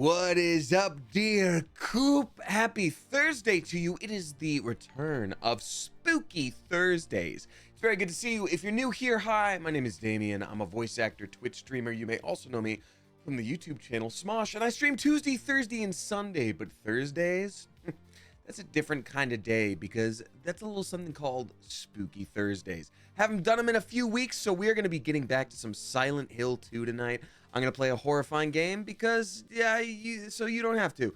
What is up, dear Coop? Happy Thursday to you. It is the return of Spooky Thursdays. It's very good to see you. If you're new here, hi, my name is Damien. I'm a voice actor, Twitch streamer. You may also know me from the YouTube channel Smosh, and I stream Tuesday, Thursday, and Sunday, but Thursdays, that's a different kind of day because that's a little something called Spooky Thursdays. Haven't done them in a few weeks, so we're going to be getting back to some Silent Hill 2 tonight. I'm going to play a horrifying game because, yeah, so you don't have to.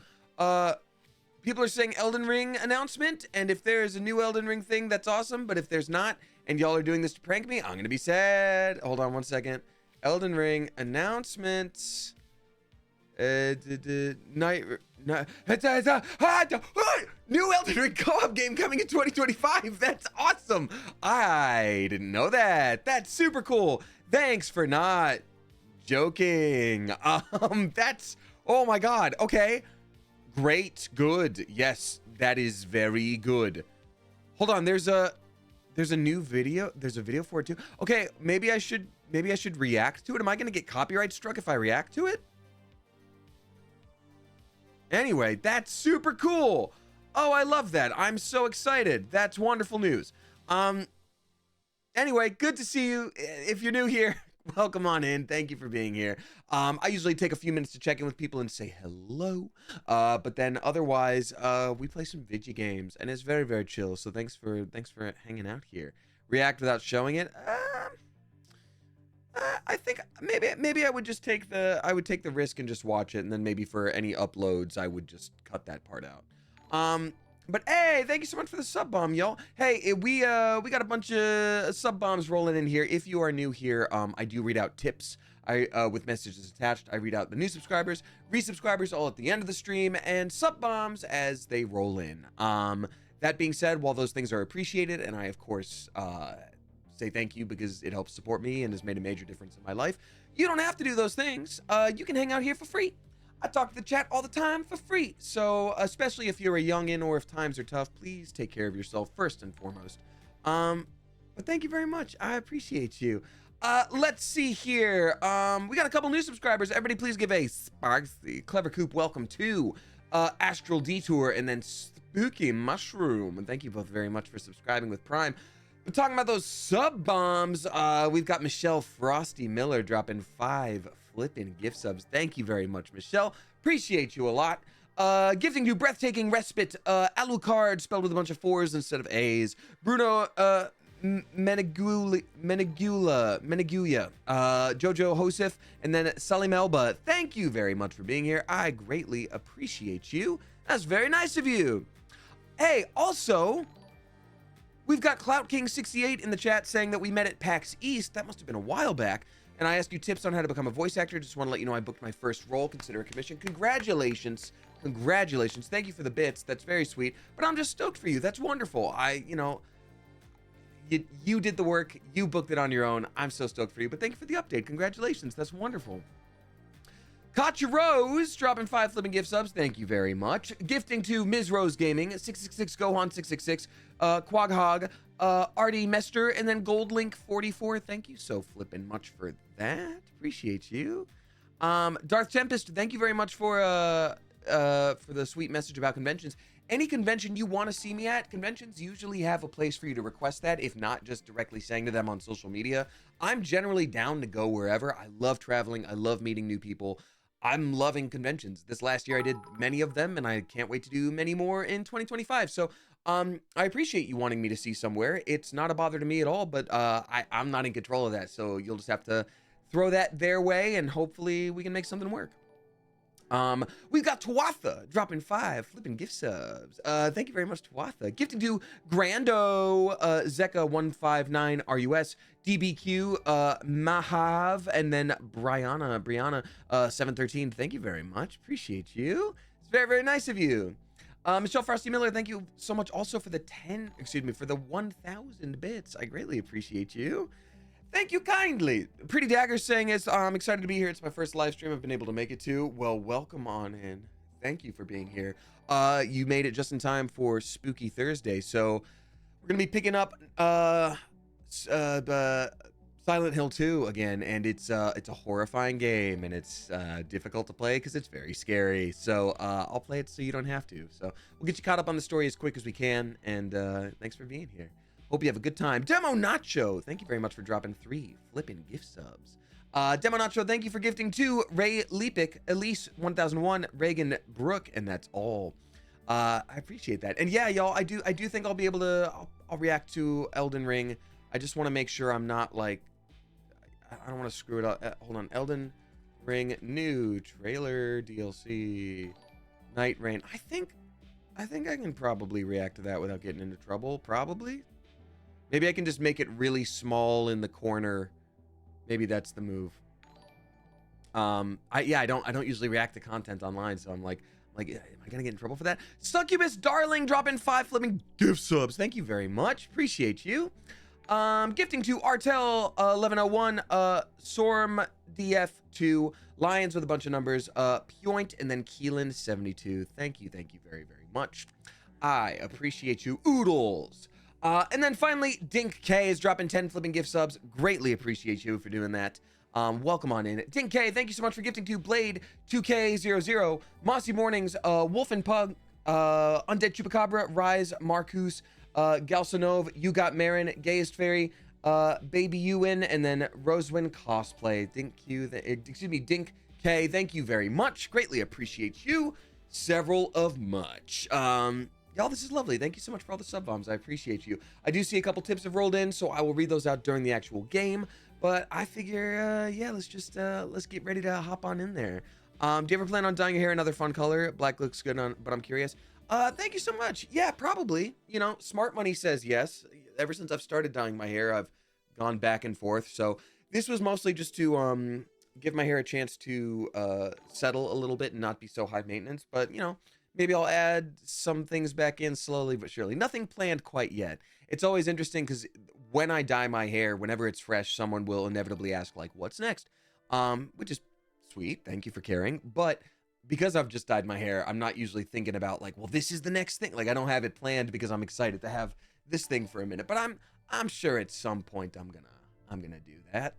People are saying Elden Ring announcement, and if there's a new Elden Ring thing, that's awesome, but if there's not, and y'all are doing this to prank me, I'm going to be sad. Hold on one second. Elden Ring announcements. New Elden Ring co-op game coming in 2025. That's awesome. I didn't know that. That's super cool. Thanks for not joking. That's, oh my god. Okay, great, good. Yes, that is very good. Hold on, there's a new video. There's a video for it too. Okay, maybe I should react to it. Am I gonna get copyright struck if I react to it? Anyway, that's super cool. Oh, I love that. I'm so excited. That's wonderful news. Anyway, good to see you. If you're new here, welcome on in. Thank you for being here. I usually take a few minutes to check in with people and say hello. But then otherwise, we play some video games and it's very, very chill. So thanks for hanging out here. React without showing it. I think maybe I would just take the risk and just watch it, and then maybe for any uploads I would just cut that part out. But hey, thank you so much for the sub bomb, y'all. Hey, we got a bunch of sub bombs rolling in here. If you are new here, I do read out tips with messages attached. I read out the new subscribers, resubscribers all at the end of the stream, and sub bombs as they roll in. That being said, while those things are appreciated, and I of course say thank you because it helps support me and has made a major difference in my life, you don't have to do those things. You can hang out here for free. I talk to the chat all the time for free. So especially if you're a youngin' or if times are tough, please take care of yourself first and foremost. But thank you very much. I appreciate you. Let's see here. We got a couple new subscribers. Everybody please give a Sparksy Clever Coop welcome to Astral Detour and then Spooky Mushroom. And thank you both very much for subscribing with Prime. We're talking about those sub bombs. We've got Michelle Frosty Miller dropping 5 flipping gift subs. Thank you very much, Michelle. Appreciate you a lot. Gifting you Breathtaking Respite, Alucard spelled with a bunch of 4s instead of A's. Bruno Menegula, Jojo Joseph, and then Salim Elba. Thank you very much for being here. I greatly appreciate you. That's very nice of you. Hey, also, we've got Clout King 68 in the chat saying that we met at PAX East. That must have been a while back. And I asked you tips on how to become a voice actor. Just want to let you know I booked my first role. Consider a commission. Congratulations. Congratulations. Thank you for the bits. That's very sweet. But I'm just stoked for you. That's wonderful. You did the work. You booked it on your own. I'm so stoked for you. But thank you for the update. Congratulations. That's wonderful. Katya Rose dropping 5 flipping gift subs. Thank you very much. Gifting to Ms. Rose Gaming, 666 Gohan 666, Quag Hog, RD Mester, and then Gold Link 44. Thank you so flipping much for that. Appreciate you. Darth Tempest, thank you very much for the sweet message about conventions. Any convention you want to see me at, conventions usually have a place for you to request that, if not just directly saying to them on social media. I'm generally down to go wherever. I love traveling. I love meeting new people. I'm loving conventions. This last year I did many of them, and I can't wait to do many more in 2025. So I appreciate you wanting me to see somewhere. It's not a bother to me at all, but I'm not in control of that. So you'll just have to throw that their way, and hopefully we can make something work. We've got Tuatha dropping 5 flipping gift subs. Thank you very much, Tuatha. Gifting to Grando, Zeka159 RUS, DBQ, Mahav, and then Brianna 713. Thank you very much. Appreciate you. It's very, very nice of you. Michelle Frosty Miller, thank you so much also for the 1,000 bits. I greatly appreciate you. Thank you kindly. Pretty Dagger saying I'm excited to be here. It's my first live stream I've been able to make it to. Well, welcome on in. Thank you for being here. You made it just in time for Spooky Thursday. So we're going to be picking up Silent Hill 2 again, and it's a horrifying game, and it's difficult to play because it's very scary. So I'll play it so you don't have to. So we'll get you caught up on the story as quick as we can, and thanks for being here. Hope you have a good time. Demo Nacho, thank you very much for dropping 3 flipping gift subs. Demo Nacho, thank you for gifting 2. Ray Lepic, Elise 1001, Reagan Brooke, and that's all. I appreciate that. And yeah, y'all, I do think I'll be able to. I'll react to Elden Ring. I just want to make sure I'm not like. I don't want to screw it up. Hold on. Elden Ring new trailer DLC NightReign. I think I can probably react to that without getting into trouble. Probably. Maybe I can just make it really small in the corner. Maybe that's the move. I don't usually react to content online, so I'm like, am I gonna get in trouble for that? Succubus Darling dropping 5 flipping gift subs. Thank you very much. Appreciate you. Gifting to Artel 1101, Sorm DF2, Lions with a bunch of numbers, Point, and then Keelan 72. Thank you very, very much. I appreciate you, Oodles. And then finally, Dink K is dropping 10 flipping gift subs. Greatly appreciate you for doing that. Welcome on in. Dink K, thank you so much for gifting to Blade 2K00, Mossy Mornings, Wolf and Pug, Undead Chupacabra, Rise, Marcus, Galsanov, You Got Marin, Gayest Fairy, Baby Ewan, and then Rosewin Cosplay. Dink K, thank you very much. Greatly appreciate you. Several of much. Y'all, this is lovely. Thank you so much for all the sub bombs. I appreciate you. I do see a couple tips have rolled in, so I will read those out during the actual game. But I figure, yeah, let's get ready to hop on in there. Do you ever plan on dyeing your hair another fun color? Black looks good on, but I'm curious. Thank you so much. Yeah, probably. You know, smart money says yes. Ever since I've started dyeing my hair, I've gone back and forth. So this was mostly just to give my hair a chance to settle a little bit and not be so high maintenance. But, you know, maybe I'll add some things back in slowly but surely. Nothing planned quite yet. It's always interesting because when I dye my hair, whenever it's fresh, someone will inevitably ask, like, what's next? Which is sweet. Thank you for caring. But because I've just dyed my hair, I'm not usually thinking about like, well, this is the next thing. Like, I don't have it planned because I'm excited to have this thing for a minute. But I'm sure at some point I'm gonna do that.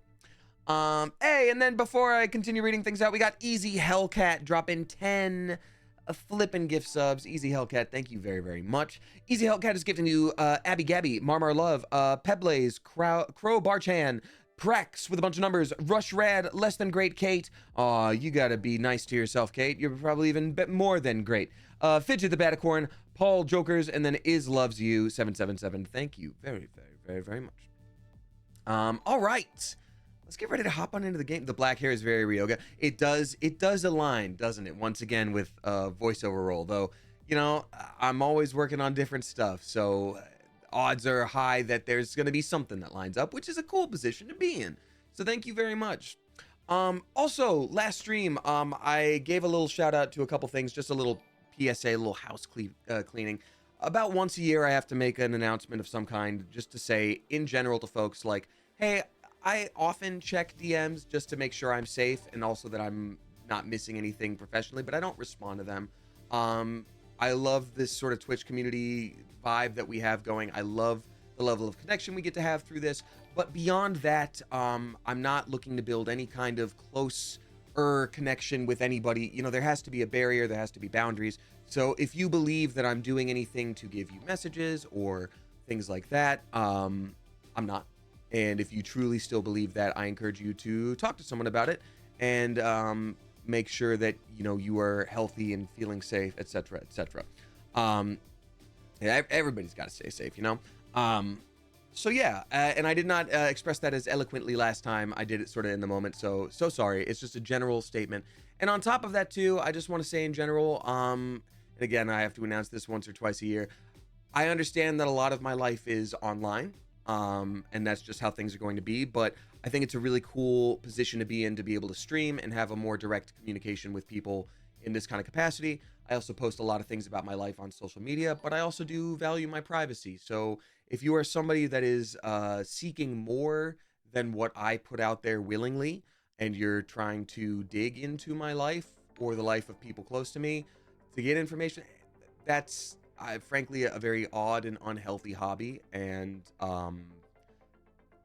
Hey, and then before I continue reading things out, we got Easy Hellcat dropping 10 flippin' gift subs. Easy Hellcat, thank you very, very much. Easy Hellcat is gifting you Abby Gabby, Marmar Love, Peblaze, Crow Barchan, Prex with a bunch of numbers, Rush Rad, Less Than Great Kate. Aw, you gotta be nice to yourself, Kate. You're probably even bit more than great. Fidget the Batacorn, Paul Jokers, and then Is Loves You 777. Thank you very, very, very, very much. All right. Let's get ready to hop on into the game. The black hair is very Ryoga. It does align, doesn't it? Once again with voiceover role, though, you know, I'm always working on different stuff, so odds are high that there's going to be something that lines up, which is a cool position to be in. So thank you very much. Also, last stream, I gave a little shout out to a couple things, just a little PSA, a little house cleaning. About once a year, I have to make an announcement of some kind, just to say in general to folks like, hey, I often check DMs just to make sure I'm safe and also that I'm not missing anything professionally, but I don't respond to them. I love this sort of Twitch community vibe that we have going. I love the level of connection we get to have through this. But beyond that, I'm not looking to build any kind of closer connection with anybody. You know, there has to be a barrier. There has to be boundaries. So if you believe that I'm doing anything to give you messages or things like that, I'm not. And if you truly still believe that, I encourage you to talk to someone about it and make sure that, you know, you are healthy and feeling safe, etc., etc. Yeah, everybody's got to stay safe, you know? So yeah, and I did not express that as eloquently last time. I did it sort of in the moment, so sorry. It's just a general statement. And on top of that too, I just want to say in general, and again, I have to announce this once or twice a year, I understand that a lot of my life is online, and that's just how things are going to be, but I think it's a really cool position to be in, to be able to stream and have a more direct communication with people in this kind of capacity. I also post a lot of things about my life on social media, but I also do value my privacy. So if you are somebody that is seeking more than what I put out there willingly, and you're trying to dig into my life or the life of people close to me to get information, that's frankly a very odd and unhealthy hobby. And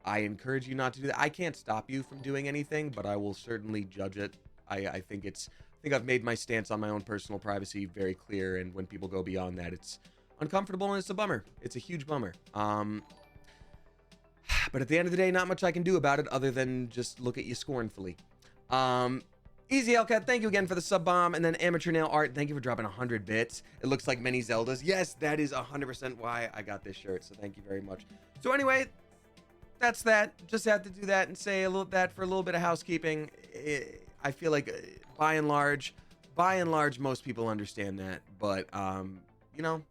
I encourage you not to do that. I can't stop you from doing anything, but I will certainly judge it. I think I've made my stance on my own personal privacy very clear, and when people go beyond that, it's uncomfortable and it's a bummer. It's a huge bummer. But at the end of the day, not much I can do about it other than just look at you scornfully. Easy Hellcat, thank you again for the sub bomb. And then Amateur Nail Art, thank you for dropping 100 bits. It looks like many Zeldas. Yes, that is 100% why I got this shirt, so thank you very much. So anyway, that's that. Just have to do that and say a little that for a little bit of housekeeping. I feel like by and large, most people understand that. But you know,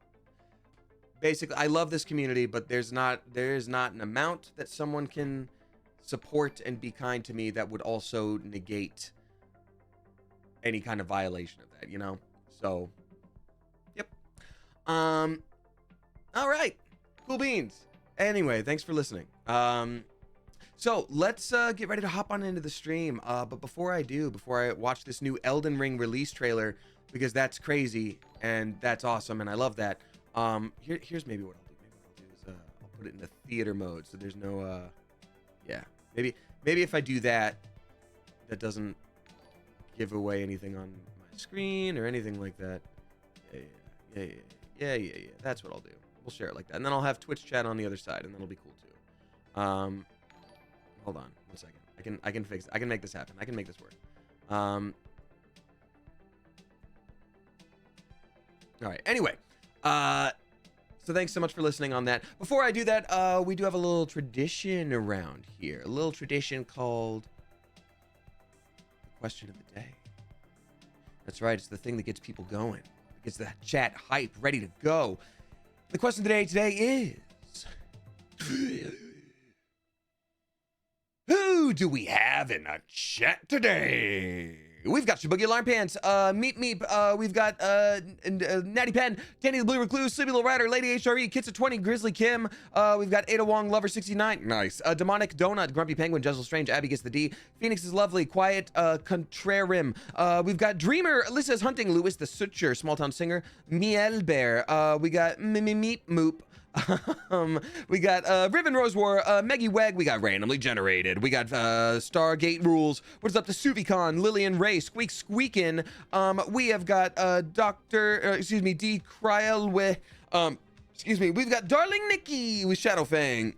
basically, I love this community, but there is not an amount that someone can support and be kind to me that would also negate any kind of violation of that, you know? So, yep. All right. Cool beans. Anyway, thanks for listening. So let's get ready to hop on into the stream. But before I watch this new Elden Ring release trailer, because that's crazy and that's awesome and I love that. Here's maybe what I'll do. Maybe what I'll do is I'll put it in the theater mode, so there's no yeah. Maybe if I do that, that doesn't give away anything on my screen or anything like that. Yeah. That's what I'll do. We'll share it like that, and then I'll have Twitch chat on the other side, and that'll be cool too. Hold on 1 second. I can fix it. I can make this happen. I can make this work. All right. Anyway, so thanks so much for listening on that. Before I do that, we do have a little tradition around here. A little tradition called the question of the day. That's right. It's the thing that gets people going. It gets the chat hype, ready to go. The question of the day today is... Who do we have in the chat today? We've got Shibuki Alarm Pants, Meep, we've got Natty Pen, Danny the Blue Recluse, Sleepy Little Rider, Lady HRE, Kitsa 20, Grizzly Kim, we've got Ada Wong, Lover 69, nice, Demonic Donut, Grumpy Penguin, Jessel Strange, Abby gets the D, Phoenix is Lovely, Quiet, Contrarim, we've got Dreamer, Alyssa's Hunting, Lewis the Sutcher, Small Town Singer, Miel Bear, we got Meep Moop, we got Riven Rose War, Meggy Weg, we got Randomly Generated, we got Stargate Rules, what's up to Suvicon, Lillian Ray, Squeak Squeakin', we have got D Cryelwe, we've got Darling Nikki with Shadowfang.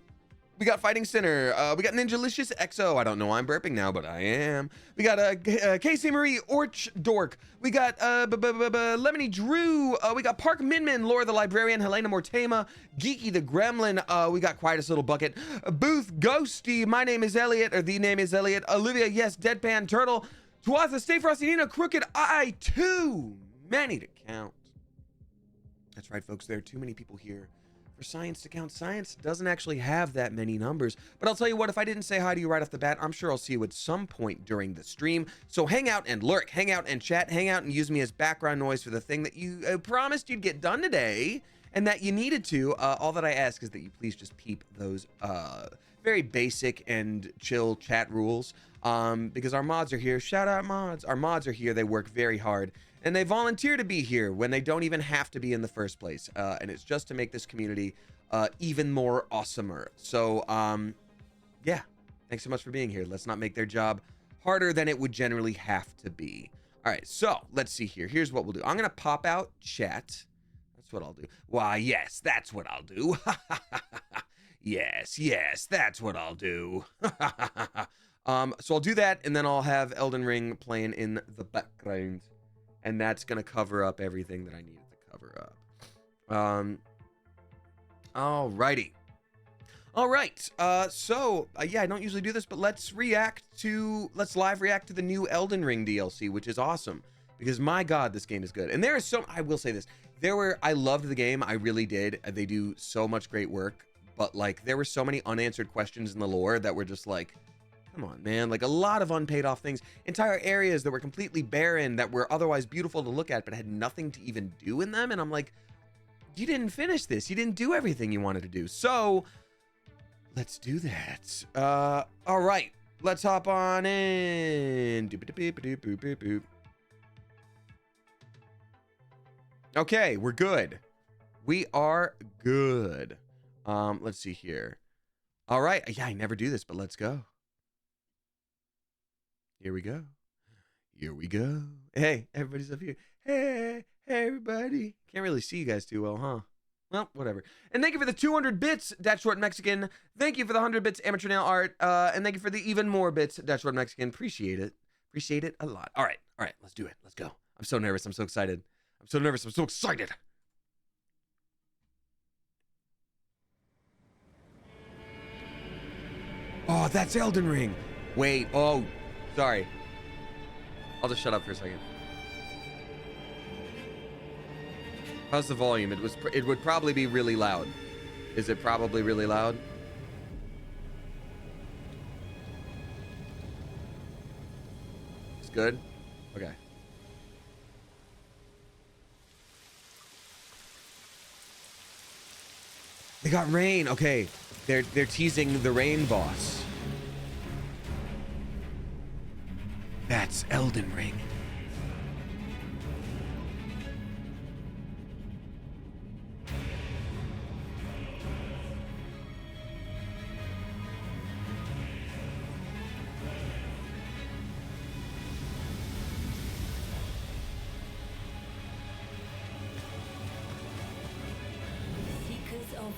We got Fighting Sinner. We got Ninjalicious XO. I don't know why I'm burping now, but I am. We got Casey Marie Orch Dork. We got Lemony Drew. We got Park Minmin, Laura the Librarian, Helena Mortema, Geeky the Gremlin. We got Quietest Little Bucket, Booth Ghosty. My name is Elliot, or the name is Elliot. Olivia, yes, Deadpan Turtle. Tuatha, Stay Frosty, Nina, Crooked Eye, too many to count. That's right, folks. There are too many people here for science to count. Science doesn't actually have that many numbers, but I'll tell you what, if I didn't say hi to you right off the bat, I'm sure I'll see you at some point during the stream. So hang out and lurk, hang out and chat, hang out and use me as background noise for the thing that you promised you'd get done today and that you needed to. All that I ask is that you please just peep those very basic and chill chat rules, because our mods are here. Shout out mods. Our mods are here. They work very hard. And they volunteer to be here when they don't even have to be in the first place. And it's just to make this community even more awesomer. So, yeah. Thanks so much for being here. Let's not make their job harder than it would generally have to be. All right, so let's see here. Here's what we'll do. I'm going to pop out chat. That's what I'll do. Why, yes, that's what I'll do. Yes, that's what I'll do. So I'll do that, and then I'll have Elden Ring playing in the background. And that's going to cover up everything that I needed to cover up. Alrighty. All right. Yeah, I don't usually do this, but let's live react to the new Elden Ring DLC, which is awesome. Because my God, this game is good. And I will say this. I loved the game. I really did. They do so much great work. But like, there were so many unanswered questions in the lore that were just like, come on, man. Like, a lot of unpaid off things. Entire areas that were completely barren, that were otherwise beautiful to look at, but had nothing to even do in them. And I'm like, you didn't finish this. You didn't do everything you wanted to do. So, let's do that. All right. Let's hop on in. Okay, we're good. We are good. Let's see here. All right. Yeah, I never do this, but let's go. Here we go. Here we go. Hey, everybody's up here. Hey, everybody. Can't really see you guys too well, huh? Well, whatever. And thank you for the 200 bits, That Short Mexican. Thank you for the 100 bits, Amateur Nail Art. And thank you for the even more bits, That Short Mexican. Appreciate it. Appreciate it a lot. All right. Let's do it. Let's go. I'm so nervous. I'm so excited. I'm so nervous. I'm so excited. Oh, that's Elden Ring. Wait. Oh, sorry. I'll just shut up for a second. How's the volume? It would probably be really loud. Is it probably really loud? It's good? Okay. They got rain. Okay. They're teasing the rain boss. That's Elden Ring.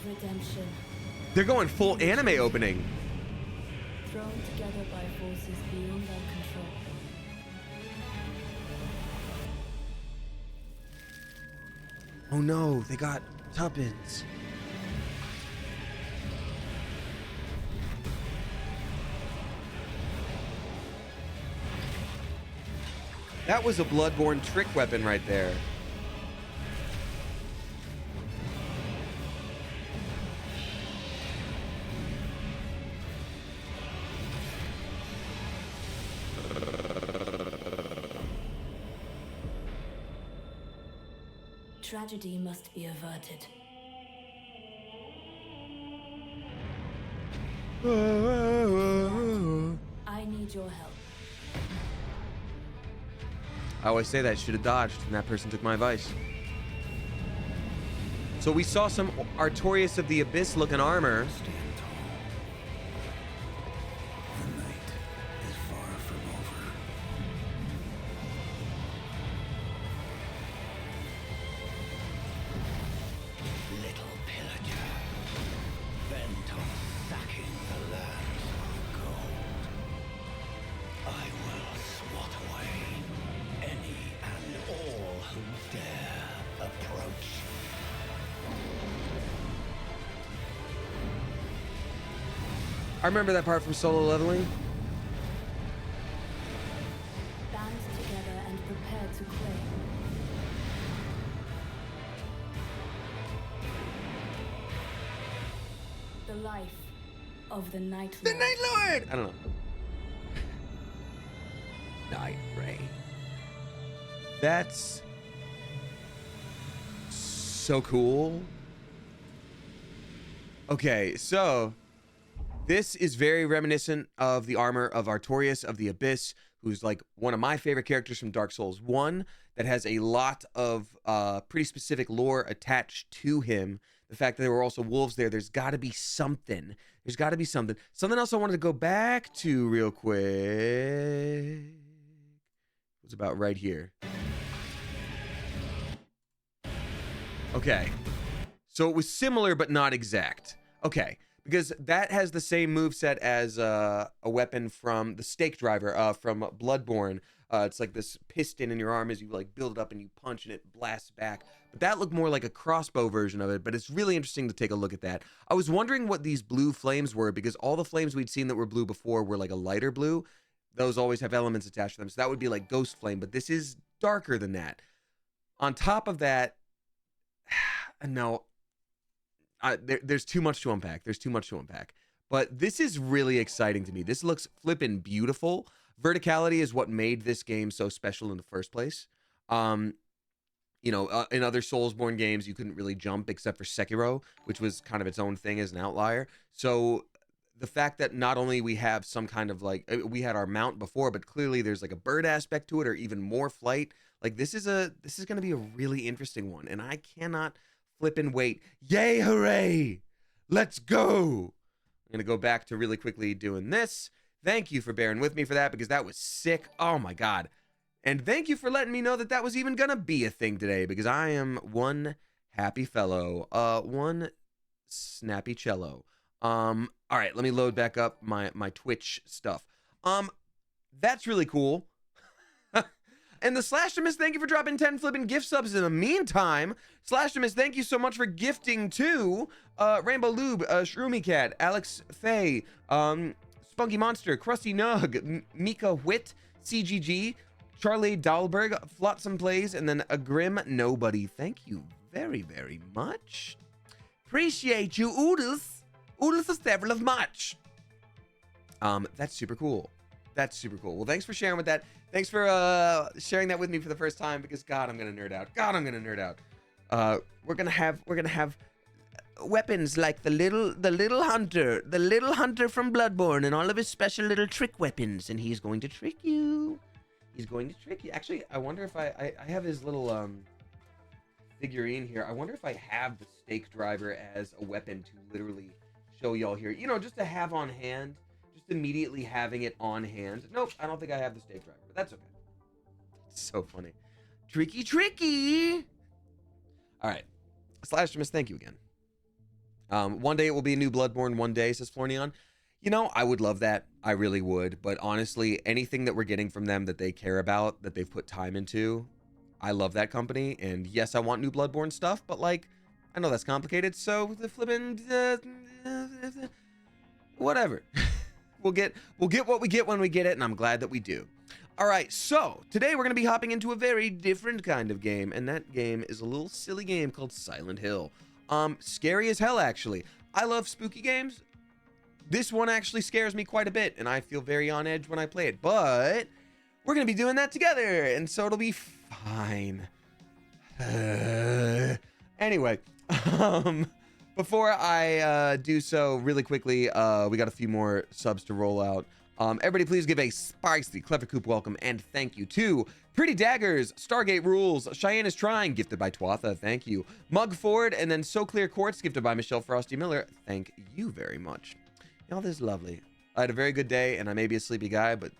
Redemption. They're going full anime opening. Thrown together by forces beyond our control. Oh no, they got tuppence. That was a Bloodborne trick weapon right there. Tragedy must be averted. I need your help. I always say that. Should have dodged, and that person took my advice. So we saw some Artorias of the Abyss looking armor. Stand tall. The night is far from over. Little pillager, bent on sacking the lands of gold. I will swat away any and all who dare approach. I remember that part from Solo Leveling. Band together and prepare to claim. The life of the Night The Lord. Night Lord! I don't know. NightReign. That's so cool. Okay, so this is very reminiscent of the armor of Artorias of the Abyss, who's like one of my favorite characters from Dark Souls 1, that has a lot of pretty specific lore attached to him. The fact that there were also wolves there, there's got to be something. There's got to be something. Something else I wanted to go back to real quick. It was about right here. Okay. So it was similar, but not exact. Okay. Because that has the same moveset as a weapon from the Stake Driver from Bloodborne. It's like this piston in your arm as you like build it up and you punch and it blasts back. But that looked more like a crossbow version of it, but it's really interesting to take a look at that. I was wondering what these blue flames were because all the flames we'd seen that were blue before were like a lighter blue. Those always have elements attached to them. So that would be like ghost flame, but this is darker than that. On top of that, no, there's too much to unpack. There's too much to unpack. But this is really exciting to me. This looks flippin' beautiful. Verticality is what made this game so special in the first place. You know, in other Soulsborne games, you couldn't really jump except for Sekiro, which was kind of its own thing as an outlier. So the fact that not only we have some kind of like, we had our mount before, but clearly there's like a bird aspect to it or even more flight. Like this is going to be a really interesting one. And I cannot flippin' wait. Yay, hooray! Let's go! I'm going to go back to really quickly doing this. Thank you for bearing with me for that because that was sick. Oh my God. And thank you for letting me know that that was even going to be a thing today because I am one happy fellow. One snappy cello. All right, let me load back up my Twitch stuff. That's really cool. And the Slashtimus, thank you for dropping 10 flipping gift subs in the meantime. Slashtimus, thank you so much for gifting to Rainbow Lube, Shroomy Cat, Alex Faye, Spunky Monster, Krusty Nug, Mika Witt, CGG, Charlie Dahlberg, Flotsam Plays, and then a Grim Nobody. Thank you very, very much. Appreciate you, Oodles. Oodles is several of much. That's super cool. That's super cool. Well, thanks for sharing with that. Thanks for sharing that with me for the first time because God, I'm gonna nerd out. God, I'm gonna nerd out. We're gonna have weapons like the little hunter from Bloodborne and all of his special little trick weapons, and he's going to trick you. He's going to trick you. Actually, I wonder if I have his little figurine here. I wonder if I have the stake driver as a weapon to literally show y'all here. You know, just to have on hand. Just immediately having it on hand. Nope, I don't think I have the stake driver, but that's okay. It's so funny. Tricky, tricky. All right. Slashtimus, thank you again. One day it will be a new Bloodborne. One day, says Florneon. You know, I would love that. I really would. But honestly, anything that we're getting from them that they care about, that they've put time into, I love that company. And yes, I want new Bloodborne stuff, but like, I know that's complicated. So the flippin' whatever. We'll get what we get when we get it, and I'm glad that we do. All right, so today we're going to be hopping into a very different kind of game, and that game is a little silly game called Silent Hill. Scary as hell, actually. I love spooky games. This one actually scares me quite a bit, and I feel very on edge when I play it, but we're going to be doing that together, and so it'll be fine. Anyway, before I do so, really quickly, we got a few more subs to roll out. Everybody please give a spicy Clever Coop welcome and thank you to Pretty Daggers, Stargate Rules, Cheyenne is Trying, gifted by Twatha, thank you. Mug Ford, and then So Clear Quartz, gifted by Michelle Frosty Miller, thank you very much. Y'all, this is lovely. I had a very good day, and I may be a sleepy guy, but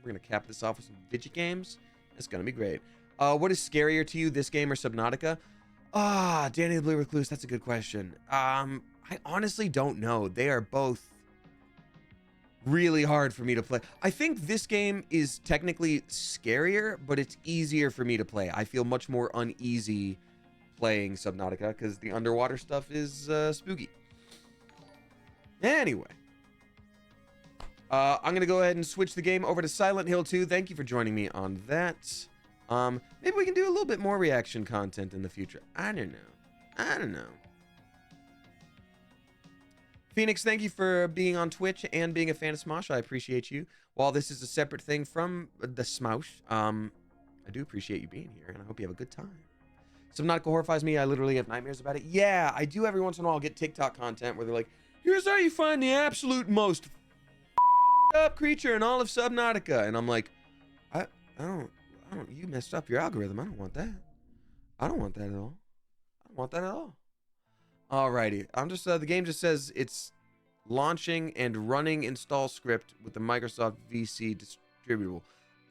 we're going to cap this off with some video games. It's going to be great. What is scarier to you, this game or Subnautica? Danny the Blue Recluse, that's a good question. I honestly don't know. They are both really hard for me to play. I think this game is technically scarier, but it's easier for me to play. I feel much more uneasy playing Subnautica because the underwater stuff is spooky. Anyway. I'm going to go ahead and switch the game over to Silent Hill 2. Thank you for joining me on that. Maybe we can do a little bit more reaction content in the future. I don't know. Phoenix, thank you for being on Twitch and being a fan of Smosh. I appreciate you. While this is a separate thing from the Smosh, I do appreciate you being here, and I hope you have a good time. Subnautica horrifies me. I literally have nightmares about it. Yeah, I do every once in a while get TikTok content where they're like, here's how you find the absolute most up creature in all of Subnautica. And I'm like, I don't, you messed up your algorithm. I don't want that. I don't want that at all. I don't want that at all. Alrighty. I'm just, the game just says it's launching and running install script with the Microsoft VC distributable.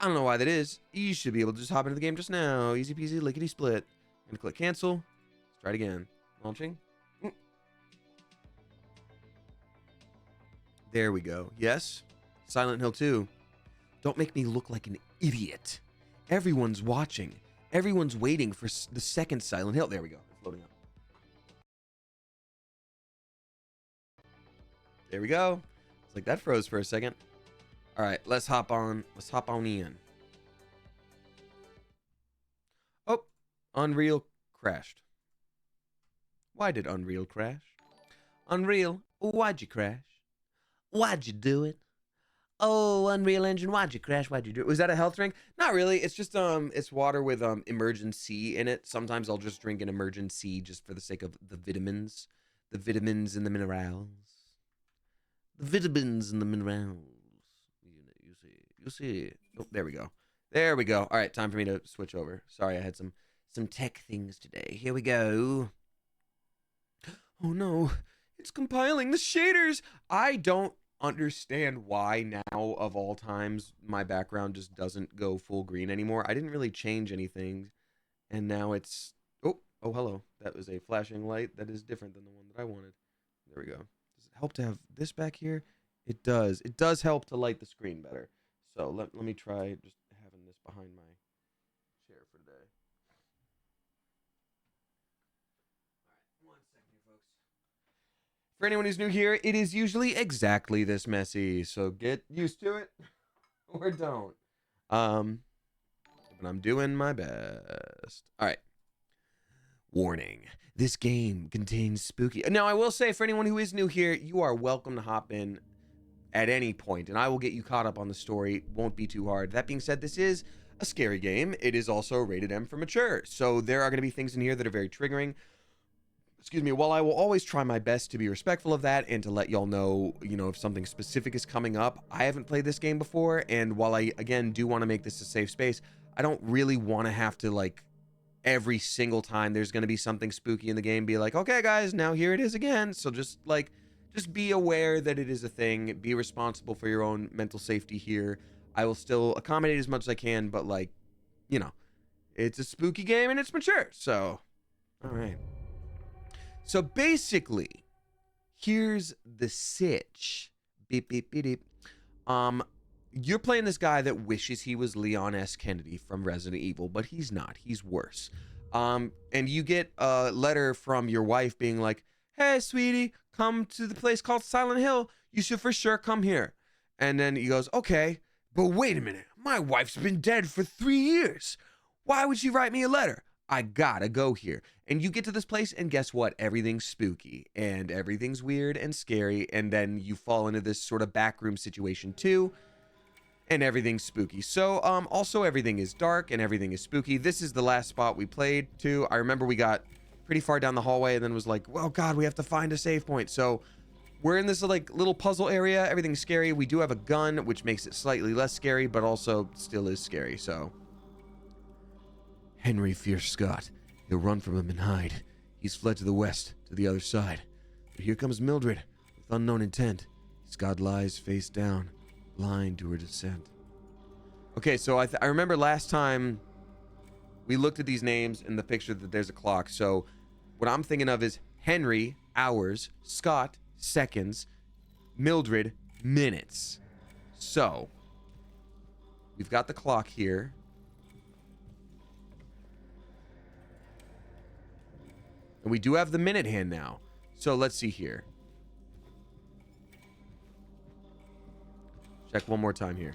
I don't know why that is. You should be able to just hop into the game just now. Easy peasy, lickety split. I'm gonna click cancel. Let's try it again. Launching. There we go. Yes. Silent Hill 2. Don't make me look like an idiot. Everyone's watching. Everyone's waiting for the second Silent Hill. There we go. It's loading up. There we go. It's like that froze for a second. All right, let's hop on. Let's hop on in. Oh, Unreal crashed. Why did Unreal crash? Unreal, why'd you crash? Why'd you do it? Oh, Unreal Engine, why'd you crash? Why'd you do it? Was that a health drink? Not really. It's just it's water with emergency in it. Sometimes I'll just drink an emergency just for the sake of the vitamins and the minerals. The vitamins and the minerals. You see. Oh, there we go. There we go. All right, time for me to switch over. Sorry, I had some tech things today. Here we go. Oh no, It's compiling the shaders. I don't understand why now of all times my background just doesn't go full green anymore. I didn't really change anything, and now it's oh hello. That was a flashing light that is different than the one that I wanted. There we go. Does it help to have this back here? It does. It does help to light the screen better. So let me try just having this behind my chair for today. All right, 1 second here, folks. For anyone who's new here, it is usually exactly this messy, so get used to it or don't. But I'm doing my best. All right. Warning. This game contains spooky... Now, I will say, for anyone who is new here, you are welcome to hop in at any point, and I will get you caught up on the story. It won't be too hard. That being said, this is a scary game. It is also rated M for mature, so there are going to be things in here that are very triggering. Excuse me. While I will always try my best to be respectful of that and to let y'all know, if something specific is coming up, I haven't played this game before, and while I, again, do want to make this a safe space, I don't really want to have to, every single time there's going to be something spooky in the game, be like, okay, guys, now here it is again. So just be aware that it is a thing. Be responsible for your own mental safety here. I will still accommodate as much as I can, but it's a spooky game and it's mature. So, all right. So basically, here's the sitch. Beep, beep, beep, beep. You're playing this guy that wishes he was Leon S. Kennedy from Resident Evil, but he's not. He's worse. And you get a letter from your wife being like, hey, sweetie, come to the place called Silent Hill. You should for sure come here. And then he goes, okay, but wait a minute. My wife's been dead for 3 years. Why would she write me a letter? I gotta go here. And you get to this place, and guess what? Everything's spooky, and everything's weird and scary, and then you fall into this sort of backroom situation too. And everything's spooky. So, also everything is dark and everything is spooky. This is the last spot we played too. I remember we got pretty far down the hallway and then was like, well, God, we have to find a save point. So we're in this little puzzle area. Everything's scary. We do have a gun, which makes it slightly less scary, but also still is scary. So Henry fears Scott. He'll run from him and hide. He's fled to the west, to the other side. But here comes Mildred with unknown intent. Scott lies face down, blind to her descent. Okay, so I remember last time we looked at these names in the picture that there's a clock. So what I'm thinking of is Henry, hours, Scott, seconds, Mildred, minutes. So we've got the clock here. And we do have the minute hand now. So let's see here. Check one more time here.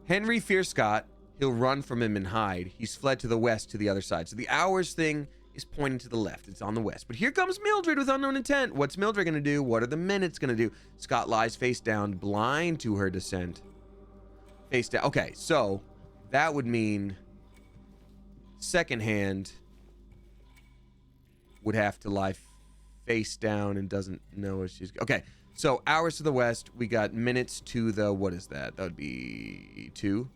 Henry fears Scott. He'll run from him and hide. He's fled to the west, to the other side. So the hours thing is pointing to the left. It's on the west. But here comes Mildred with unknown intent. What's Mildred going to do? What are the minutes going to do? Scott lies face down, blind to her descent. Face down. Okay, so that would mean second hand would have to lie face down and doesn't know if she's... Okay, so hours to the west. We got minutes to the... What is that? That would be 2.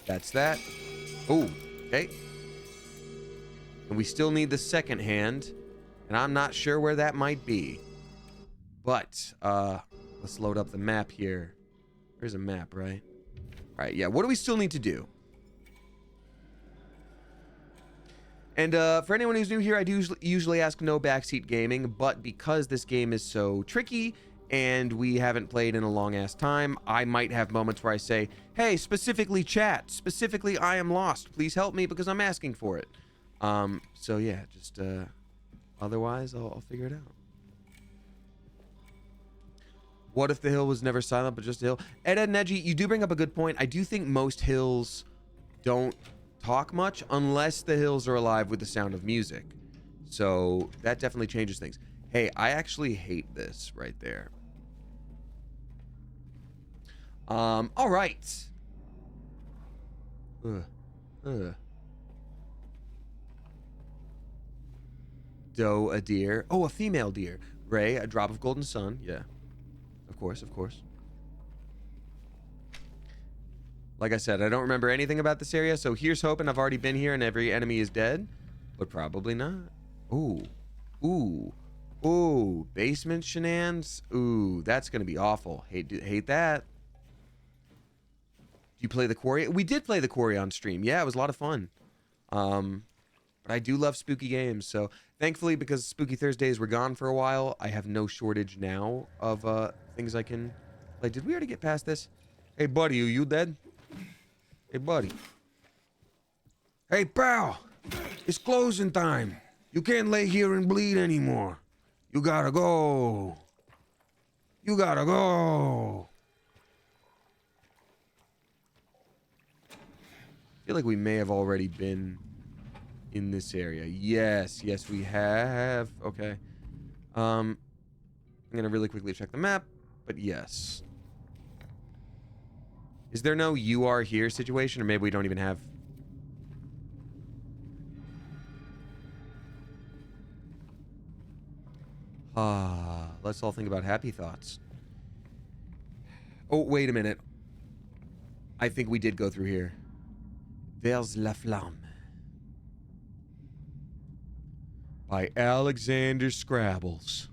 That's that. Oh, okay. And we still need the second hand. And I'm not sure where that might be. But, let's load up the map here. There's a map, right? All right, yeah. What do we still need to do? And for anyone who's new here, I do usually ask no backseat gaming, but because this game is so tricky and we haven't played in a long-ass time, I might have moments where I say, hey, specifically chat, specifically I am lost. Please help me because I'm asking for it. So yeah, just otherwise, I'll figure it out. What if the hill was never silent, but just a hill? Ed and Neji, you do bring up a good point. I do think most hills don't talk much unless the hills are alive with the sound of music. So that definitely changes things. Hey, I actually hate this right there. All right. Doe, a deer. Oh, a female deer. Ray, a drop of golden sun. Yeah. Of course, of course. Like I said, I don't remember anything about this area, so here's hoping. I've already been here and every enemy is dead. but probably not. Ooh. Ooh. Ooh. Basement shenanigans. Ooh, that's going to be awful. Hate that. Do you play the quarry? We did play the quarry on stream. Yeah, it was a lot of fun. But I do love spooky games, so thankfully, because Spooky Thursdays were gone for a while, I have no shortage now of things I can play. Did we already get past this? Hey, buddy, are you dead? Hey, buddy. Hey, pal! It's closing time. You can't lay here and bleed anymore. You gotta go. You gotta go. I feel like we may have already been in this area. Yes, we have. Okay. I'm gonna really quickly check the map, but yes. Is there no "you are here" situation, or maybe we don't even have? Let's all think about happy thoughts. Oh, wait a minute. I think we did go through here. Vers la flamme. By Alexander Scrabbles.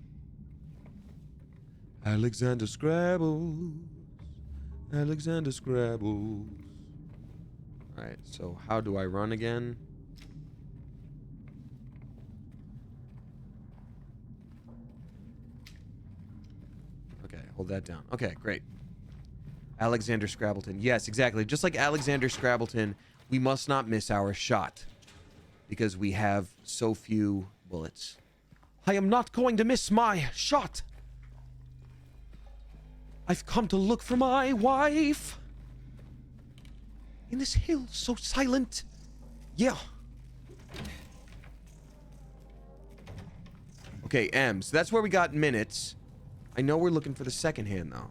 Alexander Scrabbles. Alexander Scrabbles. Alright, so how do I run again? Okay, hold that down. Okay, great. Alexander Scrabbleton. Yes, exactly. Just like Alexander Scrabbleton, we must not miss our shot. Because we have so few bullets. I am not going to miss my shot. I've come to look for my wife. In this hill so silent. Yeah. Okay, M. So that's where we got minutes. I know we're looking for the second hand, though.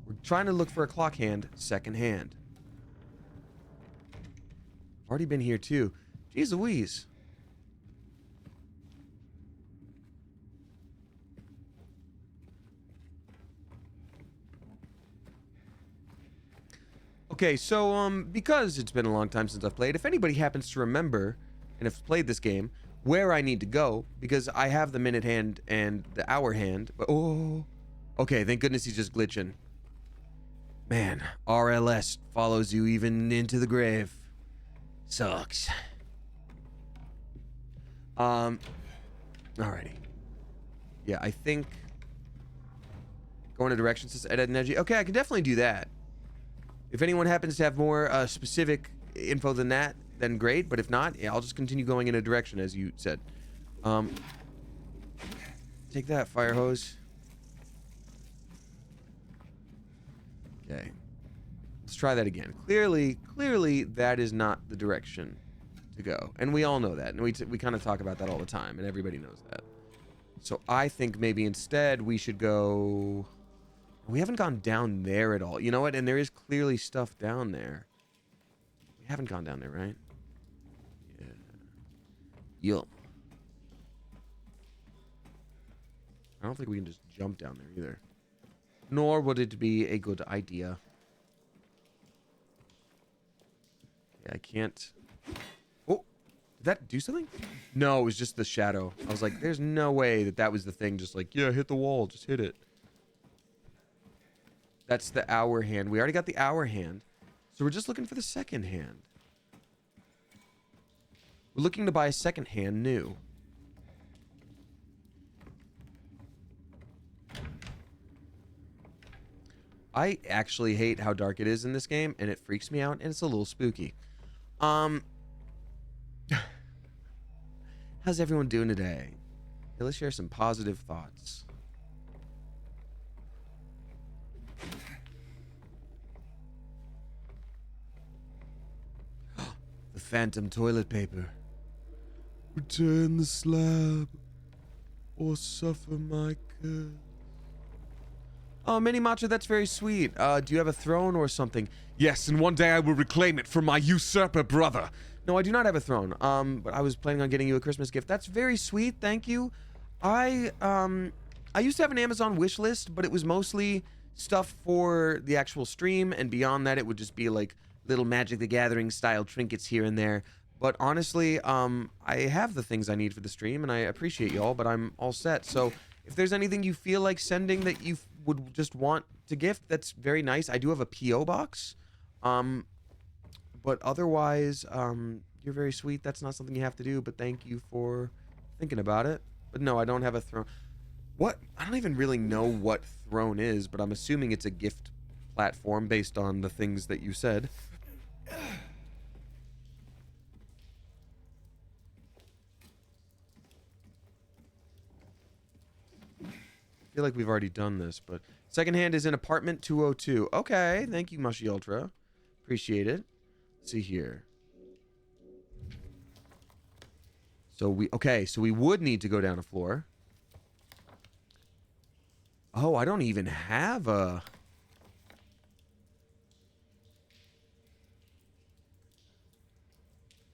We're trying to look for a clock hand, second hand. Already been here, too. Jeez Louise. Okay, so, because it's been a long time since I've played, if anybody happens to remember, and have played this game, where I need to go, because I have the minute hand and the hour hand, but, oh, okay, thank goodness he's just glitching. Man, RLS follows you even into the grave. Sucks. Alrighty. Yeah, I think going to directions says edit and edgy. Okay, I can definitely do that. If anyone happens to have more specific info than that, then great. But if not, yeah, I'll just continue going in a direction, as you said. Take that, fire hose. Okay. Let's try that again. Clearly, that is not the direction to go. And we all know that. And we kind of talk about that all the time. And everybody knows that. So I think maybe instead we should go... We haven't gone down there at all. You know what? And there is clearly stuff down there. We haven't gone down there, right? Yeah. Yup. I don't think we can just jump down there either. Nor would it be a good idea. Yeah, I can't... Oh! Did that do something? No, it was just the shadow. I was like, there's no way that was the thing. Just like, yeah, hit the wall. Just hit it. That's the hour hand. We already got the hour hand. So we're just looking for the second hand. We're looking to buy a second hand new. I actually hate how dark it is in this game, and it freaks me out, and it's a little spooky. How's everyone doing today? Hey, let's share some positive thoughts. The phantom toilet paper. Return the slab, or suffer my curse. Oh, Mini Matcha, that's very sweet. Do you have a throne or something? Yes, and one day I will reclaim it from my usurper brother. No, I do not have a throne. But I was planning on getting you a Christmas gift. That's very sweet, thank you. I used to have an Amazon wish list, but it was mostly stuff for the actual stream, and beyond that, it would just be like little Magic the Gathering style trinkets here and there. But honestly, I have the things I need for the stream, and I appreciate y'all, but I'm all set. So if there's anything you feel like sending that you would just want to gift, that's very nice. I do have a P.O. box. But otherwise, you're very sweet. That's not something you have to do, but thank you for thinking about it. But no, I don't have a throne. What? I don't even really know what throne is, but I'm assuming it's a gift platform based on the things that you said. I feel like we've already done this, but secondhand is in apartment 202. Okay, thank you, Mushy Ultra. Appreciate it. Let's see here. So we would need to go down a floor. Oh, I don't even have a...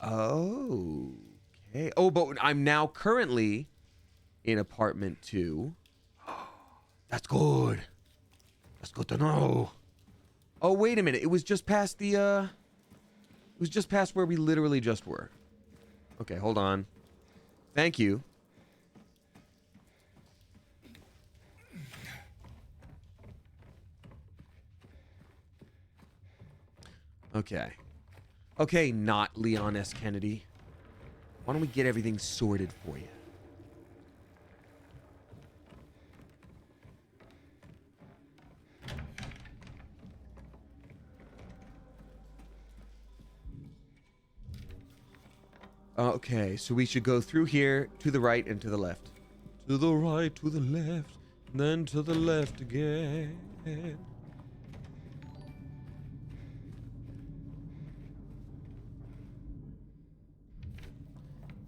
Oh, okay. Oh, but I'm now currently in apartment 2. That's good. That's good to know. Oh, wait a minute. It was just past the, it was just past where we literally just were. Okay, hold on. Thank you. Okay. Okay, not Leon S. Kennedy. Why don't we get everything sorted for you? Okay, so we should go through here, to the right and to the left. To the right, to the left, then to the left again.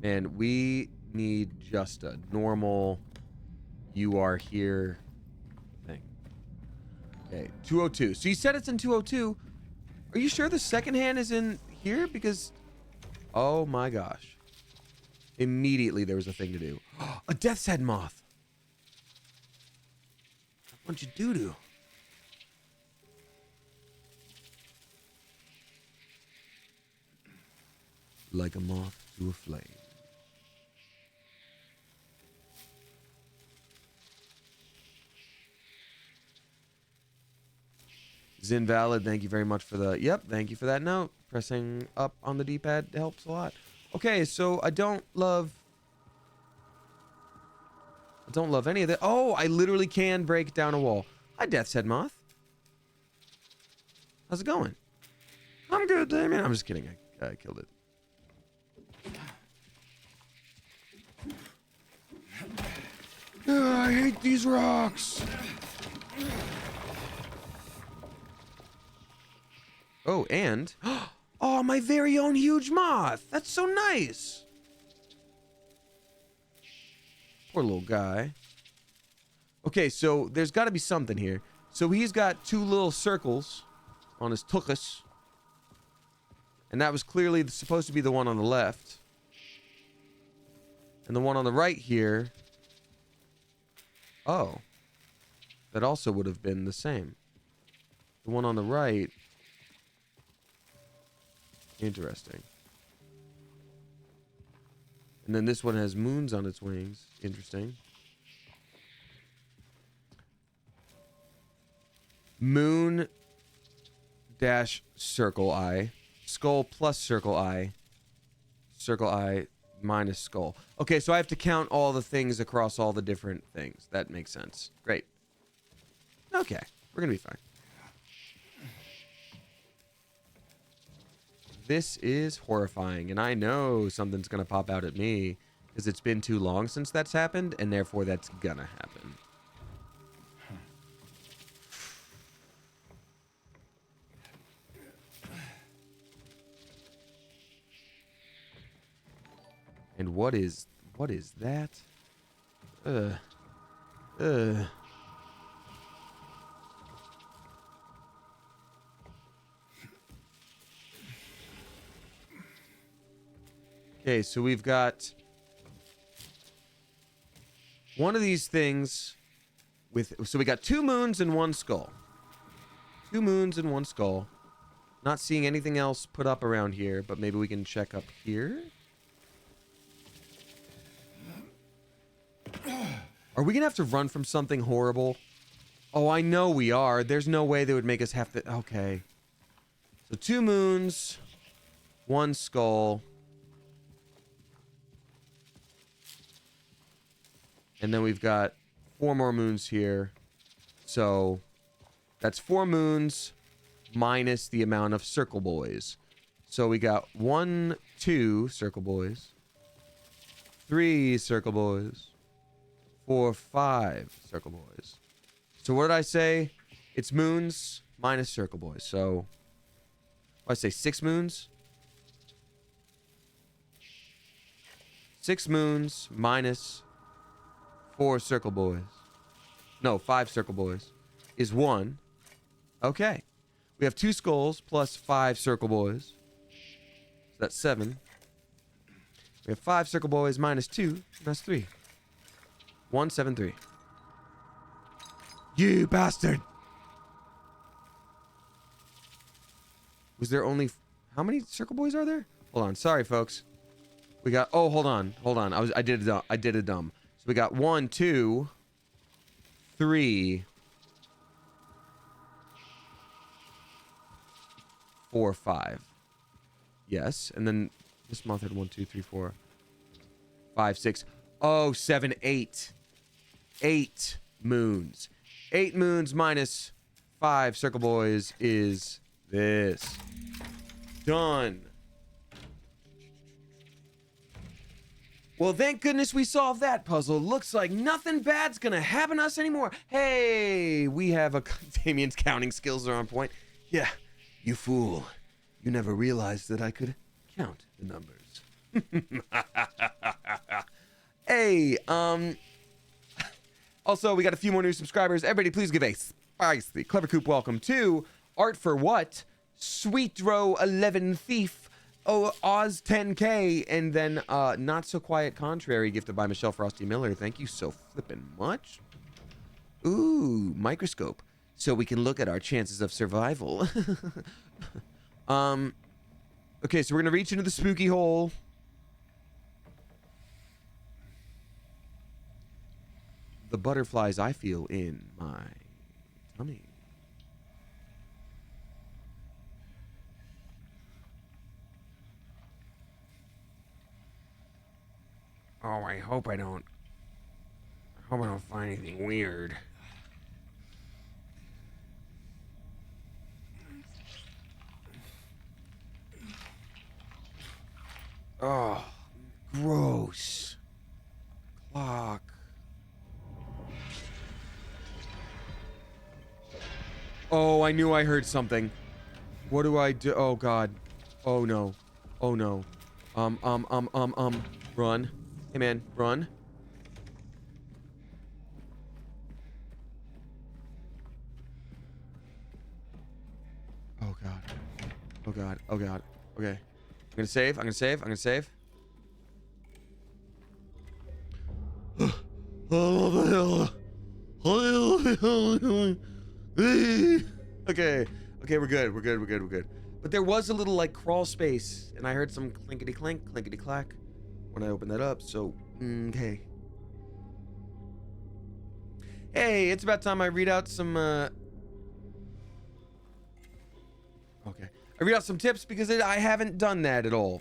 Man, we need just a normal you are here thing. Okay, 202. So you said it's in 202. Are you sure the second hand is in here? Because... oh my gosh. Immediately there was a thing to do. A death's head moth. What'd you do? Like a moth to a flame. Is invalid. Thank you very much for the... yep, thank you for that note. Pressing up on the D-pad helps a lot. Okay, so I don't love any of that. Oh, I literally can break down a wall. Hi, Death's Head Moth. How's it going? I'm good, Damien. I'm just kidding. I killed it. I hate these rocks. Oh, and... oh, my very own huge moth. That's so nice. Poor little guy. Okay, so there's got to be something here. So he's got two little circles on his tuchus. And that was clearly supposed to be the one on the left. And the one on the right here... oh. That also would have been the same. The one on the right... interesting. And then this one has moons on its wings. Interesting. Moon dash circle eye. Skull plus circle eye. Circle eye minus skull. Okay, so I have to count all the things across all the different things. That makes sense. Great. Okay, we're gonna be fine. This is horrifying, and I know something's gonna pop out at me because it's been too long since that's happened, and therefore that's gonna happen. And what is that? Okay, so we've got one of these things with... so we got two moons and one skull. Two moons and one skull. Not seeing anything else put up around here, but maybe we can check up here. Are we gonna have to run from something horrible? Oh, I know we are. There's no way they would make us have to... Okay. So 2 moons, 1 skull. And then we've got 4 more moons here. So that's 4 moons minus the amount of circle boys. So we got 1, 2 circle boys, 3 circle boys, 4, 5 circle boys. So what did I say? It's moons minus circle boys. So what did I say? 6 moons? 6 moons minus 4 circle boys. No, 5 circle boys is 1. Okay. We have 2 skulls plus 5 circle boys. So that's 7. We have 5 circle boys minus 2. That's 3. 1, 7, 3. You bastard! Was there only... How many circle boys are there? Hold on. Sorry, folks. We got... Oh, hold on. Hold on. I did a dumb. So we got 1, 2, 3, 4, 5. Yes. And then this month had 1, 2, 3, 4, 5, 6. Oh, 7, 8. 8 moons. 8 moons minus 5 circle boys is this. Done. Well, thank goodness we solved that puzzle. Looks like nothing bad's gonna happen to us anymore. Hey, we have a... Damien's counting skills are on point. Yeah, you fool. You never realized that I could count the numbers. Hey, also, we got a few more new subscribers. Everybody, please give a spicy Clever Coop welcome to Art for What, Sweet Row 11 Thief, Oz 10K, and then Not So Quiet Contrary, gifted by Michelle Frosty Miller. Thank you so flippin' much. Ooh, microscope, so we can look at our chances of survival. Okay, so we're gonna reach into the spooky hole. The butterflies I feel in my tummy. Oh, I hope I don't find anything weird. Oh, gross. Clock. Oh, I knew I heard something. What do I do? Oh, God. Oh, no. Oh, no. Run. Hey, man, run. Oh, God. Oh, God. Oh, God. Okay. I'm gonna save. I'm gonna save. I'm gonna save. Okay. Okay, we're good. We're good. We're good. We're good. But there was a little, like, crawl space, and I heard some clinkety-clink, clinkety-clack when I opened that up, so, okay. Hey, it's about time I read out some, Okay. I read out some tips because I haven't done that at all.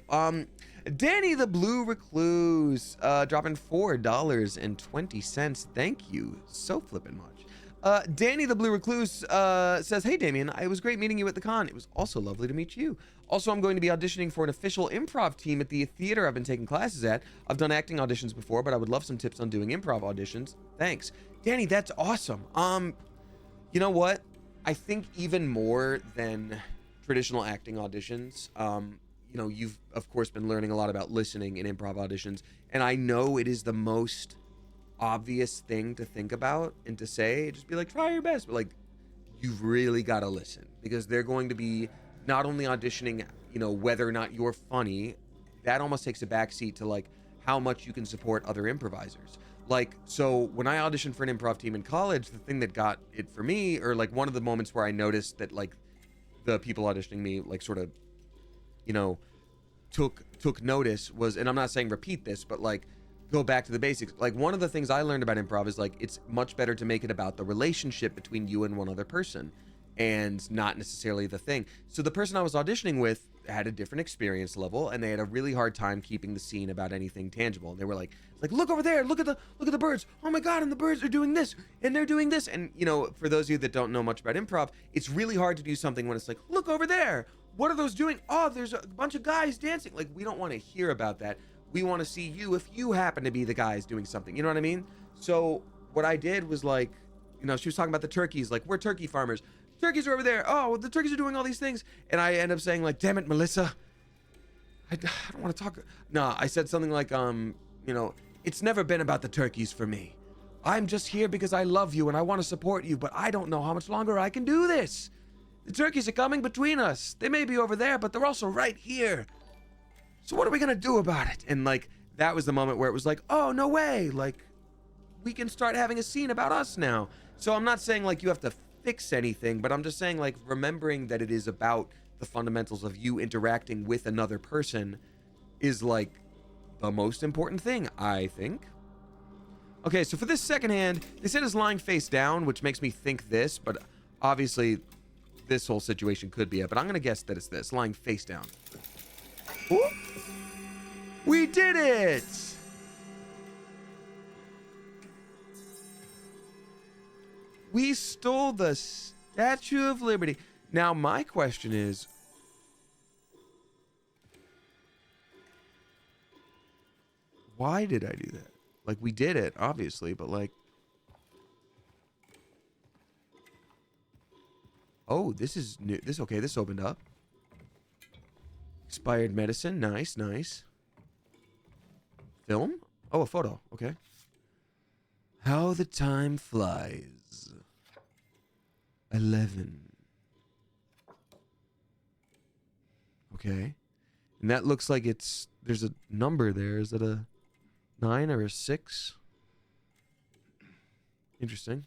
Danny the Blue Recluse, dropping $4.20. Thank you so flippin' much. Danny the Blue Recluse says, "Hey Damien, it was great meeting you at the con. It was also lovely to meet you. Also, I'm going to be auditioning for an official improv team at the theater I've been taking classes at. I've done acting auditions before, but I would love some tips on doing improv auditions. Thanks." Danny, that's awesome. You know what? I think even more than traditional acting auditions, you know, you've of course been learning a lot about listening in improv auditions, and I know it is the most obvious thing to think about and to say. Just be like, try your best, but like, you've really got to listen, because they're going to be not only auditioning, you know, whether or not you're funny. That almost takes a backseat to like how much you can support other improvisers. Like, so when I auditioned for an improv team in college, the thing that got it for me, or like one of the moments where I noticed that like the people auditioning me like sort of, you know, took notice was, and I'm not saying repeat this, but like go back to the basics. Like one of the things I learned about improv is like it's much better to make it about the relationship between you and one other person and not necessarily the thing. So the person I was auditioning with had a different experience level, and they had a really hard time keeping the scene about anything tangible. And they were like look over there, look at the birds. Oh my god, and the birds are doing this and they're doing this. And you know, for those of you that don't know much about improv, it's really hard to do something when it's like, look over there. What are those doing? Oh, there's a bunch of guys dancing. Like, we don't want to hear about that. We want to see you if you happen to be the guys doing something. You know what I mean? So what I did was like, you know, she was talking about the turkeys. Like, we're turkey farmers. Turkeys are over there. Oh, well, the turkeys are doing all these things. And I end up saying like, damn it, Melissa. I don't want to talk. No, I said something like, you know, it's never been about the turkeys for me. I'm just here because I love you and I want to support you, but I don't know how much longer I can do this. The turkeys are coming between us. They may be over there, but they're also right here. So what are we going to do about it? And like, that was the moment where it was like, oh, no way. Like, we can start having a scene about us now. So I'm not saying like you have to fix anything, but I'm just saying like remembering that it is about the fundamentals of you interacting with another person is like the most important thing, I think. Okay, so for this second hand, they said it's lying face down, which makes me think this, but obviously this whole situation could be it, but I'm gonna guess that it's this, lying face down. Ooh. We did it! We stole the Statue of Liberty. Now, my question is, why did I do that? Like, we did it, obviously, but like, oh, this is new. Okay, this opened up. Expired medicine. Nice, nice. Film? Oh, a photo. Okay. How the time flies. 11. Okay. And that looks like there's a number there. Is it a 9 or a 6? Interesting.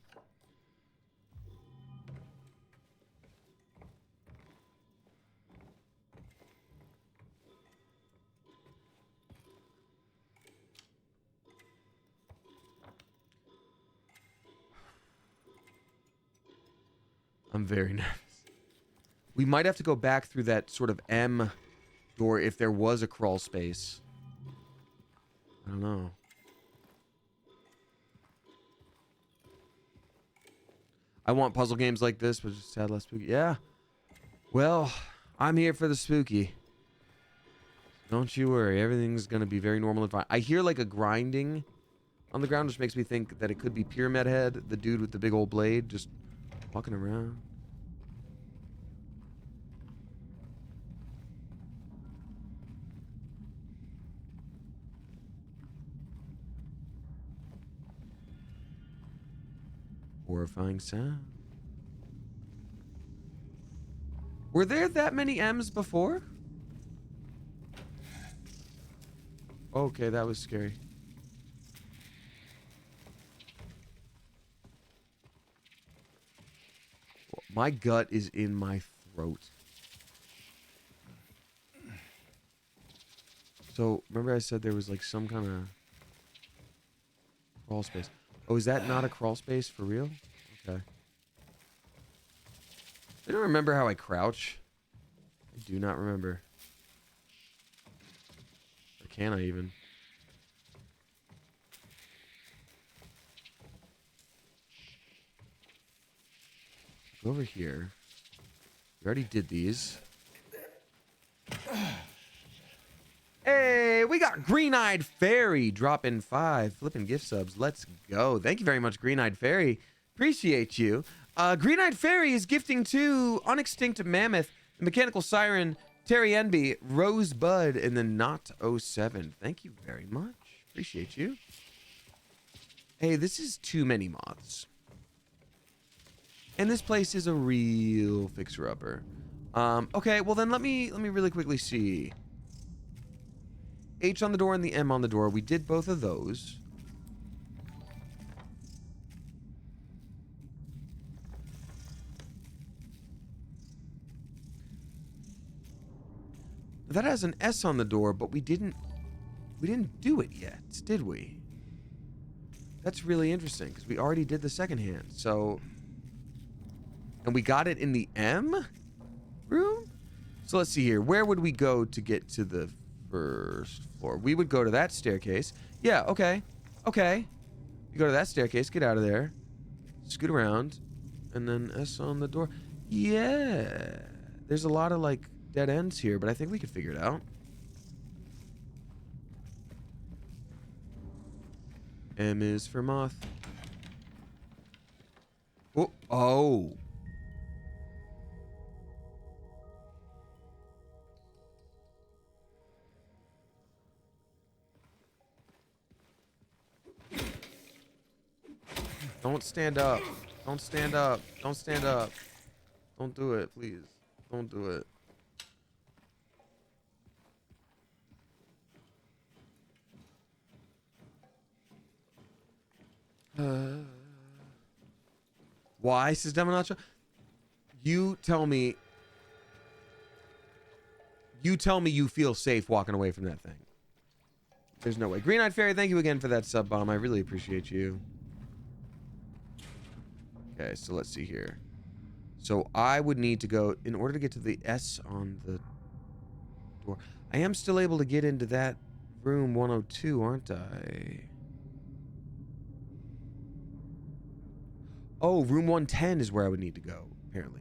I'm very nervous. We might have to go back through that sort of M door if there was a crawl space. I don't know. I want puzzle games like this, but just sad less spooky. Yeah. Well, I'm here for the spooky. Don't you worry. Everything's going to be very normal and fine. I hear like a grinding on the ground, which makes me think that it could be Pyramid Head, the dude with the big old blade, just walking around. Horrifying sound. Were there that many M's before? Okay, that was scary. My gut is in my throat. So, remember I said there was like some kind of crawl space. Oh, is that not a crawl space for real? Okay. I don't remember how I crouch. I do not remember. Or can I even? Go over here. We already did these. Hey, we got Green-Eyed Fairy dropping 5 flipping gift subs. Let's go. Thank you very much, Green-Eyed Fairy. Appreciate you. Green-Eyed Fairy is gifting to Unextinct Mammoth, the Mechanical Siren, Terry Enby, Rosebud, and the Not 07. Thank you very much. Appreciate you. Hey, this is too many moths. And this place is a real fixer-upper. Okay, well then let me really quickly see. H on the door and the M on the door. We did both of those. that has an S on the door, but we didn't do it yet, did we? That's really interesting because we already did the second hand. So, and we got it in the M room. So let's see here. Where would we go to get to the first floor? We would go to that staircase. Yeah. Okay. Okay. You go to that staircase. Get out of there. Scoot around, and then S on the door. Yeah. There's a lot of like dead ends here, but I think we could figure it out. M is for moth. Oh, oh. Don't stand up. Don't stand up. Don't stand up. Don't do it, please. Don't do it. Why, says Demonacho? You tell me you feel safe walking away from that thing. There's no way. Green-Eyed Fairy, thank you again for that sub bomb. I really appreciate you. Okay, so let's see here. So I would need to go, in order to get to the S on the door. I am still able to get into that room 102, aren't I? Oh, room 110 is where I would need to go, apparently.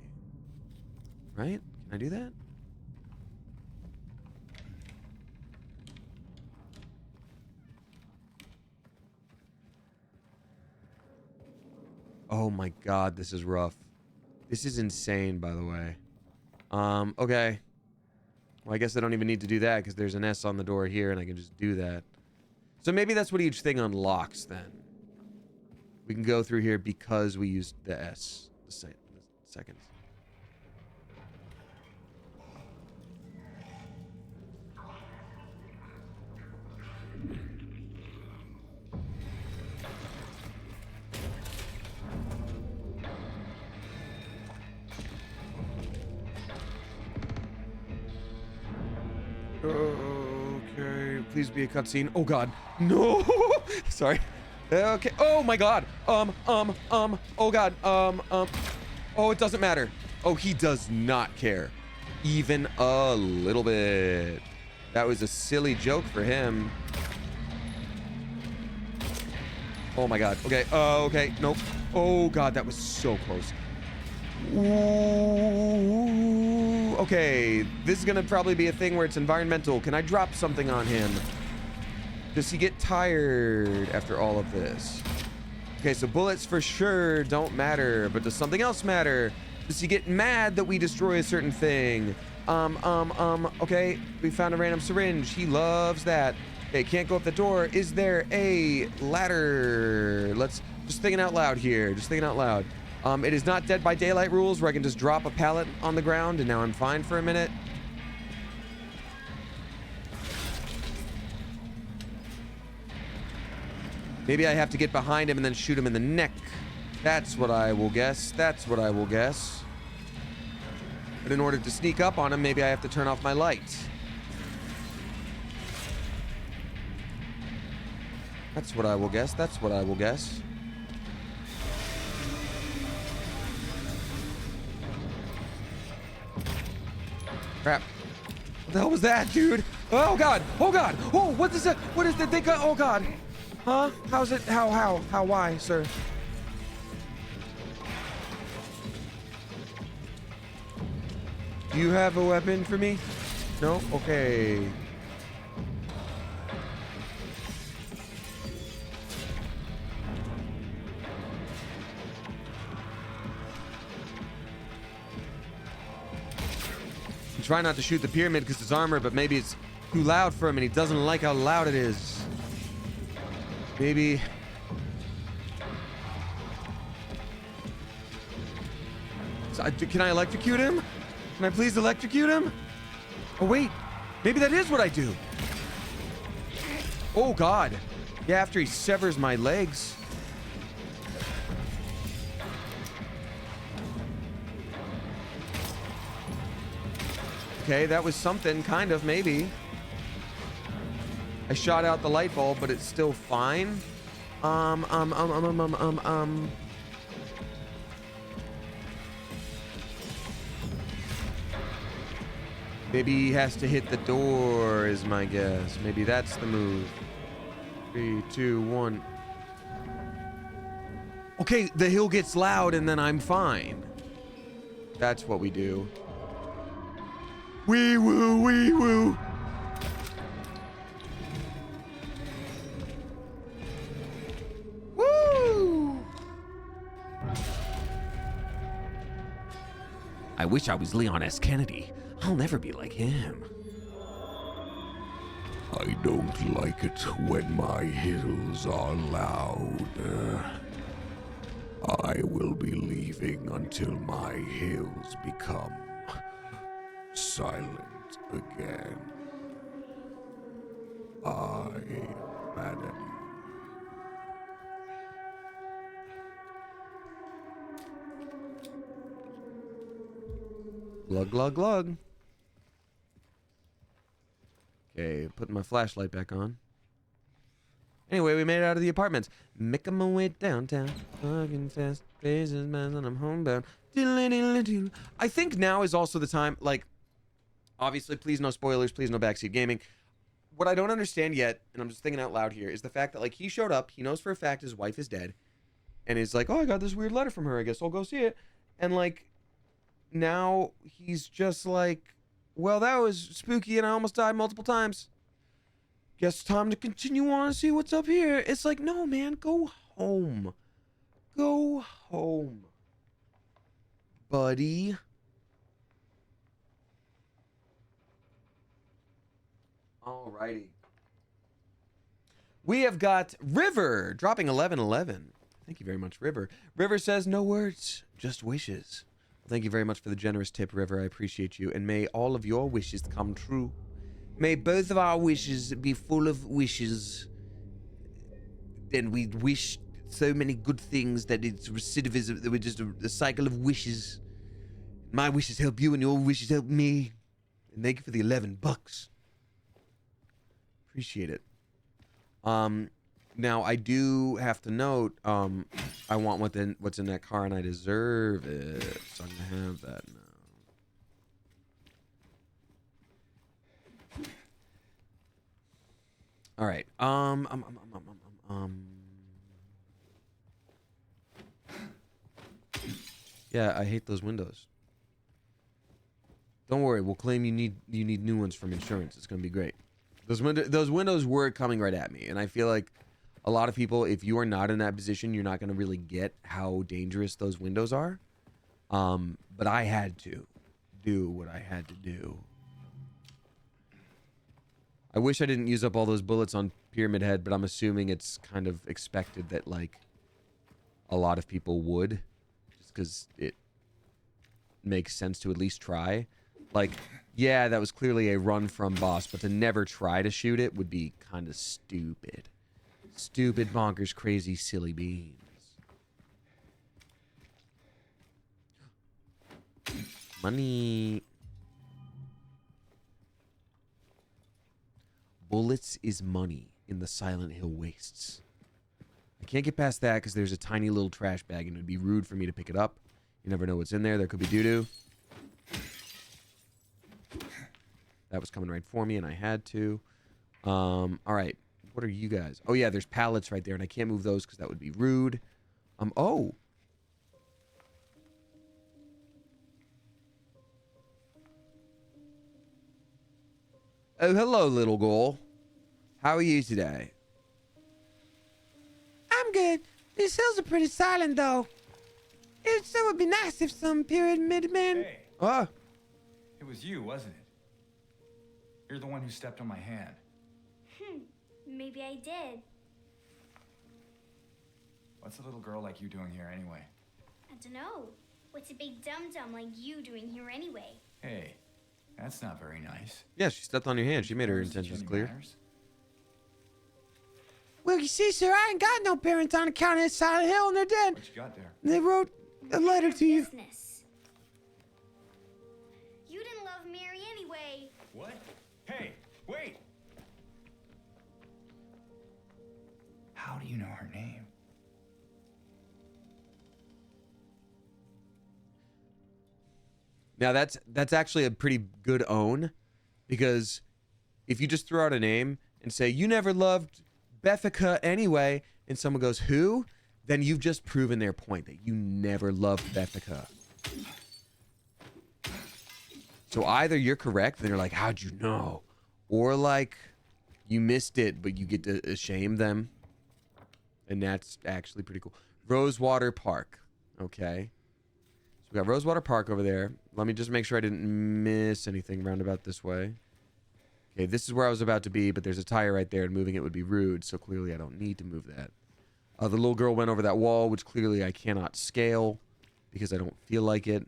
Right? Can I do that? Oh my god, this is rough. This is insane, by the way. Okay. Well, I guess I don't even need to do that because there's an S on the door here and I can just do that. So maybe that's what each thing unlocks then. We can go through here because we used the S, the seconds. Okay, please be a cutscene. Oh god, no! Sorry. Okay. Oh my god. Oh god. Oh, it doesn't matter. Oh, he does not care, even a little bit. That was a silly joke for him. Oh my god. Okay. Okay. Nope. Oh god, that was so close. Ooh, okay, this is gonna probably be a thing where it's environmental. Can I drop something on him? Does he get tired after all of this? Okay, so bullets for sure don't matter, but does something else matter? Does he get mad that we destroy a certain thing? Okay, we found a random syringe. He loves that. Okay, can't go up the door. Is there a ladder? Let's just thinking out loud here. Just thinking out loud. It is not Dead by Daylight rules where I can just drop a pallet on the ground and now I'm fine for a minute. Maybe I have to get behind him and then shoot him in the neck. That's what I will guess. That's what I will guess. But in order to sneak up on him, maybe I have to turn off my lights. That's what I will guess. That's what I will guess. Crap. What the hell was that, dude? Oh god. Oh god. Oh, what is that? What is that thing? Oh god. Huh? How's it? How? Why, sir? Do you have a weapon for me? No? Okay. Try not to shoot the pyramid because it's armor, but maybe it's too loud for him and he doesn't like how loud it is. Maybe. So, can I electrocute him? Can I please electrocute him? Oh wait, maybe that is what I do. Oh god. Yeah, after he severs my legs. Okay, that was something, kind of, maybe. I shot out the light bulb, but it's still fine. Maybe he has to hit the door, is my guess. Maybe that's the move. 3, 2, 1. Okay, the hill gets loud and then I'm fine. That's what we do. Wee woo, wee woo. Woo! I wish I was Leon S. Kennedy. I'll never be like him. I don't like it when my hills are loud. I will be leaving until my hills become silent again. I am mad at you. Glug, glug, glug. Okay, putting my flashlight back on. Anyway, we made it out of the apartments. Making my way downtown. Fucking fast. Faces, man, and I'm homebound. I think now is also the time, like, obviously, please no spoilers, please no backseat gaming. What I don't understand yet, and I'm just thinking out loud here, is the fact that, like, he showed up, he knows for a fact his wife is dead, and he's like, oh, I got this weird letter from her, I guess I'll go see it. And, like, now he's just like, well, that was spooky and I almost died multiple times. Guess time to continue on and see what's up here. It's like, no, man, go home. Go home, buddy. Alrighty. We have got River dropping 1111. Thank you very much, River. River says, no words, just wishes. Thank you very much for the generous tip, River. I appreciate you. And may all of your wishes come true. May both of our wishes be full of wishes. And we wish so many good things that it's recidivism, that we're just a cycle of wishes. My wishes help you and your wishes help me. And thank you for the $11. Appreciate it. Now I do have to note, I want what's in that car and I deserve it. So I'm gonna have that now. All right. Yeah, I hate those windows. Don't worry, we'll claim you need new ones from insurance. It's gonna be great. Those windows were coming right at me, and I feel like a lot of people, if you are not in that position, you're not gonna really get how dangerous those windows are. But I had to do what I had to do. I wish I didn't use up all those bullets on Pyramid Head, but I'm assuming it's kind of expected that, like, a lot of people would, just because it makes sense to at least try. Like, yeah, that was clearly a run from boss, but to never try to shoot it would be kind of stupid. Stupid, bonkers, crazy, silly beans. Money. Bullets is money in the Silent Hill wastes. I can't get past that because there's a tiny little trash bag and it would be rude for me to pick it up. You never know what's in there. There could be doo-doo. That was coming right for me and I had to. All right. What are you guys? Oh, yeah, there's pallets right there and I can't move those because that would be rude. Oh. Oh, hello, little girl. How are you today? I'm good. These hills are pretty silent, though. It still would be nice if some pyramid men... Hey. Oh. It was you, wasn't it? You're the one who stepped on my hand. Maybe I did. What's a little girl like you doing here anyway? I don't know. What's a big dum-dum like you doing here anyway? Hey, that's not very nice. Yeah, she stepped on your hand. She made her intentions clear. Matters? Well, you see, sir, I ain't got no parents on account of this Silent Hill, and they're dead. What you got there? They wrote a letter to you. Business. You didn't love Mary anyway. do you know her name? Now that's actually a pretty good own, because if you just throw out a name and say you never loved Bethica anyway, and someone goes who, then you've just proven their point that you never loved Bethica. So either you're correct and they're like, how'd you know? Or like you missed it, but you get to shame them. And that's actually pretty cool. Rosewater Park. Okay. So we got Rosewater Park over there. Let me just make sure I didn't miss anything roundabout this way. Okay, this is where I was about to be, but there's a tire right there and moving it would be rude. So clearly I don't need to move that. The little girl went over that wall, which clearly I cannot scale because I don't feel like it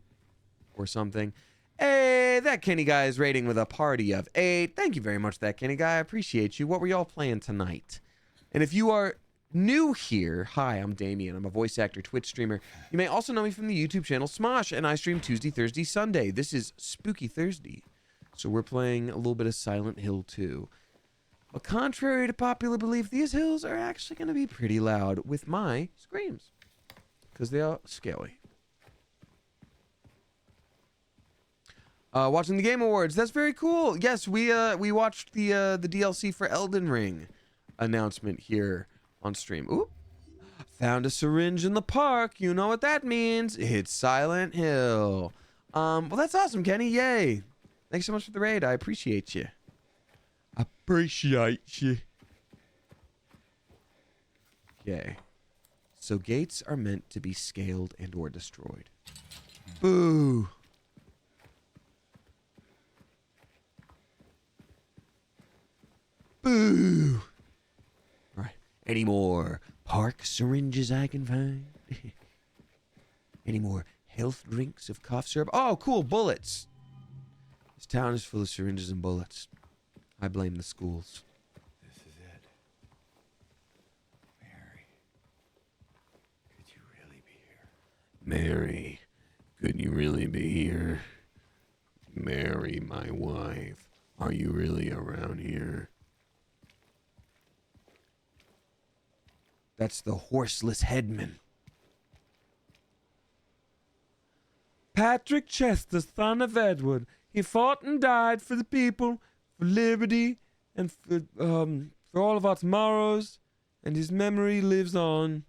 or something. Hey, that Kenny guy is rating with a party of 8. Thank you very much, that Kenny guy. I appreciate you. What were y'all playing tonight? And if you are new here, hi, I'm Damien. I'm a voice actor, Twitch streamer. You may also know me from the YouTube channel Smosh, and I stream Tuesday, Thursday, Sunday. This is Spooky Thursday. So we're playing a little bit of Silent Hill 2. But contrary to popular belief, these hills are actually going to be pretty loud with my screams, because they are scary. Watching the Game Awards. That's very cool. Yes, we watched the DLC for Elden Ring announcement here on stream. Oop. Found a syringe in the park. You know what that means. It's Silent Hill. Well, that's awesome, Kenny. Yay. Thanks so much for the raid. I appreciate you. Appreciate you. Okay. So gates are meant to be scaled and or destroyed. Boo. Boo. All right. Any more park syringes I can find? Any more health drinks of cough syrup? Oh, cool. Bullets. This town is full of syringes and bullets. I blame the schools. This is it. Mary. Could you really be here? Mary, could you really be here? Mary, my wife, are you really around here? That's the horseless headman. Patrick Chester, son of Edward. He fought and died for the people, for liberty, and for all of our tomorrows, and his memory lives on.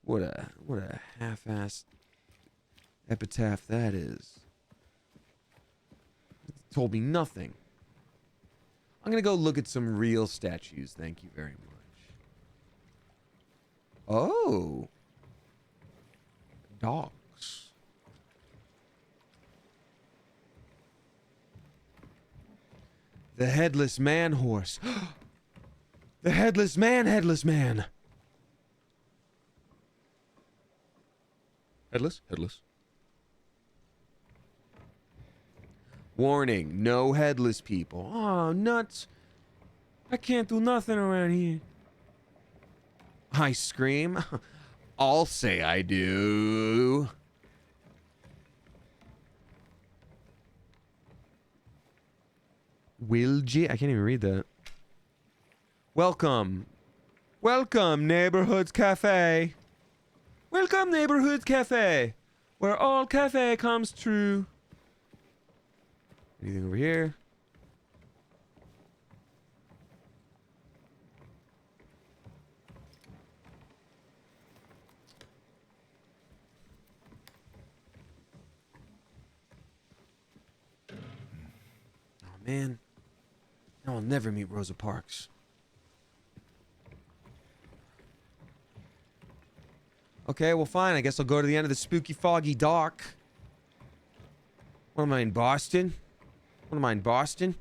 What a half-assed epitaph that is. It told me nothing. I'm gonna go look at some real statues. Thank you very much. Oh. Dogs. The headless man horse. The headless man, headless man. Headless, headless. Warning, no headless people. Oh, nuts. I can't do nothing around here. I scream. I'll say I do. Will G? I can't even read that. Welcome. Welcome, Neighborhoods Cafe. Welcome, Neighborhoods Cafe, where all cafe comes true. Anything over here? Oh, man. Now I'll never meet Rosa Parks. Okay, well, fine. I guess I'll go to the end of the spooky, foggy dock. What am I, in Boston? What am I, in Boston?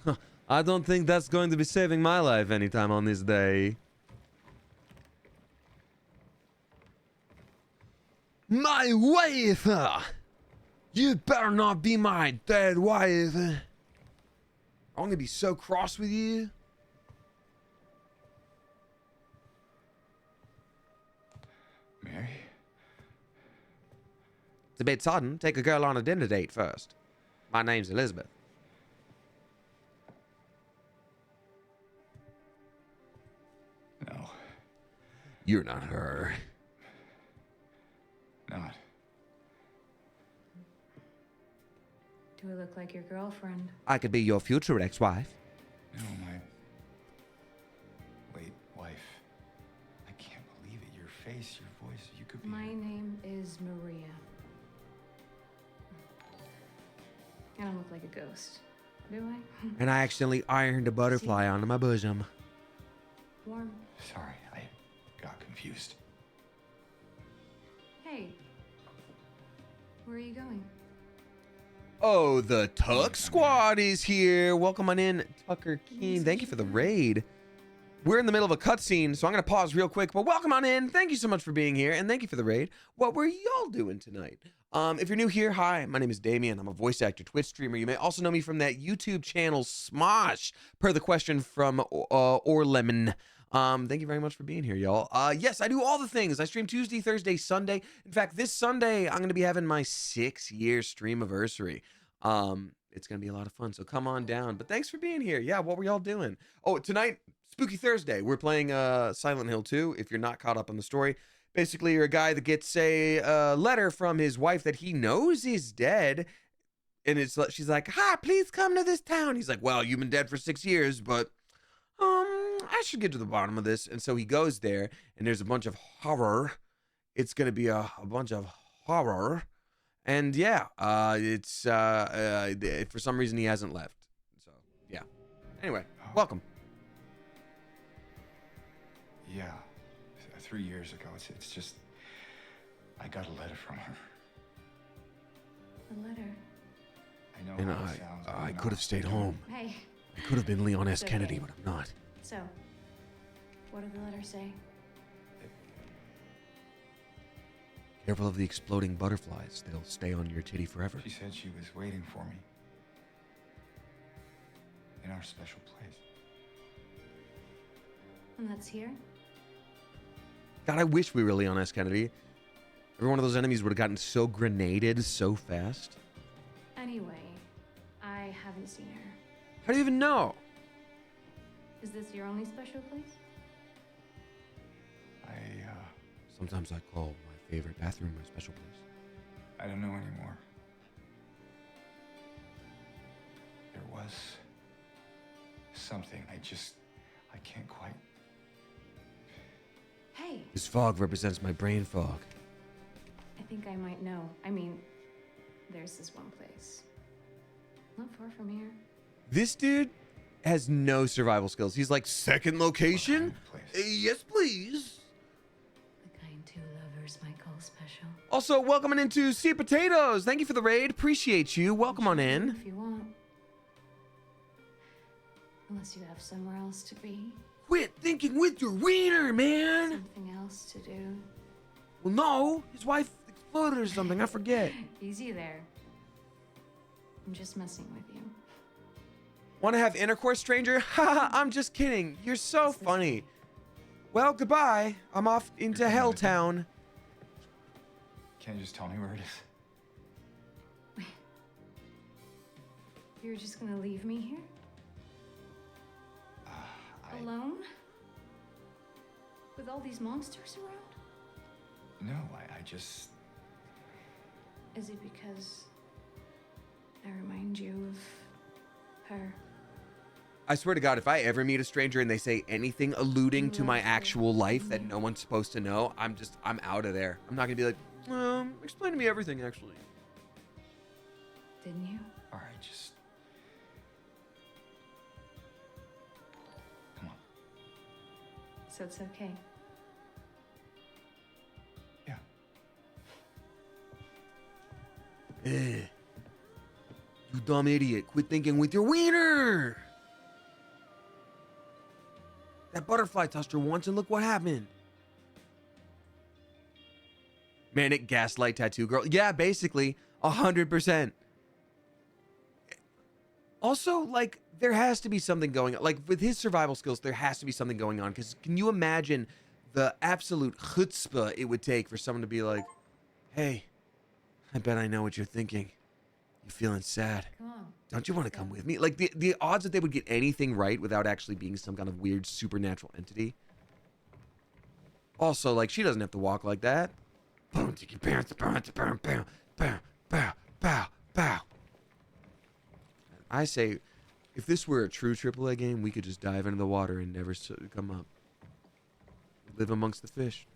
Huh, I don't think that's going to be saving my life anytime on this day. My wife! You better not be my dead wife. I'm gonna be so cross with you. Mary? It's a bit sudden. Take a girl on a dinner date first. My name's Elizabeth. You're not her. Not. Do I look like your girlfriend? I could be your future ex-wife. No, my late wife. I can't believe it. Your face, your voice. You could be. My name is Maria. I don't look like a ghost, do I? And I accidentally ironed a butterfly onto my bosom. Warm. Sorry, I got confused. Hey, where are you going? Oh, the Tuck Squad is here. Welcome on in, Tucker Keen. Thank you for the raid. We're in the middle of a cutscene, so I'm going to pause real quick. But welcome on in. Thank you so much for being here, and thank you for the raid. What were y'all doing tonight? If you're new here, hi, my name is Damien. I'm a voice actor, Twitch streamer. You may also know me from that YouTube channel, Smosh, per the question from Orlemon. Thank you very much for being here, y'all. Yes, I do all the things. I stream Tuesday, Thursday, Sunday. In fact, this Sunday, I'm going to be having my 6-year streamiversary. It's going to be a lot of fun, so come on down. But thanks for being here. Yeah, what were y'all doing? Oh, tonight, Spooky Thursday. We're playing Silent Hill 2, if you're not caught up on the story. Basically, you're a guy that gets a letter from his wife that he knows is dead. And she's like, hi, please come to this town. He's like, well, you've been dead for 6 years, but I should get to the bottom of this. And so he goes there, and there's a bunch of horror. It's going to be a bunch of horror. And yeah, it's for some reason he hasn't left. So yeah. Anyway, welcome. Yeah, 3 years ago. It's just, I got a letter from her. A letter. I know And how it sounds. but I you know, could have stayed home. Hey, I could have been Leon S. It's Kennedy, okay. but I'm not. so, what did the letter say? Careful of the exploding butterflies. They'll stay on your titty forever. She said she was waiting for me in our special place. And that's here? God, I wish we were Leon S. Kennedy. Every one of those enemies would have gotten so grenaded so fast. Anyway, I haven't seen her. How do you even know? Is this your only special place? Sometimes I call my favorite bathroom my special place. I don't know anymore. There was something. I can't quite. Hey, This fog represents my brain fog. I think I might know. I mean, there's this one place. Not far from here. This dude has no survival skills. He's like, second location? Place. Yes, please. The kind two lovers might call special. Also, welcoming into Sea Potatoes. Thank you for the raid. Appreciate you. Welcome on in. If you want. Unless you have somewhere else to be. Quit thinking with your wiener, man. Something else to do. Well, no. His wife exploded or something. I forget. Easy there. I'm just messing with you. Want to have intercourse, stranger? Haha, I'm just kidding. You're so funny. Well, goodbye. I'm off into Helltown. Can't you just tell me where it is? You're just gonna leave me here? Alone? With all these monsters around? No, I just. Is it because I remind you of her? I swear to God, if I ever meet a stranger and they say anything alluding to my Love her. actual life that no one's supposed to know, I'm out of there. I'm not gonna be like, explain to me everything, actually. Didn't you? All right, just. Come on. So it's okay. Yeah. Eh. You dumb idiot. Quit thinking with your wiener. That butterfly touched her once and look what happened. Manic gaslight tattoo girl. Yeah, basically. 100%. Also, like, there has to be something going on. Like, with his survival skills, there has to be something going on. Because can you imagine the absolute chutzpah it would take for someone to be like, hey, I bet I know what you're thinking. You feeling sad? Come on. Don't you want to come with me? Like, the odds that they would get anything right without actually being some kind of weird supernatural entity. Also, like, she doesn't have to walk like that. Boom, tiki, bow, bow, bow, bow, bow, bow, bow, bow. I say, if this were a true AAA game, we could just dive into the water and never come up. Live amongst the fish.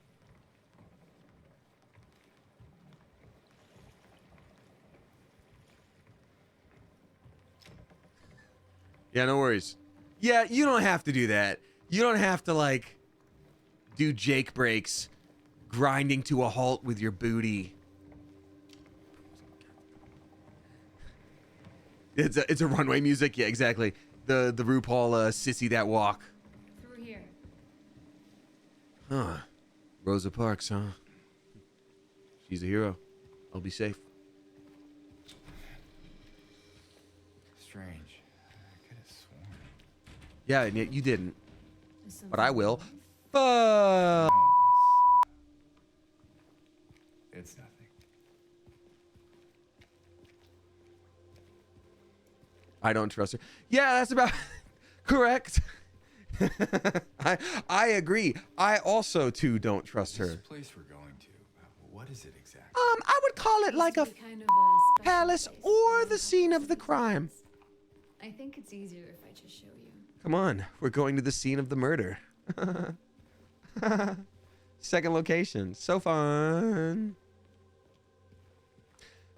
Yeah, no worries. Yeah, you don't have to do that. You don't have to, like, do Jake breaks, grinding to a halt with your booty. It's a runway music. Yeah, exactly. The RuPaul sissy that walk. Through here. Huh. Rosa Parks, huh? She's a hero. I'll be safe. Strange. I could have sworn. Yeah, and yet you didn't. Is But I something will. wrong? Fuck. No, it's nothing. I don't trust her. Yeah, that's about correct. I agree. I also too don't trust This her. place we're going to, what is it exactly? I would call it like a Used to be kind of a special palace place or for the scene of the special crime. things. I think it's easier if I just show you. Come on, we're going to the scene of the murder. Second location, so fun.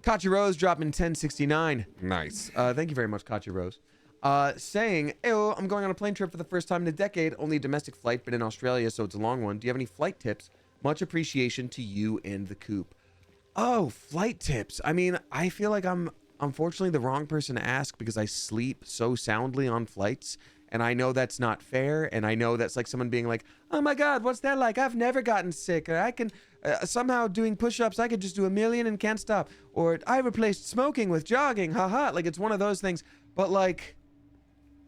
Kachi Rose dropping 1069. Nice. Thank you very much, Kachi Rose. Saying, "Ew, I'm going on a plane trip for the first time in a decade. Only a domestic flight, but in Australia, so it's a long one. Do you have any flight tips? Much appreciation to you and the coop." Oh, flight tips. I mean, I feel like I'm unfortunately the wrong person to ask because I sleep so soundly on flights. And I know that's not fair. And I know that's like someone being like, "Oh my God, what's that like? I've never gotten sick. Or I can somehow doing push-ups. I could just do a million and can't stop. Or I replaced smoking with jogging. Haha." Like it's one of those things. But like,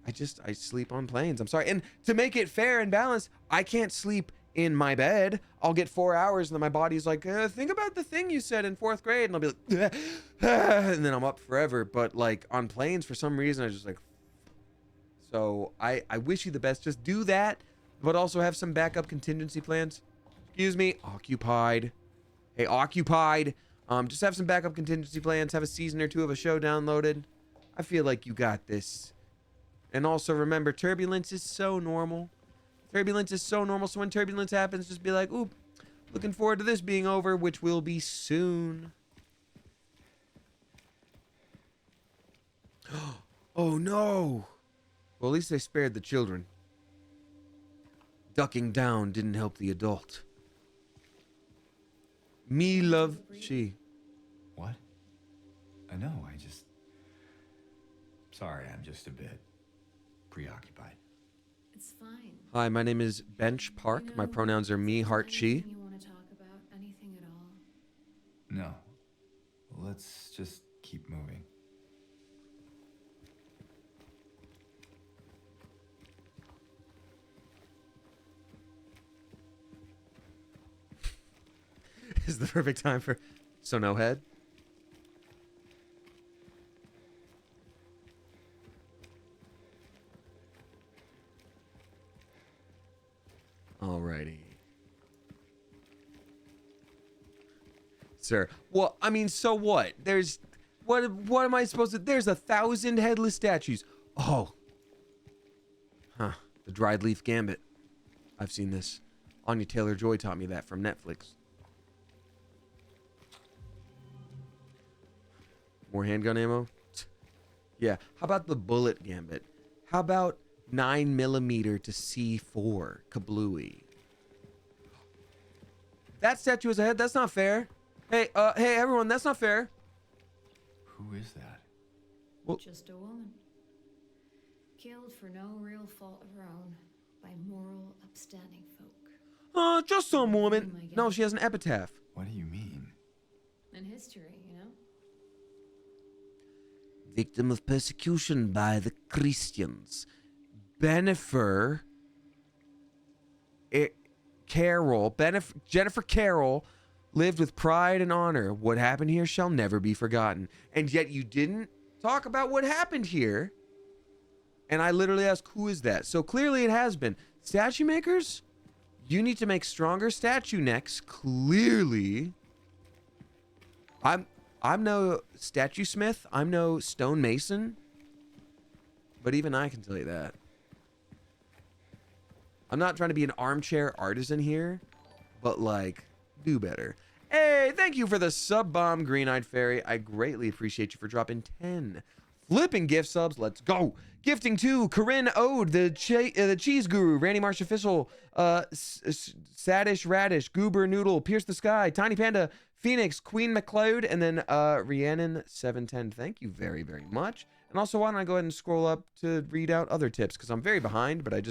I sleep on planes. I'm sorry. And to make it fair and balanced, I can't sleep in my bed. I'll get 4 hours and then my body's like, think about the thing you said in 4th grade. And I'll be like, and then I'm up forever. But like on planes, for some reason, I just like, so I wish you the best. Just do that, but also have some backup contingency plans. Excuse me, occupied. Hey, occupied. Just have some backup contingency plans. Have a season or two of a show downloaded. I feel like you got this. And also remember, turbulence is so normal. Turbulence is so normal. So when turbulence happens, just be like, "Oop, looking forward to this being over," which will be soon. Oh no. Well, at least they spared the children. Ducking down didn't help the adult. Me love she. What? I know, I just... Sorry, I'm just a bit preoccupied. It's fine. Hi, my name is Bench Park. You My know, pronouns are me, heart, she. anything you want to talk about? Anything at all? No. Let's just keep moving. Is the perfect time for... So no head? Alrighty. Sir. Well, I mean, so what? There's... What am I supposed to... There's 1,000 headless statues. Oh. Huh. The dried leaf gambit. I've seen this. Anya Taylor-Joy taught me that from Netflix. More handgun ammo? Yeah. How about the bullet gambit? How about 9mm to C4 kablooey? That statue is ahead. That's not fair. Hey, everyone, that's not fair. Who is that? Well, Just a woman. Killed for no real fault of her own by moral, upstanding folk. Just some Oh woman. my No, God. she has an epitaph. What do you mean? In history, you know? Victim of persecution by the Christians. Jennifer Carroll lived with pride and honor. What happened here shall never be forgotten. And yet you didn't talk about what happened here. And I literally asked, who is that? So clearly it has been. Statue makers, You need to make stronger statue necks. Clearly. I'm no statue smith. I'm no stonemason. But even I can tell you that. I'm not trying to be an armchair artisan here, but like, do better. Hey, thank you for the sub bomb, Green-Eyed Fairy. I greatly appreciate you for dropping 10 flipping gift subs. Let's go. Gifting to Corinne Ode, the Cheese Guru, Randy Marsh Official, Sadish Radish, Goober Noodle, Pierce the Sky, Tiny Panda, Phoenix, Queen McLeod, and then Rhiannon 710. Thank you very, very much. And also, why don't I go ahead and scroll up to read out other tips, because I'm very behind, but I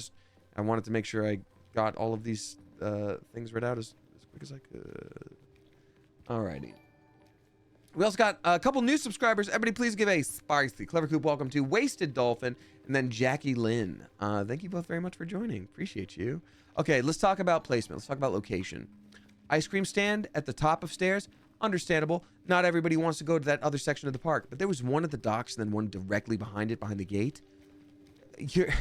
wanted to make sure I got all of these things read out as quick as I could. Alrighty. We also got a couple new subscribers. Everybody please give a spicy Clever Coop welcome to Wasted Dolphin and then Jackie Lynn. Thank you both very much for joining. Appreciate you. Okay, let's talk about placement. Let's talk about location. Ice cream stand at the top of stairs. Understandable. Not everybody wants to go to that other section of the park, but there was one at the docks and then one directly behind it, behind the gate. You're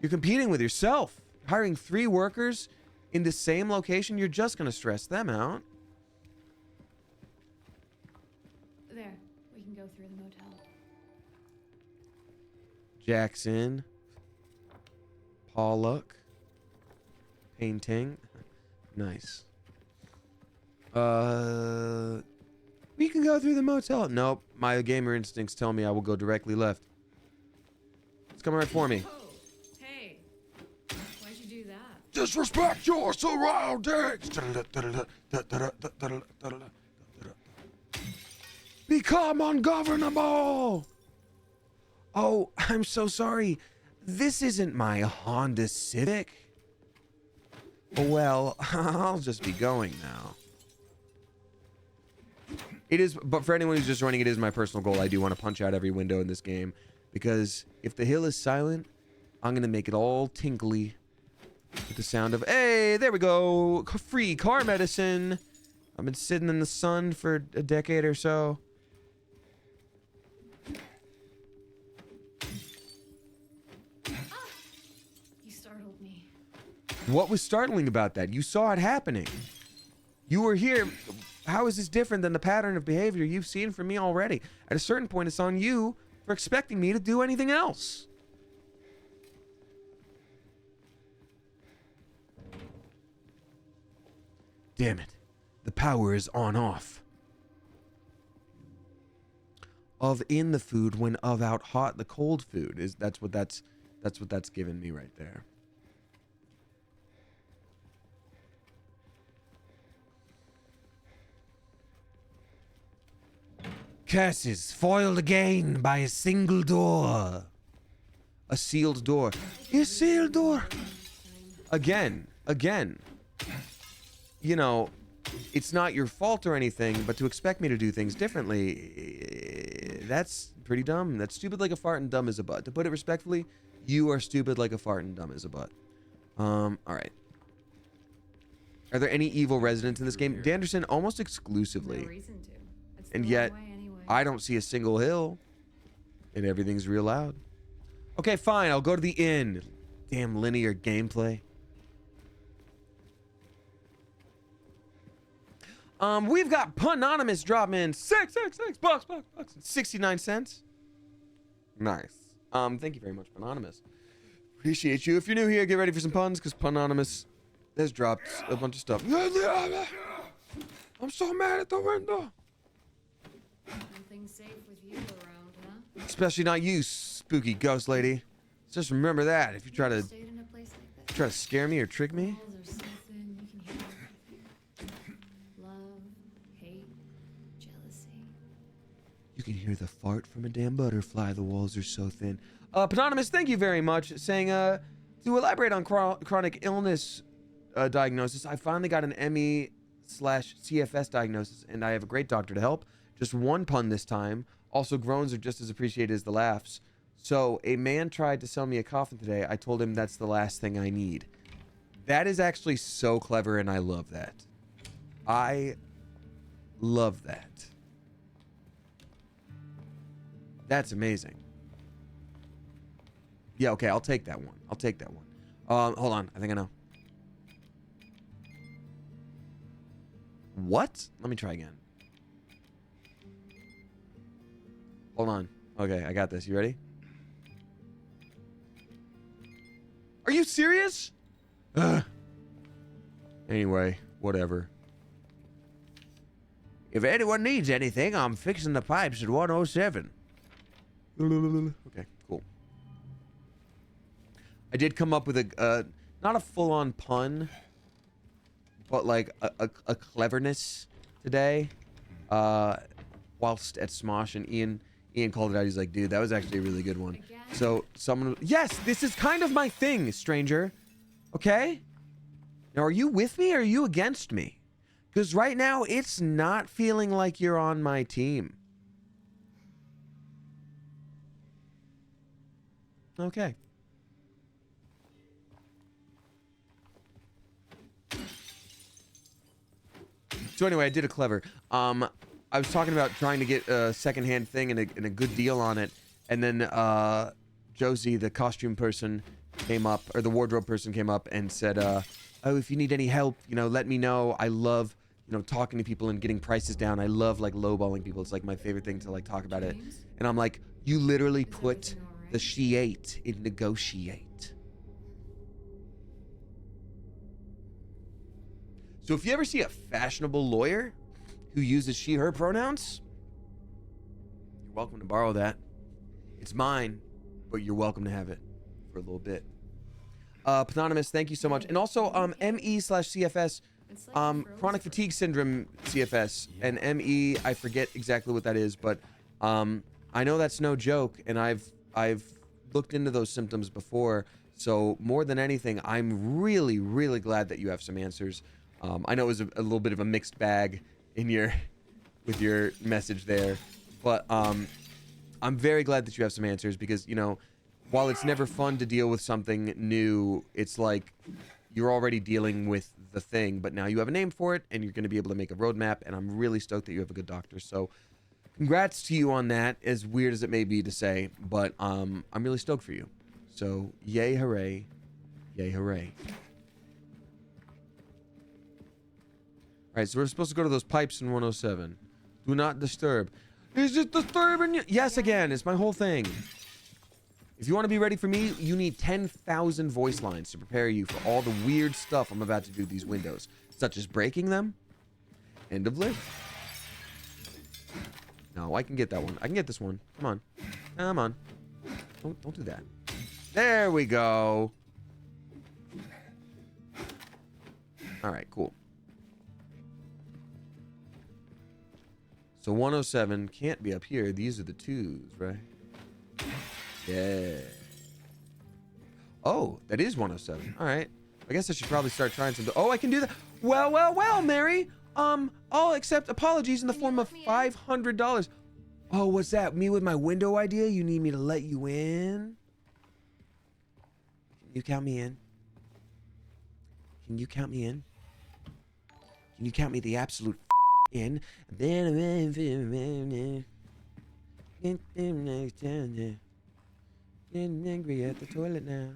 competing with yourself. Hiring 3 workers in the same location, you're just going to stress them out. There, we can go through the motel. Jackson. Pollock. Painting. Nice. We can go through the motel. Nope. My gamer instincts tell me I will go directly left. It's coming right for me. Oh, hey. Why'd you do that? Disrespect your surroundings. Become ungovernable. Oh, I'm so sorry. This isn't my Honda Civic. Well, I'll just be going now. It is, but for anyone who's just joining, it is my personal goal. I do want to punch out every window in this game because if the hill is silent, I'm going to make it all tinkly with the sound of, hey, there we go. Free car medicine. I've been sitting in the sun for a decade or so. You startled me. What was startling about that? You saw it happening. You were here. How is this different than the pattern of behavior you've seen from me already? At a certain point, it's on you for expecting me to do anything else. Damn it. The power is on off. Of in the food when of out hot the cold food is that's what that's given me right there. Curses foiled again by a single door. A sealed door. A sealed door. Again. You know, it's not your fault or anything, but to expect me to do things differently, that's pretty dumb. That's stupid like a fart and dumb as a butt. To put it respectfully, you are stupid like a fart and dumb as a butt. All right. Are there any evil residents in this game? Danderson, almost exclusively. No reason to. It's And the yet, wrong way anyway. I don't see a single hill. And everything's real loud. Okay, fine. I'll go to the inn. Damn linear gameplay. We've got Punanonymous drop in 666 bucks, 69 cents. Nice. Thank you very much, Punanonymous. Appreciate you. If you're new here, get ready for some puns, because Punanonymous has dropped a bunch of stuff. I'm so mad at the window. Nothing safe with you around, huh? Especially not you, spooky ghost lady. Just remember that if you try to Stayed in a place like this. scare me or trick me. Walls are so thin, you can hear everything. Love, hate, jealousy. You can hear the fart from a damn butterfly. The walls are so thin. Anonymous, thank you very much. Saying, to elaborate on chronic illness diagnosis, I finally got an ME/CFS diagnosis, and I have a great doctor to help. Just one pun this time. Also, groans are just as appreciated as the laughs. So, a man tried to sell me a coffin today. I told him that's the last thing I need. That is actually so clever, and I love that. I love that. That's amazing. Yeah, okay, I'll take that one. Hold on, I think I know. What? Let me try again. Hold on. Okay, I got this. You ready? Are you serious? Ugh. Anyway, whatever. If anyone needs anything, I'm fixing the pipes at 107. Okay, cool. I did come up with a, not a full-on pun, but like a cleverness today, whilst at Smosh, and Ian called it out. He's like, dude, that was actually a really good one. Again? So someone, yes, this is kind of my thing, stranger. Okay? Now, are you with me or are you against me? Because right now, it's not feeling like you're on my team. Okay. So anyway, I did a clever. I was talking about trying to get a secondhand thing and a good deal on it, and then Josie, the costume person, came up, or the wardrobe person came up and said, "Oh, if you need any help, you know, let me know. I love, you know, talking to people and getting prices down. I love like lowballing people. It's like my favorite thing to like talk about it." James? And I'm like, "You literally Is put everything all right? the she-ate in negotiate." So if you ever see a fashionable lawyer who uses she, her pronouns, you're welcome to borrow that. It's mine, but you're welcome to have it for a little bit. Panonymous, thank you so much. And also, ME/CFS, It's like you froze chronic for- fatigue syndrome CFS, and ME, I forget exactly what that is, but I know that's no joke, and I've looked into those symptoms before. So more than anything, I'm really, really glad that you have some answers. I know it was a little bit of a mixed bag in with your message there, but I'm very glad that you have some answers, because, you know, while it's never fun to deal with something new, it's like you're already dealing with the thing, but now you have a name for it, and you're going to be able to make a roadmap, and I'm really stoked that you have a good doctor. So congrats to you on that, as weird as it may be to say, but I'm really stoked for you. So yay, hooray. Yay, hooray. All right, so we're supposed to go to those pipes in 107. Do not disturb. Is it disturbing you? Yes, again. It's my whole thing. If you want to be ready for me, you need 10,000 voice lines to prepare you for all the weird stuff I'm about to do to these windows, such as breaking them. End of lift. No, I can get that one. I can get this one. Come on. Come on. Don't do that. There we go. All right, cool. So 107 can't be up here. These are the 2s, right? Yeah. Oh, that is 107. All right. I guess I should probably start trying some. Oh, I can do that. Well, well, well, Mary. I'll accept apologies in the form of $500. Oh, what's that? Me with my window idea? You need me to let you in? Can you count me in? Can you count me in? Can you count me the absolute in? Then getting angry at the toilet now.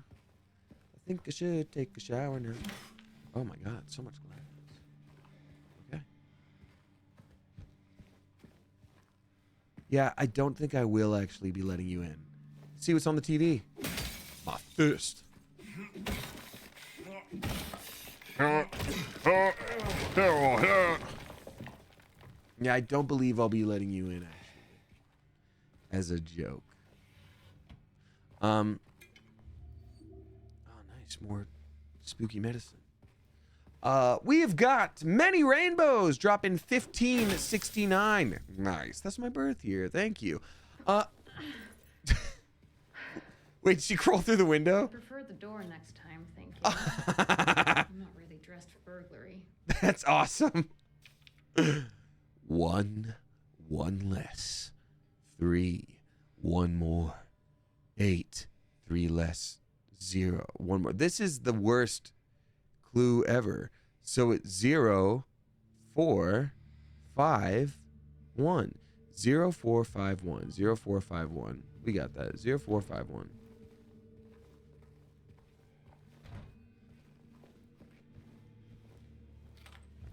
I think I should take a shower now. Oh my god, so much glass. Okay. Yeah, I don't think I will actually be letting you in. See what's on the TV. My fist. Yeah, I don't believe I'll be letting you in, actually. As a joke. Oh, nice. More spooky medicine. We have got many rainbows dropping 1569. Nice. That's my birth year. Thank you. Wait, did she crawl through the I window? prefer the door next time, thank you. I'm not really dressed for burglary. That's awesome. One less. 3, 1 more. 8, 3 less. 0, 1 more. This is the worst clue ever. So it's 0, 4, 5, 1. 0, 4, 5, 1. 0, 4, 5, 1. We got that. 0, 4, 5, 1.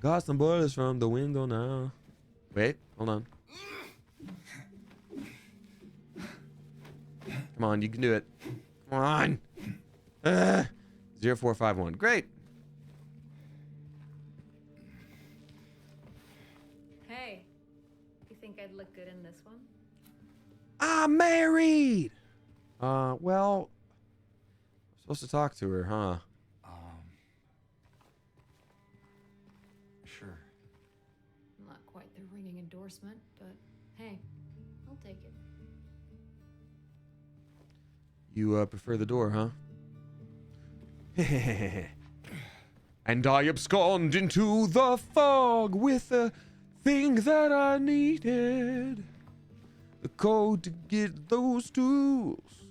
Got some boilers from the window now. Wait, hold on. Come on, you can do it. Come on. 0451. Great. Hey, you think I'd look good in this one? I'm married. Well, I'm supposed to talk to her, huh? Sure. Not quite the ringing endorsement, but hey, I'll take it. You prefer the door, huh? And I abscond into the fog with the thing that I needed. The code to get those tools.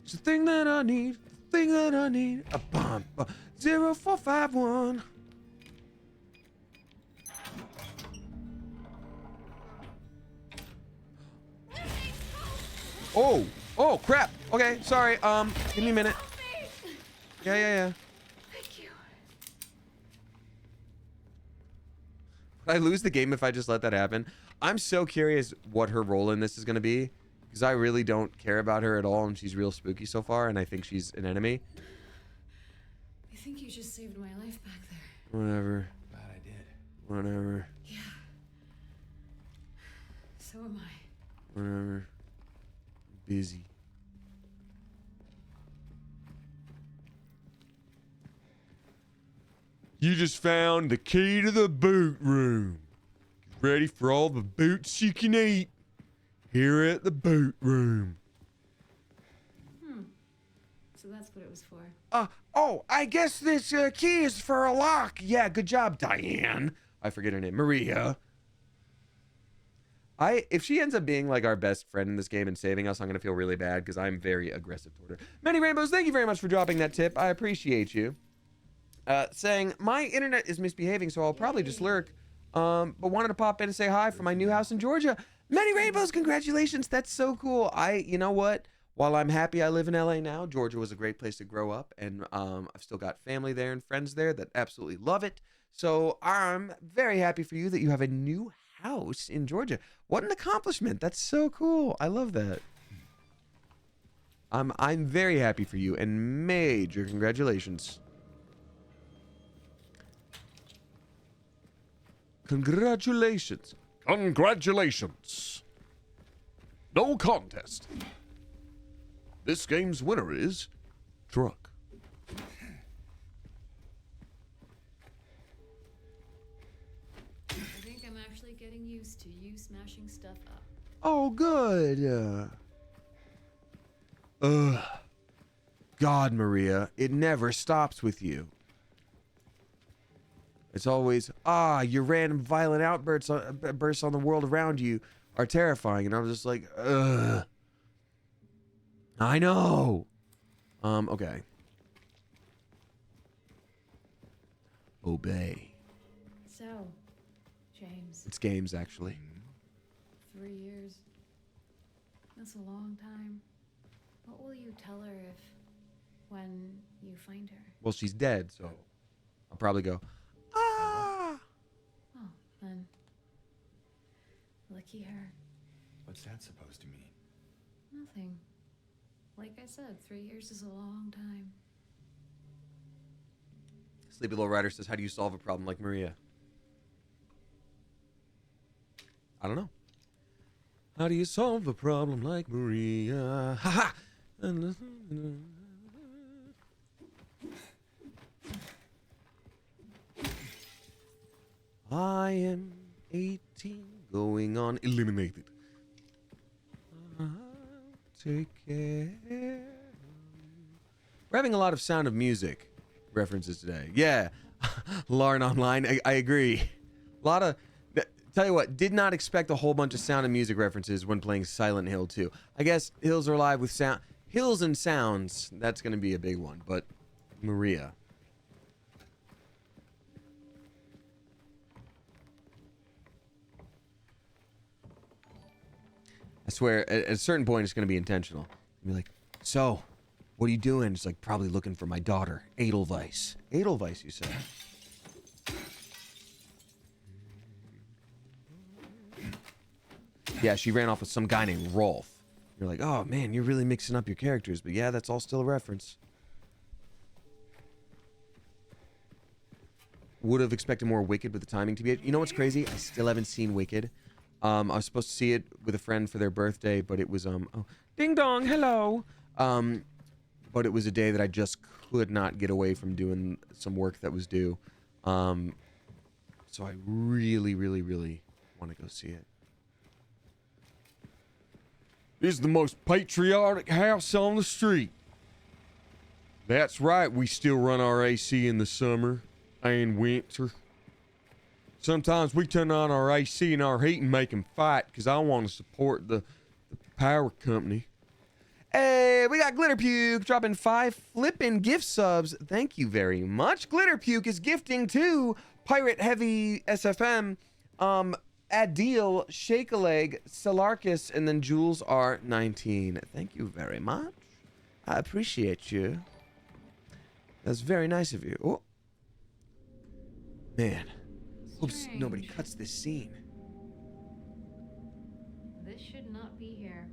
It's the thing that I need. The thing that I need. A bomb. 0451. Oh, crap. Okay, sorry. Give me a minute. Yeah. Thank you. Would I lose the game if I just let that happen? I'm so curious what her role in this is going to be, because I really don't care about her at all, and she's real spooky so far, and I think she's an enemy. I think you just saved my life back there. Whatever. Glad I did. Whatever. Yeah. So am I. Whatever. Busy. You just found the key to the boot room. Get ready for all the boots you can eat here at the boot room. So that's what it was for. I guess this key is for a lock. Yeah, good job, Diane. I forget her name. Maria. If she ends up being like our best friend in this game and saving us, I'm going to feel really bad because I'm very aggressive toward her. Many Rainbows, thank you very much for dropping that tip. I appreciate you. Saying, my internet is misbehaving, so I'll probably just lurk. But wanted to pop in and say hi from my new house in Georgia. Many Rainbows, congratulations. That's so cool. You know what? While I'm happy I live in LA now, Georgia was a great place to grow up. And I've still got family there and friends there that absolutely love it. So I'm very happy for you that you have a new house in Georgia. What an accomplishment. That's so cool. I love that. I'm very happy for you and major congratulations. Congratulations. Congratulations. No contest. This game's winner is Truck. I think I'm actually getting used to you smashing stuff up. Oh, good. God, Maria, it never stops with you. It's always, your random violent outbursts bursts on the world around you are terrifying. And I'm just like, ugh. I know. Okay. Obey. So, James, It's games, actually. 3 years. That's a long time. What will you tell her when you find her? Well, she's dead, so I'll probably go, ah. Oh, then. Lucky her. What's that supposed to mean? Nothing. Like I said, 3 years is a long time. Sleepy Little Rider says, how do you solve a problem like Maria? I don't know. How do you solve a problem like Maria? Ha ha! I am 18, going on eliminated. I'll take care of you. We're having a lot of Sound of Music references today. Yeah, Lauren Online, I agree. A lot of... Tell you what, did not expect a whole bunch of Sound of Music references when playing Silent Hill 2. I guess Hills Are Alive with sound... Hills and Sounds, that's going to be a big one, but Maria. I swear, at a certain point, it's going to be intentional. Be like, so, what are you doing? It's like, probably looking for my daughter, Edelweiss. Edelweiss, you say? Yeah, she ran off with some guy named Rolf. You're like, oh man, you're really mixing up your characters. But yeah, that's all still a reference. Would have expected more Wicked with the timing to be. You know what's crazy? I still haven't seen Wicked. I was supposed to see it with a friend for their birthday, but it was oh, ding dong, hello. But it was a day that I just could not get away from doing some work that was due. So I really, really, really want to go see it. This is the most patriotic house on the street. That's right, we still run our AC in the summer and winter. Sometimes we turn on our AC and our heat and make them fight because I want to support the power company. Hey, we got Glitter Puke dropping 5 flippin' gift subs. Thank you very much. Glitter Puke is gifting to Pirate Heavy SFM, Adil, Shake a Leg, Celarcus, and then Jules R19. Thank you very much. I appreciate you. That's very nice of you. Oh. Man, hope nobody cuts this scene. This should not be here.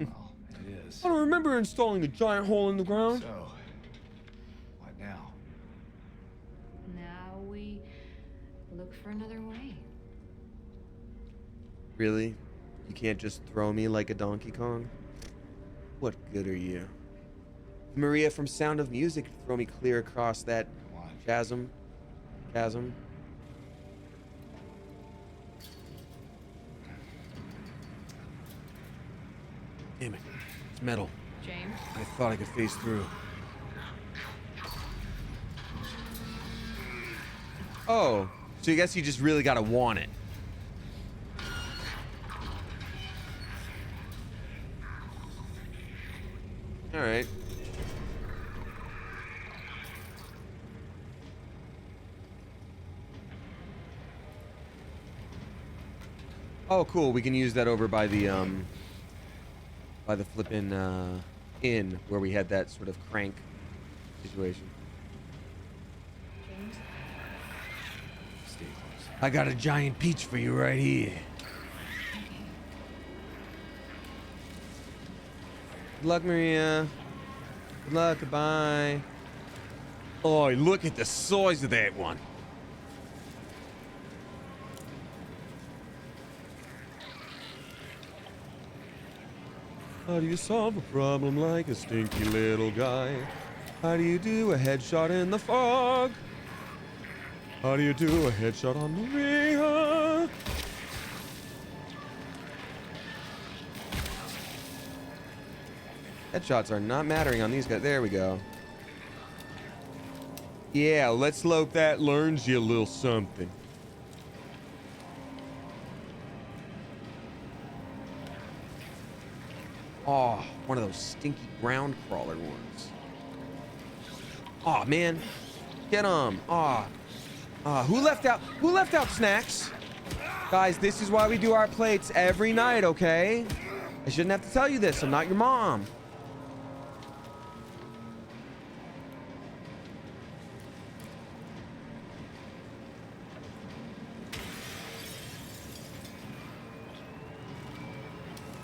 Well, it is. I don't remember installing a giant hole in the ground. So, what now? Now we look for another way. Really? You can't just throw me like a Donkey Kong? What good are you? Maria from Sound of Music could throw me clear across that chasm. Damn it. It's metal. James? I thought I could phase through. Oh, so I guess you just really gotta want it. All right. Oh, cool. We can use that over by the flippin' inn where we had that sort of crank situation. James? Stay close. I got a giant peach for you right here. Good luck, Maria. Good luck. Goodbye. Oh, look at the size of that one. How do you solve a problem like a stinky little guy? How do you do a headshot in the fog? How do you do a headshot on Maria? Headshots are not mattering on these guys. There we go. Yeah, let's hope that learns you a little something. Oh, one of those stinky ground crawler ones. Oh man, get them. Who left out snacks? Guys, this is why we do our plates every night, okay? I shouldn't have to tell you this. I'm not your mom.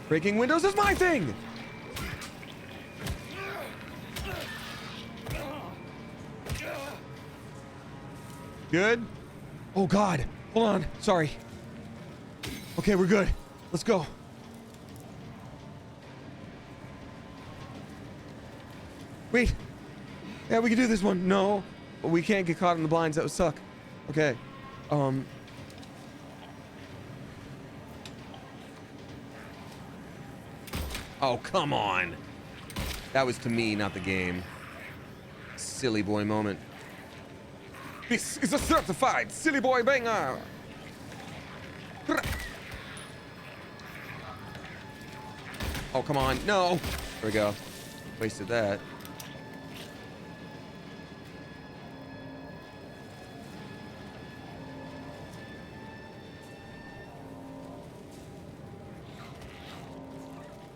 Breaking windows is my thing! Good? Oh God, hold on, sorry. Okay, we're good. Let's go. Wait. Yeah, we can do this one. No, we can't get caught in the blinds. That would suck. Okay. Oh, come on. That was to me, not the game. Silly boy moment. This is a certified silly boy banger. Oh, come on. No. There we go. Wasted that.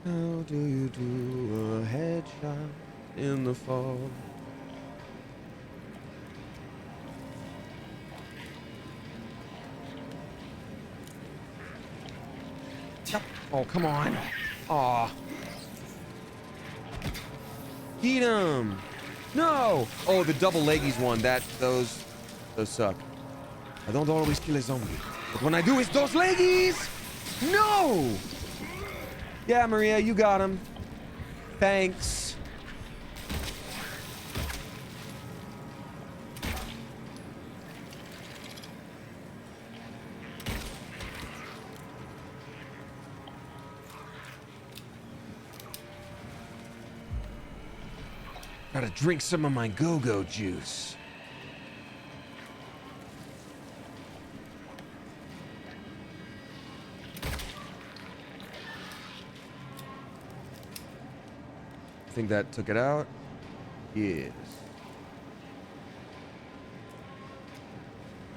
How do you do a headshot in the fall? Oh, come on. Aw. Eat him. No. Oh, the double leggies one. Those suck. I don't always kill a zombie. But when I do, it's those leggies. No. Yeah, Maria, you got him. Thanks. Gotta drink some of my go-go juice. I think that took it out. Yes.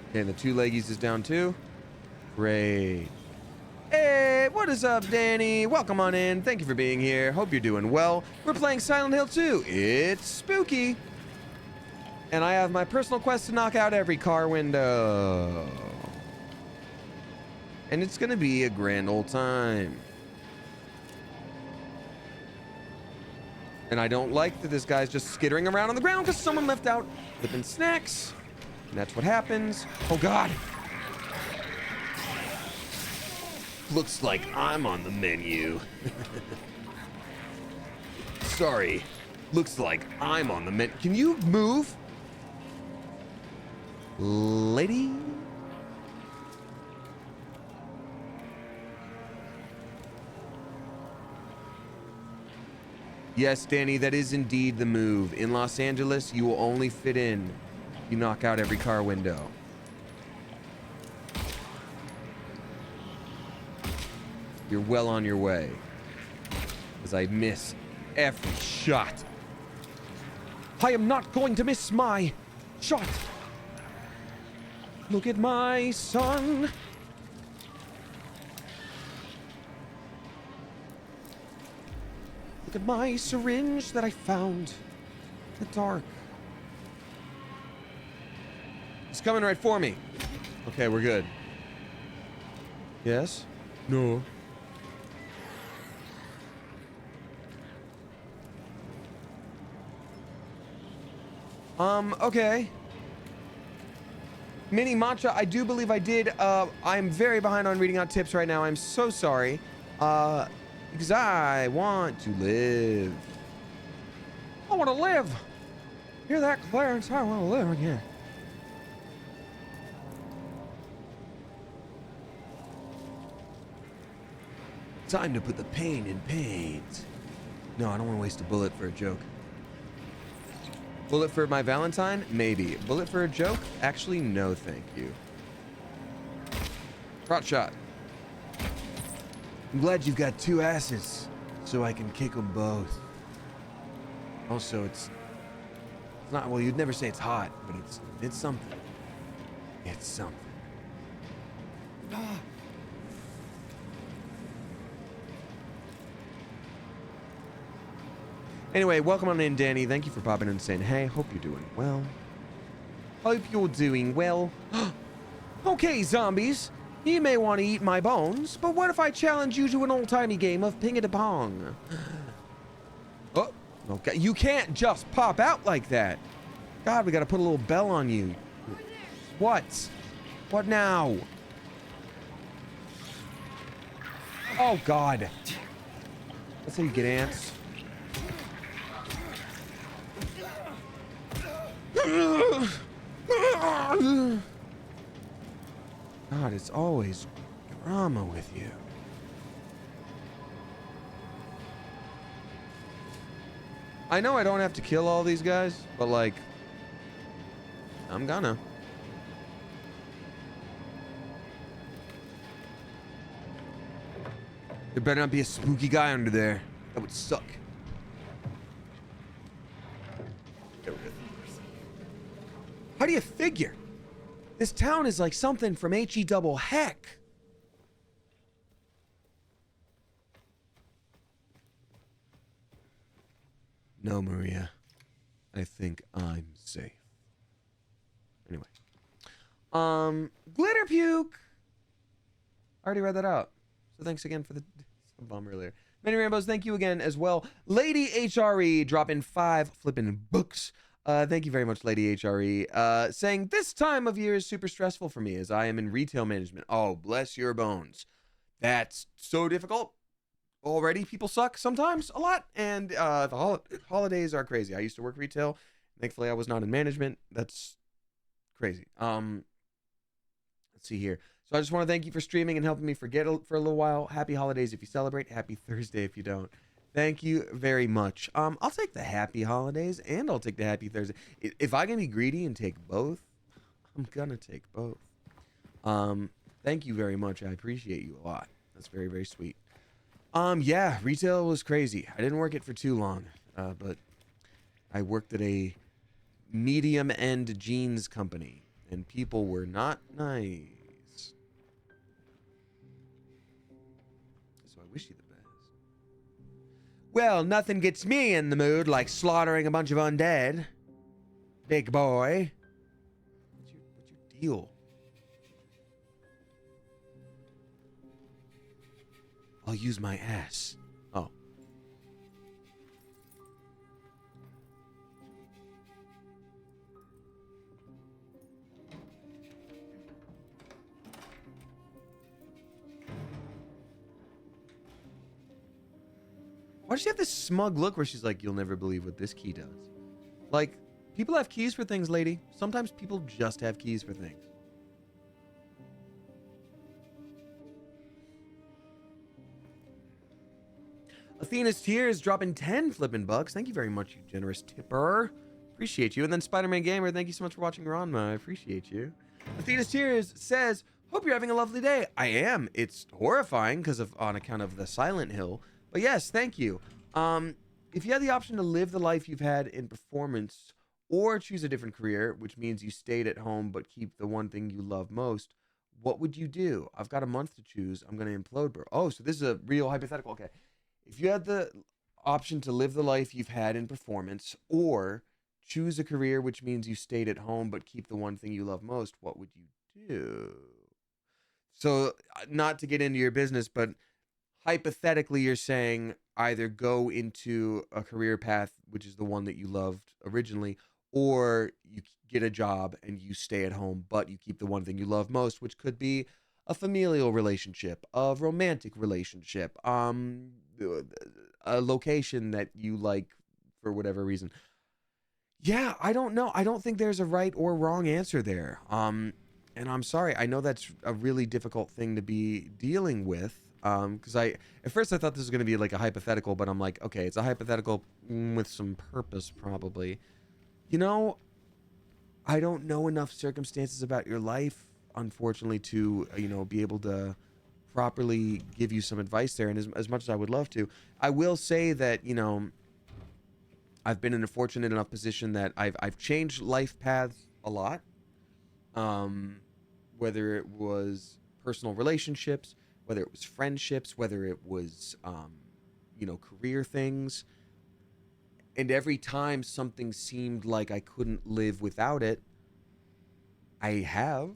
Okay, and the two leggies is down too. Great. Hey, what is up, Danny? Welcome on in. Thank you for being here. Hope you're doing well. We're playing Silent Hill 2. It's spooky. And I have my personal quest to knock out every car window. And it's gonna be a grand old time. And I don't like that this guy's just skittering around on the ground because someone left out flipping snacks. And that's what happens. Oh, God. Looks like I'm on the menu. Sorry. Looks like I'm on the menu. Can you move? Lady? Yes, Danny, that is indeed the move. In Los Angeles, you will only fit in. You knock out every car window. You're well on your way. As I miss every shot. I am not going to miss my shot. Look at my son. Look at my syringe that I found in the dark. He's coming right for me. Okay, we're good. Yes? No. Okay. Mini Matcha, I do believe I did. I'm very behind on reading out tips right now. I'm so sorry. Because I want to live. I want to live. Hear that, Clarence? I want to live again. Time to put the pain in paint. No, I don't want to waste a bullet for a joke. Bullet for my Valentine? Maybe. Bullet for a joke? Actually, no, thank you. Crotch shot. I'm glad you've got two asses, so I can kick them both. Also, it's not, well, you'd never say it's hot, but it's something. It's something. Ah. Anyway, welcome on in, Danny. Thank you for popping in and saying, hey, hope you're doing well. Hope you're doing well. Okay, zombies. You may want to eat my bones, but what if I challenge you to an old-timey game of ping-a-da-pong? Oh, okay. You can't just pop out like that. God, we gotta put a little bell on you. What? What now? Oh, God. That's how you get ants. God, it's always drama with you. I know I don't have to kill all these guys, but like, I'm gonna. There better not be a spooky guy under there. That would suck. How do you figure? This town is like something from H-E double heck. No, Maria. I think I'm safe. Anyway. Glitter puke. I already read that out. So thanks again for the a bum earlier. Many Rainbows, thank you again as well. Lady HRE dropping 5 flipping books. Thank you very much, Lady HRE. Saying this time of year is super stressful for me as I am in retail management. Oh, bless your bones. That's so difficult. Already people suck sometimes a lot, and the holidays are crazy. I used to work retail. Thankfully, I was not in management. That's crazy. Let's see here. So I just want to thank you for streaming and helping me forget for a little while. Happy holidays if you celebrate. Happy Thursday if you don't. Thank you very much. I'll take the happy holidays and I'll take the happy Thursday. If I can be greedy and take both, I'm gonna take both. Thank you very much. I appreciate you a lot. That's very, very sweet. Yeah, retail was crazy. I didn't work it for too long, but I worked at a medium-end jeans company, and people were not nice. So I wish you the best. Well, nothing gets me in the mood like slaughtering a bunch of undead. Big boy. What's your deal? I'll use my ass. Oh. Why does she have this smug look where she's like, you'll never believe what this key does? Like, people have keys for things, lady. Sometimes people just have keys for things. Athena's Tears dropping 10 flipping bucks. Thank you very much, you generous tipper. Appreciate you. And then Spider-Man Gamer, thank you so much for watching Ranma. I appreciate you. Athena's Tears says, hope you're having a lovely day. I am. It's horrifying because of on account of the Silent Hill. But yes, thank you. If you had the option to live the life you've had in performance or choose a different career, which means you stayed at home but keep the one thing you love most, what would you do? I've got a month to choose. I'm going to implode, bro. Oh, so this is a real hypothetical. Okay. If you had the option to live the life you've had in performance or choose a career which means you stayed at home but keep the one thing you love most, what would you do? So, not to get into your business, but hypothetically, you're saying either go into a career path, which is the one that you loved originally, or you get a job and you stay at home, but you keep the one thing you love most, which could be a familial relationship, a romantic relationship, a location that you like for whatever reason. Yeah, I don't know. I don't think there's a right or wrong answer there. And I'm sorry. I know that's a really difficult thing to be dealing with. Because at first I thought this was going to be like a hypothetical, but I'm like, okay, it's a hypothetical with some purpose probably. You know, I don't know enough circumstances about your life, unfortunately, to, be able to properly give you some advice there. And as much as I would love to, I will say that, I've been in a fortunate enough position that I've changed life paths a lot. Whether it was personal relationships, whether it was friendships, whether it was, career things. And every time something seemed like I couldn't live without it, I have.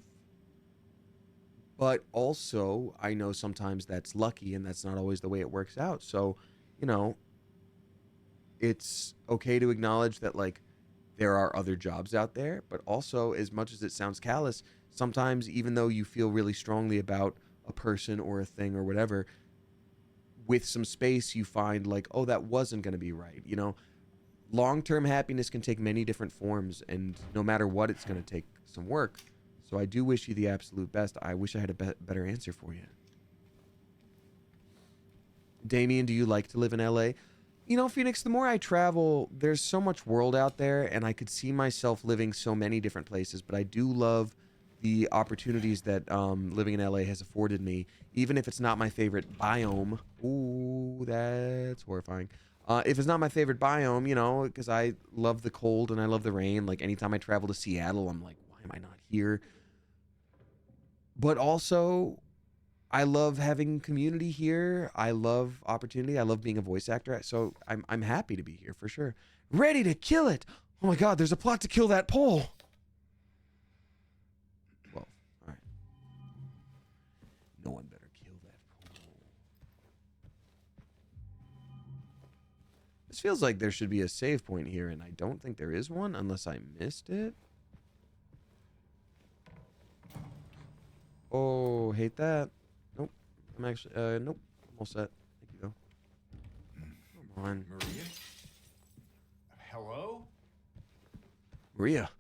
But also, I know sometimes that's lucky and that's not always the way it works out. So, it's okay to acknowledge that, like, there are other jobs out there. But also, as much as it sounds callous, sometimes even though you feel really strongly about a person or a thing or whatever, with some space you find like, oh, that wasn't going to be right. Long-term happiness can take many different forms, and no matter what, it's going to take some work. So I do wish you the absolute best. I wish I had a better answer for you. Damien, do you like to live in LA? Phoenix, the more I travel, there's so much world out there, and I could see myself living so many different places, but I do love the opportunities that living in LA has afforded me, even if it's not my favorite biome. Ooh, that's horrifying. If it's not my favorite biome, because I love the cold and I love the rain. Like, anytime I travel to Seattle, I'm like, why am I not here? But also, I love having community here. I love opportunity. I love being a voice actor. So I'm happy to be here for sure. Ready to kill it. Oh my God, there's a plot to kill that pole. Well, all right. No one better kill that pole. This feels like there should be a save point here, and I don't think there is one unless I missed it. Oh, hate that. Nope. I'm actually, nope. I'm all set. Thank you, though. Come on. Maria? Hello? Maria,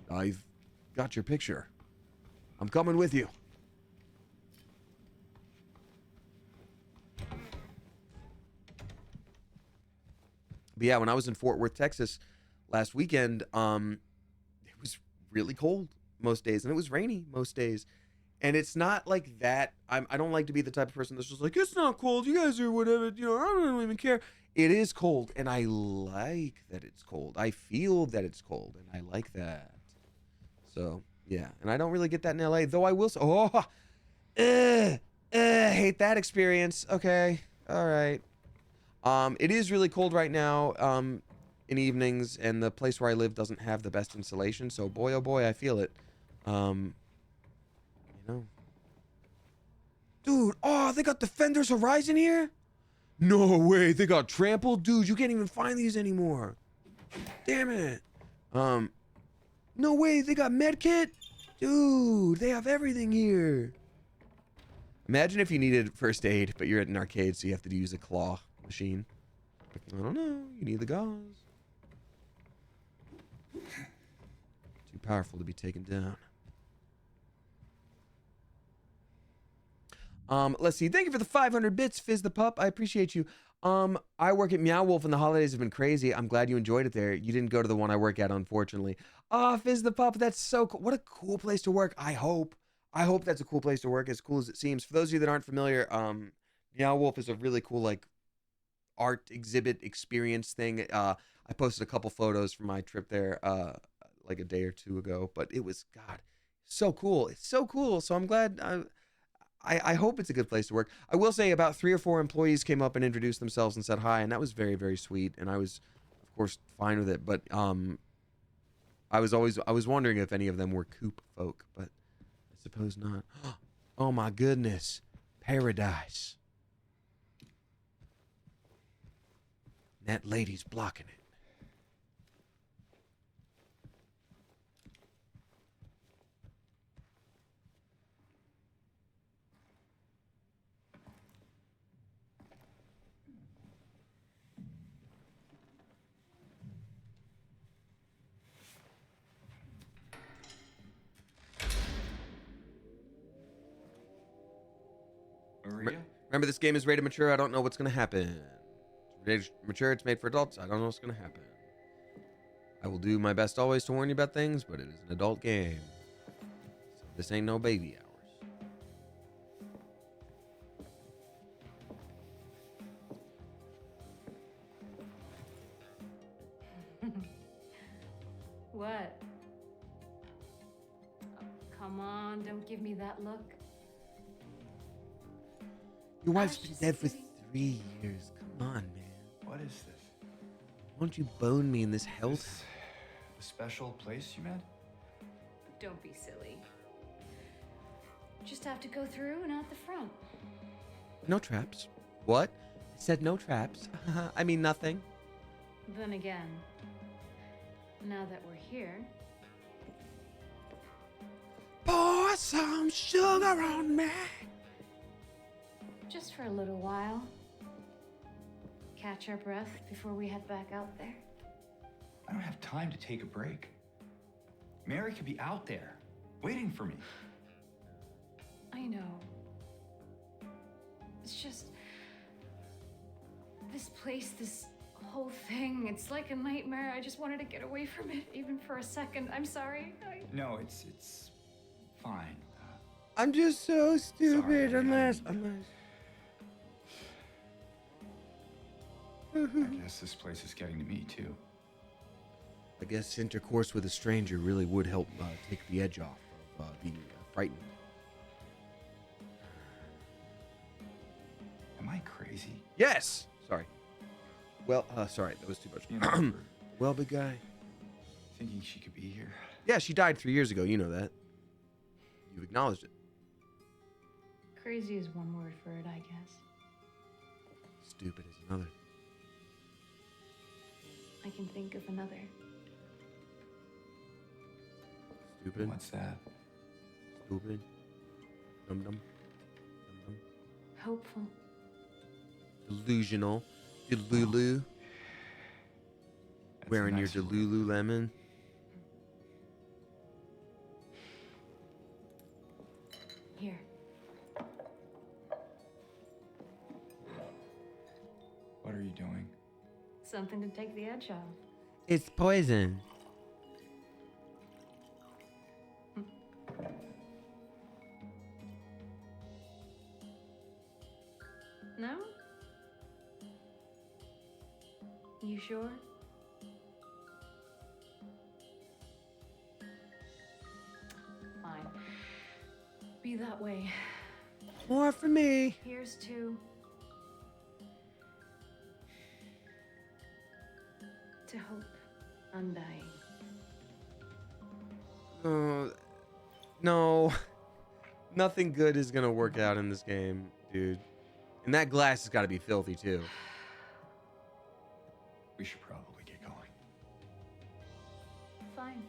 I've got your picture. I'm coming with you. But yeah, when I was in Fort Worth, Texas last weekend, it was really cold most days, and it was rainy most days. And it's not like that. I don't like to be the type of person that's just like, it's not cold. You guys are whatever. You know, I don't even care. It is cold, and I like that it's cold. I feel that it's cold, and I like that. So, yeah. And I don't really get that in LA, though I will say, hate that experience. Okay. All right. It is really cold right now, in evenings, and the place where I live doesn't have the best insulation, so boy, oh boy, I feel it. You know. Dude, oh, they got Defenders Horizon here? No way, they got Trampled? Dude, you can't even find these anymore. Damn it. No way, they got Medkit? Dude, they have everything here. Imagine if you needed first aid, but you're at an arcade, so you have to use a claw machine. I don't know. You need the gauze. Too powerful to be taken down. Let's see. Thank you for the 500 bits, Fizz the Pup. I appreciate you. I work at Meow Wolf, and the holidays have been crazy. I'm glad you enjoyed it there. You didn't go to the one I work at, unfortunately. Fizz the Pup, that's so cool. What a cool place to work. I hope that's a cool place to work, as cool as it seems. For those of you that aren't familiar, Meow Wolf is a really cool, like, art exhibit experience thing. I posted a couple photos from my trip there like a day or two ago, but it was, God, so cool. It's so cool. So I'm glad. I hope it's a good place to work. I will say about 3 or 4 employees came up and introduced themselves and said hi, and that was very, very sweet, and I was, of course, fine with it. But I was wondering if any of them were Coop folk, but I suppose not. Oh my goodness, paradise. That lady's blocking it. Maria? Remember, this game is rated mature. I don't know what's going to happen. It's rated mature. It's made for adults. I don't know what's going to happen. I will do my best always to warn you about things, but it is an adult game. So this ain't no baby hours. What? Oh, come on, don't give me that look. Your wife's I was been just dead for kidding. 3 years. Come on, man. What is this? Why don't you bone me in this health? This a special place you met? Don't be silly. Just have to go through and out the front. No traps. What? I said no traps. I mean nothing. Then again, now that we're here, Pour some sugar on me. just for a little while. Catch our breath before we head back out there. I don't have time to take a break. Mary could be out there, waiting for me. I know. It's just... this place, this whole thing, it's like a nightmare. I just wanted to get away from it, even for a second. I'm sorry. No, it's fine. I'm just so stupid. Sorry, unless. I guess this place is getting to me too. I guess intercourse with a stranger really would help take the edge off of being frightened. Am I crazy? Yes. Sorry. Well, sorry, that was too much. You know, Well, big guy. thinking she could be here. Yeah, she died 3 years ago. You know that. You've acknowledged it. Crazy is one word for it, I guess. Stupid is another. I can think of another. Stupid. What's that? Stupid. Dum dum. Dum dum. Hopeful. Delusional. Delulu. That's a Wearing your nice word. Delululemon. Here. What are you doing? Something to take the edge off. It's poison. No? You sure? Fine. Be that way. More for me. Here's to... hope. Undying. No. Nothing good is gonna work out in this game, dude. And that glass has got to be filthy too. We should probably get going. Fine.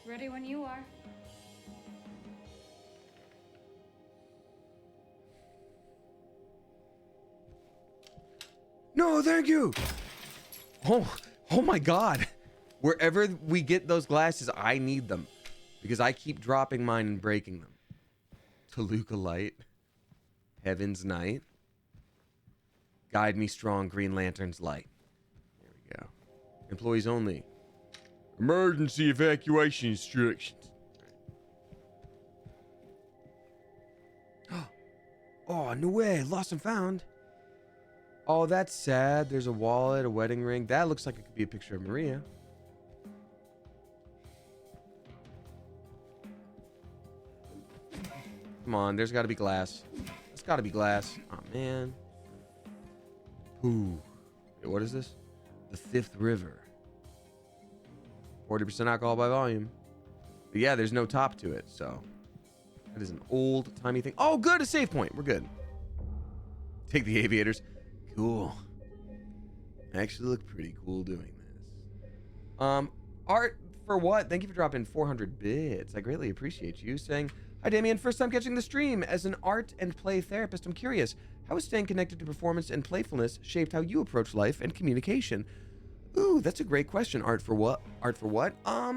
Ready when you are. No, thank you. Oh my God. Wherever we get those glasses, I need them because I keep dropping mine and breaking them. Toluca Light, Heaven's Night, Guide Me Strong, Green Lantern's Light. There we go. Employees only. Emergency evacuation instructions. Oh, no way. Lost and found. Oh, that's sad. There's a wallet, a wedding ring. That looks like it could be a picture of Maria. Come on, there's got to be glass. There's got to be glass. Oh, man. Ooh. Wait, what is this? The Fifth River. 40% alcohol by volume. But yeah, there's no top to it, so. That is an old-timey thing. Oh, good, a save point. We're good. Take the aviators. Cool. Actually look pretty cool doing this. Art for what? Thank you for dropping 400 bits. I greatly appreciate you. Saying, hi Damien, first time catching the stream. As an art and play therapist, I'm curious, how has staying connected to performance and playfulness shaped how you approach life and communication? Ooh, that's a great question. Art for what? Art for what? I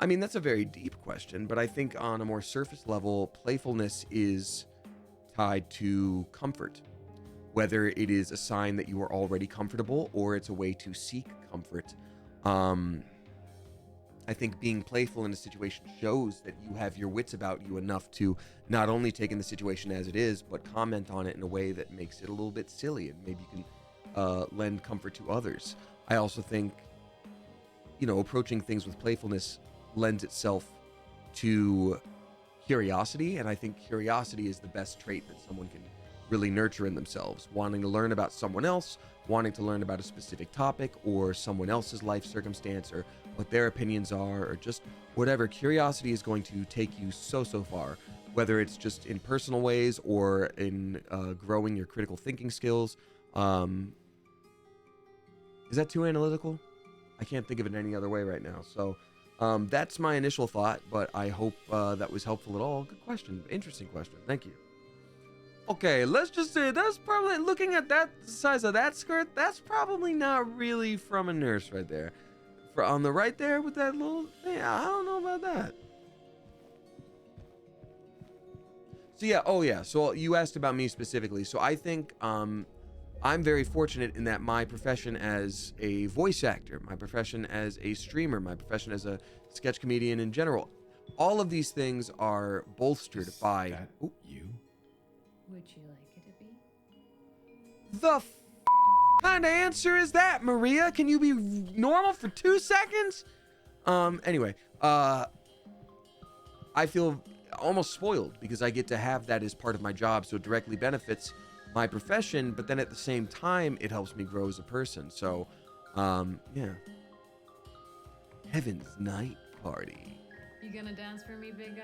mean, that's a very deep question, but I think on a more surface level, playfulness is tied to comfort. Whether it is a sign that you are already comfortable or it's a way to seek comfort. I think being playful in a situation shows that you have your wits about you enough to not only take in the situation as it is, but comment on it in a way that makes it a little bit silly and maybe you can lend comfort to others. I also think, approaching things with playfulness lends itself to curiosity, and I think curiosity is the best trait that someone can really nurture in themselves. Wanting to learn about someone else, wanting to learn about a specific topic or someone else's life circumstance or what their opinions are or just whatever. Curiosity is going to take you so far, whether it's just in personal ways or in growing your critical thinking skills. Is that too analytical? I can't think of it any other way right now. So that's my initial thought, but I hope that was helpful at all. Good question. Interesting question. Thank you. Okay, let's just say that's probably, looking at that size of that skirt, that's probably not really from a nurse right there. On the right there with that little thing, I don't know about that. So yeah, so you asked about me specifically. So I think I'm very fortunate in that my profession as a voice actor, my profession as a streamer, my profession as a sketch comedian in general, all of these things are bolstered by... That you? Would you like it to be? The kind of answer is that, Maria? Can you be normal for 2 seconds? Anyway, I feel almost spoiled because I get to have that as part of my job, so it directly benefits my profession, but then at the same time, it helps me grow as a person. So, yeah. Heaven's Night Party. You You gonna dance for me, big guy?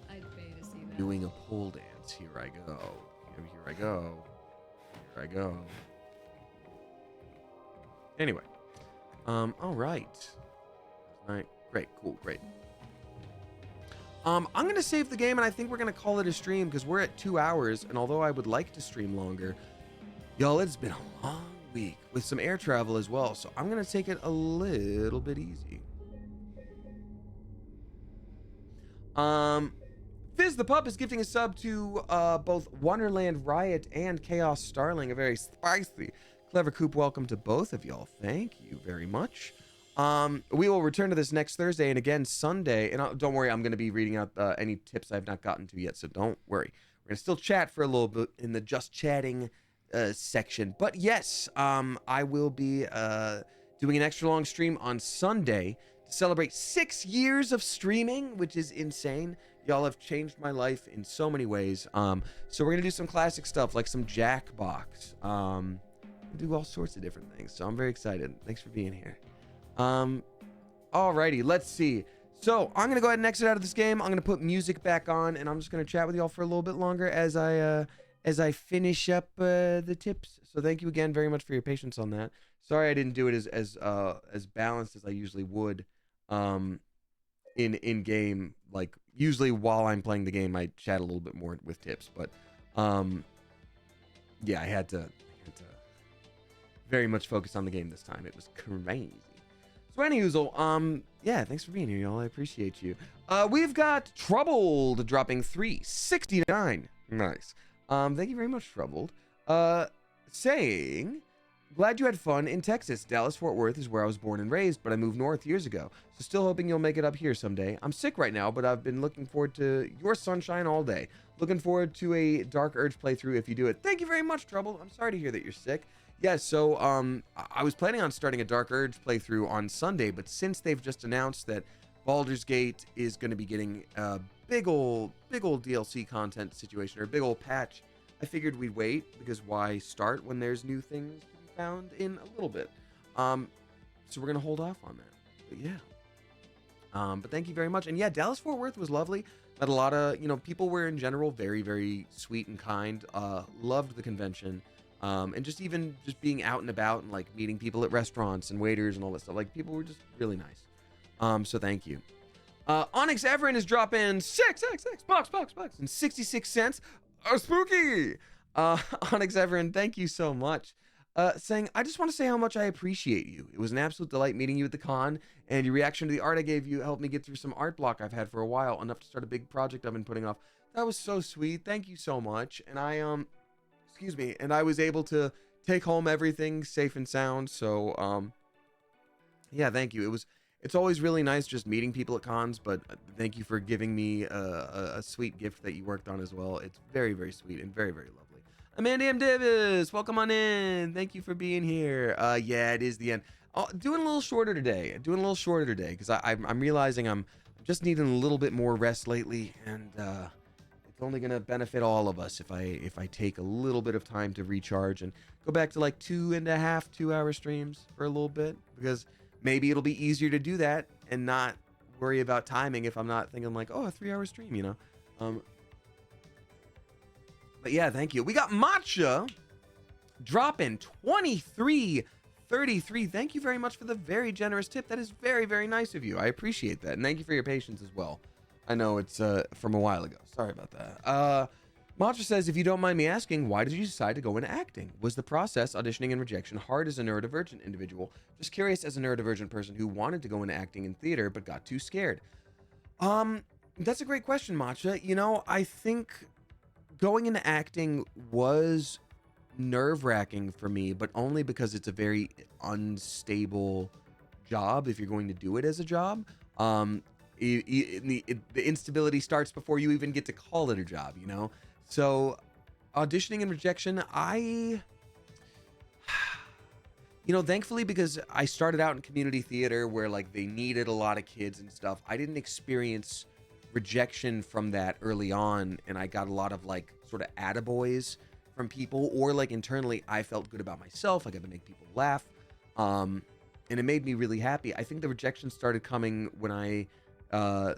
I'd pay to see that. Doing a pole dance. Here I go. Here I go. Here I go. Anyway. All right. Great. Cool. Great. I'm going to save the game, and I think we're going to call it a stream because we're at 2 hours, and although I would like to stream longer, y'all, it's been a long week with some air travel as well, so I'm going to take it a little bit easy. Fizz the Pup is gifting a sub to both Wonderland Riot and Chaos Starling, a very spicy, clever coop welcome to both of y'all. Thank you very much. We will return to this next Thursday and again Sunday. And don't worry, I'm going to be reading out any tips I've not gotten to yet, so don't worry. We're going to still chat for a little bit in the just chatting section. But yes, I will be doing an extra long stream on Sunday to celebrate 6 years of streaming, which is insane. Y'all have changed my life in so many ways. So we're going to do some classic stuff like some Jackbox. Do all sorts of different things. So I'm very excited. Thanks for being here. Alrighty, let's see. So I'm gonna go ahead and exit out of this game. I'm gonna put music back on, and I'm just gonna chat with y'all for a little bit longer as I finish up the tips. So thank you again very much for your patience on that. Sorry I didn't do it as balanced as I usually would in game. Like usually while I'm playing the game, I chat a little bit more with tips, but yeah, I had to very much focus on the game this time. It was crazy. So anyhoozle, yeah, thanks for being here, y'all. I appreciate you. We've got Troubled dropping 369. Nice. Thank you very much, Troubled. Saying, glad you had fun in Texas. Dallas-Fort Worth is where I was born and raised, but I moved north years ago. So still hoping you'll make it up here someday. I'm sick right now, but I've been looking forward to your sunshine all day. Looking forward to a Dark Urge playthrough if you do it. Thank you very much, Troubled. I'm sorry to hear that you're sick. Yeah, so I was planning on starting a Dark Urge playthrough on Sunday, but since they've just announced that Baldur's Gate is going to be getting a big old DLC content situation, or a big old patch, I figured we'd wait, because why start when there's new things to be found in a little bit? So we're going to hold off on that. But yeah. But thank you very much. And yeah, Dallas-Fort Worth was lovely. Met a lot of, people were in general very, very sweet and kind. Loved the convention. And just being out and about and like meeting people at restaurants and waiters and all that stuff. Like people were just really nice. So thank you. Onyx Everin is dropping 6 bucks and 66 cents. Spooky. Onyx Everin, thank you so much. Saying, I just want to say how much I appreciate you. It was an absolute delight meeting you at the con, and your reaction to the art I gave you helped me get through some art block I've had for a while, enough to start a big project I've been putting off. That was so sweet. Thank you so much. And I was able to take home everything safe and sound. So, yeah, thank you. It's always really nice just meeting people at cons, but thank you for giving me a sweet gift that you worked on as well. It's very, very sweet and very, very lovely. Amanda M. Davis, welcome on in. Thank you for being here. Yeah, it is the end. Doing a little shorter today because I'm realizing I'm just needing a little bit more rest lately, and it's only gonna benefit all of us if I take a little bit of time to recharge and go back to like 2.5 hour streams for a little bit, because maybe it'll be easier to do that and not worry about timing if I'm not thinking like, oh, a 3 hour stream, But yeah, thank you. We got Matcha dropping 23.33. Thank you very much for the very generous tip. That is very, very nice of you. I appreciate that. And thank you for your patience as well. I know it's from a while ago. Sorry about that. Matcha says, if you don't mind me asking, why did you decide to go into acting? Was the process, auditioning and rejection, hard as a neurodivergent individual? Just curious as a neurodivergent person who wanted to go into acting in theater but got too scared. That's a great question, Matcha. I think going into acting was nerve-wracking for me, but only because it's a very unstable job if you're going to do it as a job. The instability starts before you even get to call it a job, So auditioning and rejection, thankfully, because I started out in community theater where like they needed a lot of kids and stuff, I didn't experience rejection from that early on, and I got a lot of like sort of attaboys from people, or like internally I felt good about myself, I got to make people laugh. and it made me really happy. I think the rejection started coming when I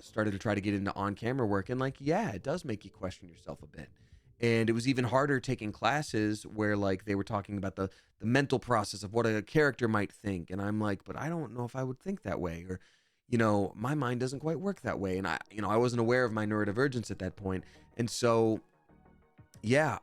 started to try to get into on-camera work, and like, yeah, it does make you question yourself a bit. And it was even harder taking classes where like they were talking about the mental process of what a character might think, and I'm like, but I don't know if I would think that way, or my mind doesn't quite work that way. And I wasn't aware of my neurodivergence at that point. And so, yeah,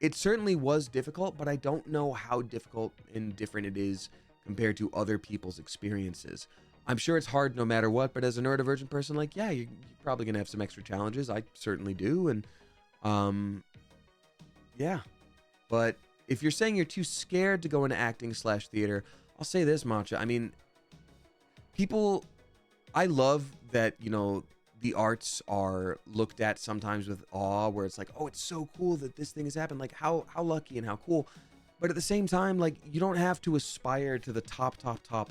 it certainly was difficult, but I don't know how difficult and different it is compared to other people's experiences. I'm sure it's hard no matter what, but as a neurodivergent person, like, yeah, you're probably going to have some extra challenges. I certainly do. And, yeah. But if you're saying you're too scared to go into acting/theater, I'll say this, Matcha. I mean, I love that, the arts are looked at sometimes with awe, where it's like, oh, it's so cool that this thing has happened. Like, how lucky and how cool. But at the same time, like, you don't have to aspire to the top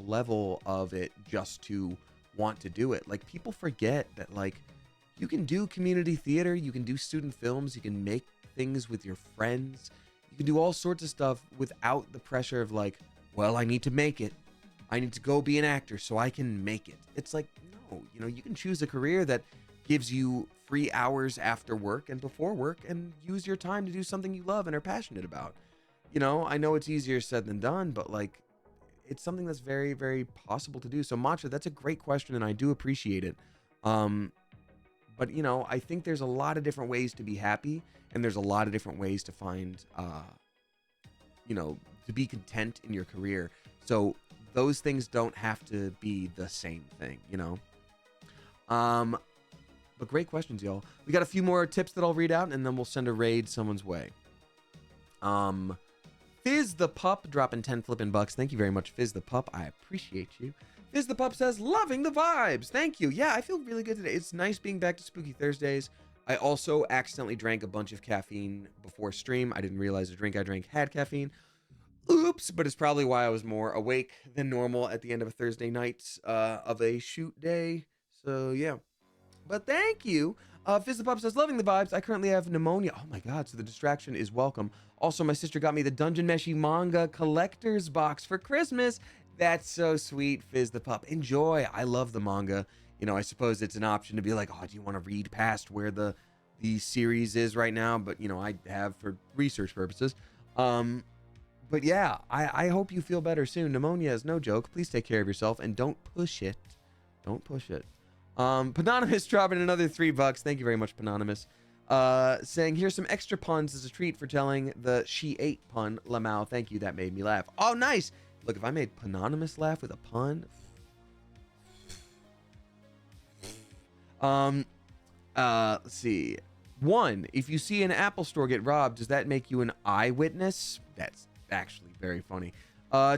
level of it just to want to do it. Like, people forget that, like, you can do community theater, you can do student films, you can make things with your friends, you can do all sorts of stuff without the pressure of like, well, I need to make it. I need to go be an actor so I can make it. It's like, no, you can choose a career that gives you free hours after work and before work and use your time to do something you love and are passionate about. I know it's easier said than done, but like, it's something that's very, very possible to do. So Matcha, that's a great question and I do appreciate it. But I think there's a lot of different ways to be happy, and there's a lot of different ways to find, to be content in your career. So those things don't have to be the same thing, But great questions, y'all. We got a few more tips that I'll read out, and then we'll send a raid someone's way. Fizz the Pup dropping 10 flipping bucks. Thank you very much, Fizz the Pup. I appreciate you. Fizz the Pup says, loving the vibes. Thank you. Yeah, I feel really good today. It's nice being back to Spooky Thursdays. I also accidentally drank a bunch of caffeine before stream. I didn't realize the drink I drank had caffeine. Oops, but it's probably why I was more awake than normal at the end of a Thursday night of a shoot day. So, yeah. But thank you. Fizz the Pup says, loving the vibes. I currently have pneumonia. Oh my God, so the distraction is welcome. Also, my sister got me the Dungeon Meshi manga collector's box for Christmas. That's so sweet, Fizz the Pup. Enjoy. I love the manga. I suppose it's an option to be like, oh, do you want to read past where the series is right now? But, I have for research purposes. But yeah, I hope you feel better soon. Pneumonia is no joke. Please take care of yourself and don't push it. Don't push it. Panonymous dropping another $3. Thank you very much, Panonymous. Saying, here's some extra puns as a treat for telling the she ate pun, Lamau. Thank you. That made me laugh. Oh, nice. Look, if I made Panonymous laugh with a pun. Let's see. 1, if you see an Apple store get robbed, does that make you an eyewitness? That's actually very funny.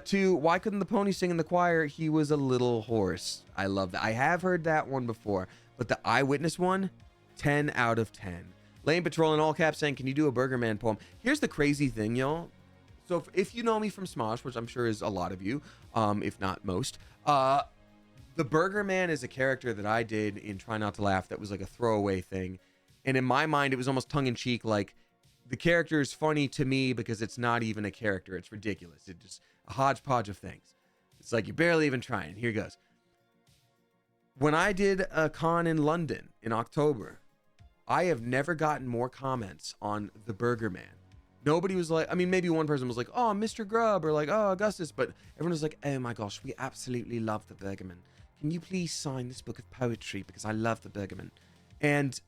2, why couldn't the pony sing in the choir? He was a little hoarse. I love that. I have heard that one before, but the eyewitness one, 10 out of 10. Lane Patrol in all caps saying, can you do a Burger Man poem? Here's the crazy thing, y'all. So if you know me from Smosh, which I'm sure is a lot of you, if not most, the Burger Man is a character that I did in Try Not to Laugh that was like a throwaway thing. And in my mind, it was almost tongue-in-cheek, like, the character is funny to me because it's not even a character. It's ridiculous. It's just a hodgepodge of things. It's like you're barely even trying. Here goes. When I did a con in London in October, I have never gotten more comments on the Burger Man. Nobody was like, I mean, maybe one person was like, oh, Mr. Grubb, or like, oh, Augustus, but everyone was like, oh my gosh, we absolutely love the Burger Man. Can you please sign this book of poetry because I love the Burger Man? And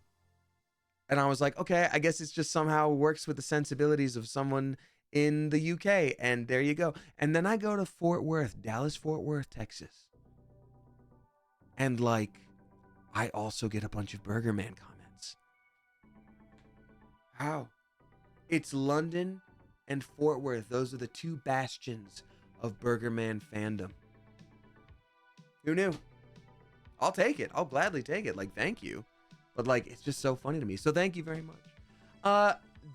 I was like, okay, I guess it's just somehow works with the sensibilities of someone in the UK. And there you go. And then I go to Fort Worth, Dallas-Fort Worth, Texas. And like, I also get a bunch of Burger Man comments. How? It's London and Fort Worth. Those are the 2 bastions of Burger Man fandom. Who knew? I'll take it. I'll gladly take it. Like, thank you. But like, it's just so funny to me. So thank you very much.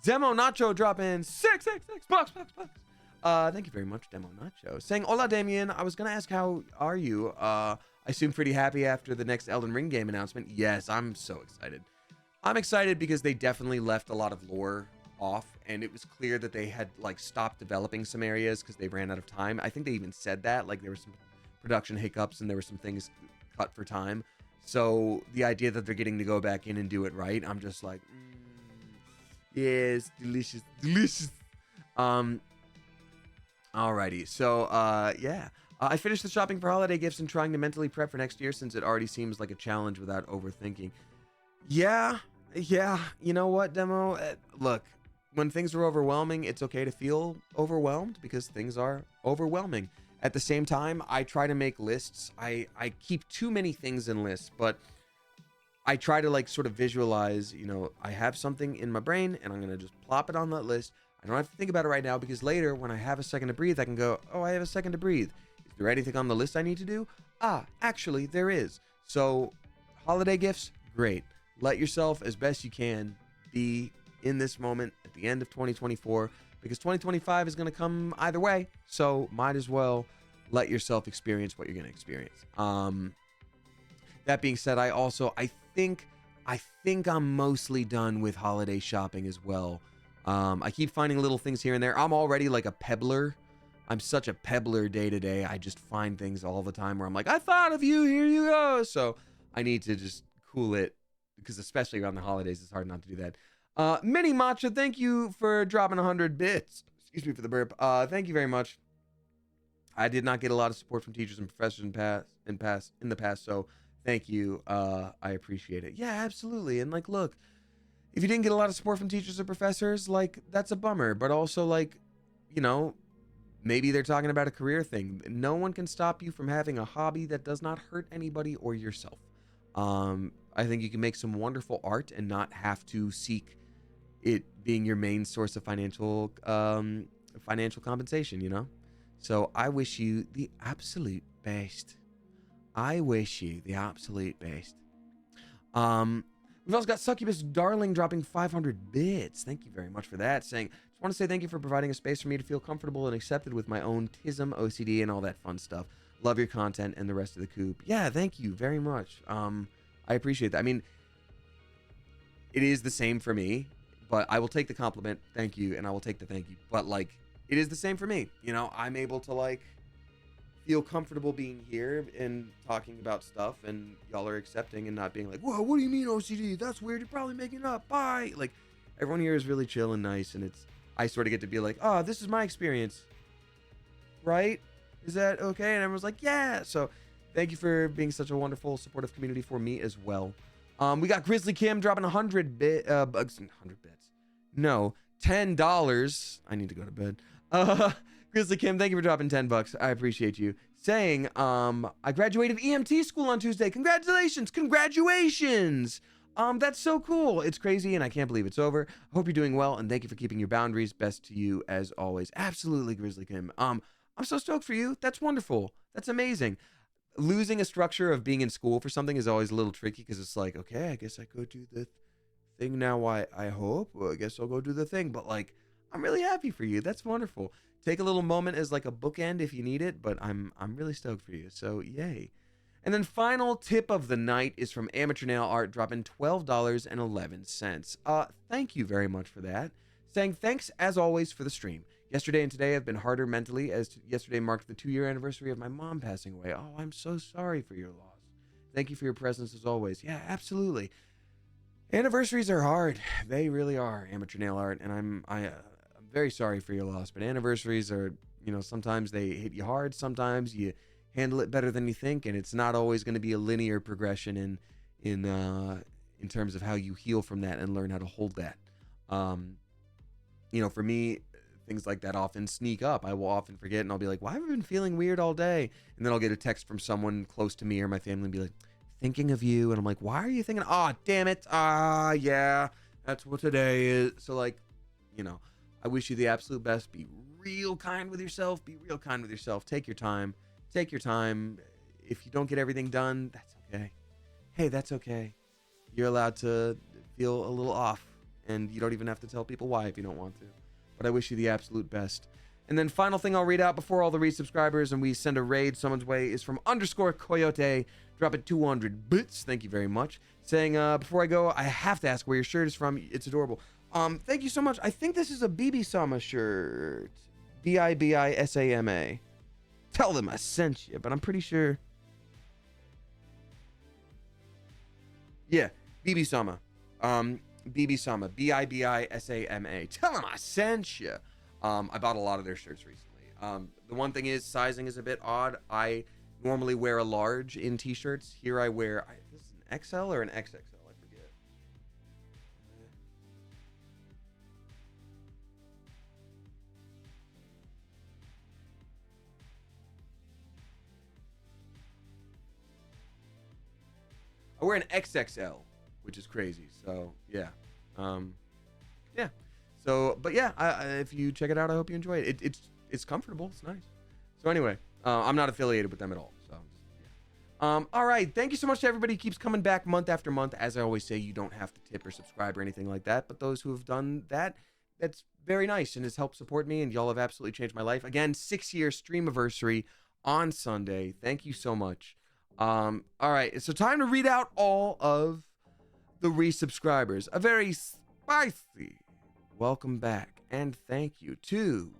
Demo Nacho dropping 666 bucks. Thank you very much, Demo Nacho. Saying, hola, Damien. I was going to ask, how are you? I assume pretty happy after the next Elden Ring game announcement. Yes, I'm so excited. I'm excited because they definitely left a lot of lore off, and it was clear that they had like stopped developing some areas because they ran out of time. I think they even said that, like there were some production hiccups and there were some things cut for time. So the idea that they're getting to go back in and do it right, I'm just like, yes, delicious, delicious. Alrighty, so yeah. I finished the shopping for holiday gifts and trying to mentally prep for next year since it already seems like a challenge without overthinking. Yeah, you know what, Demo? Look, when things are overwhelming, it's okay to feel overwhelmed because things are overwhelming. At the same time, I try to make lists. I keep too many things in lists, but I try to like sort of visualize, you know, I have something in my brain and I'm going to just plop it on that list. I don't have to think about it right now because later when I have a second to breathe, I can go, oh, I have a second to breathe. Is there anything on the list I need to do? Actually, there is. So holiday gifts, great. Let yourself, as best you can, be in this moment at the end of 2024 because 2025 is going to come either way. So might as well let yourself experience what you're going to experience. That being said, I think I'm mostly done with holiday shopping as well. I keep finding little things here and there. I'm already like a pebbler. I'm such a pebbler day to day. I just find things all the time where I'm like, I thought of you, here you go. So I need to just cool it because especially around the holidays, it's hard not to do that. Mini Matcha, thank you for dropping 100 bits. Excuse me for the burp. Thank you very much. I did not get a lot of support from teachers and professors in the past, so thank you. I appreciate it. Yeah, absolutely. And like, look, if you didn't get a lot of support from teachers or professors, like, that's a bummer. But also, like, you know, maybe they're talking about a career thing. No one can stop you from having a hobby that does not hurt anybody or yourself. I think you can make some wonderful art and not have to seek it being your main source of financial compensation, you know? So I wish you the absolute best. I wish you the absolute best. We've also got Succubus Darling dropping 500 bits. Thank you very much for that. Saying, just want to say thank you for providing a space for me to feel comfortable and accepted with my own tism, OCD, and all that fun stuff. Love your content and the rest of the coop. Yeah, thank you very much. I appreciate that. I mean, it is the same for me, but I will take the compliment. Thank you. And I will take the thank you. But like, it is the same for me. You know, I'm able to like feel comfortable being here and talking about stuff, and y'all are accepting and not being like, whoa, what do you mean OCD? That's weird. You're probably making it up. Bye. Like, everyone here is really chill and nice, and I sort of get to be like, oh, this is my experience. Right? Is that okay? And everyone's like, yeah. So thank you for being such a wonderful, supportive community for me as well. We got Grizzly Kim dropping 100 bits. No, $10. I need to go to bed. Grizzly Kim, thank you for dropping $10. I appreciate you. Saying, I graduated EMT school on Tuesday. Congratulations. That's so cool. It's crazy and I can't believe it's over. I hope you're doing well and thank you for keeping your boundaries. Best to you as always. Absolutely, Grizzly Kim. I'm so stoked for you. That's wonderful. That's amazing. Losing a structure of being in school for something is always a little tricky because it's like, okay, I guess I go do the thing now. I hope. Well, I guess I'll go do the thing. But like, I'm really happy for you. That's wonderful. Take a little moment as like a bookend if you need it, but I'm really stoked for you. So yay. And then final tip of the night is from Amateur Nail Art, dropping $12.11. Thank you very much for that. Saying thanks as always for the stream. Yesterday and today have been harder mentally as yesterday marked the 2-year anniversary of my mom passing away. Oh, I'm so sorry for your loss. Thank you for your presence as always. Yeah, absolutely. Anniversaries are hard. They really are, Amateur Nail Art, and I'm very sorry for your loss, but anniversaries are, you know, sometimes they hit you hard, sometimes you handle it better than you think, and it's not always going to be a linear progression in terms of how you heal from that and learn how to hold that. You know, for me, things like that often sneak up. I will often forget, and I'll be like, why have I been feeling weird all day? And then I'll get a text from someone close to me or my family and be like, thinking of you, and I'm like, why are you thinking? Oh, damn it. Yeah, that's what today is. So, like, you know, I wish you the absolute best. Be real kind with yourself. Be real kind with yourself. Take your time. Take your time. If you don't get everything done, that's okay. Hey, that's okay. You're allowed to feel a little off, and you don't even have to tell people why if you don't want to. But I wish you the absolute best. And then final thing I'll read out before all the resubscribers and we send a raid someone's way is from _Coyote. Drop it 200 bits. Thank you very much. Saying, before I go, I have to ask where your shirt is from. It's adorable. Thank you so much. I think this is a BB-sama shirt. BIBISAMA. Tell them I sent you, but I'm pretty sure. Yeah, BB-sama. BB-sama. BIBISAMA. Tell them I sent you. I bought a lot of their shirts recently. The one thing is, sizing is a bit odd. I normally wear a large in t-shirts. Here I wear, this is an XL or an XXL? I forget. I wear an XXL, which is crazy. So yeah, yeah. So, but yeah, if you check it out, I hope you enjoy it. It's comfortable. It's nice. So anyway, I'm not affiliated with them at all. So yeah. All right. Thank you so much to everybody who keeps coming back month after month. As I always say, you don't have to tip or subscribe or anything like that. But those who have done that, that's very nice and has helped support me. And y'all have absolutely changed my life. Again, 6-year streamiversary on Sunday. Thank you so much. All right. So time to read out all of the resubscribers. A very spicy welcome back and thank you to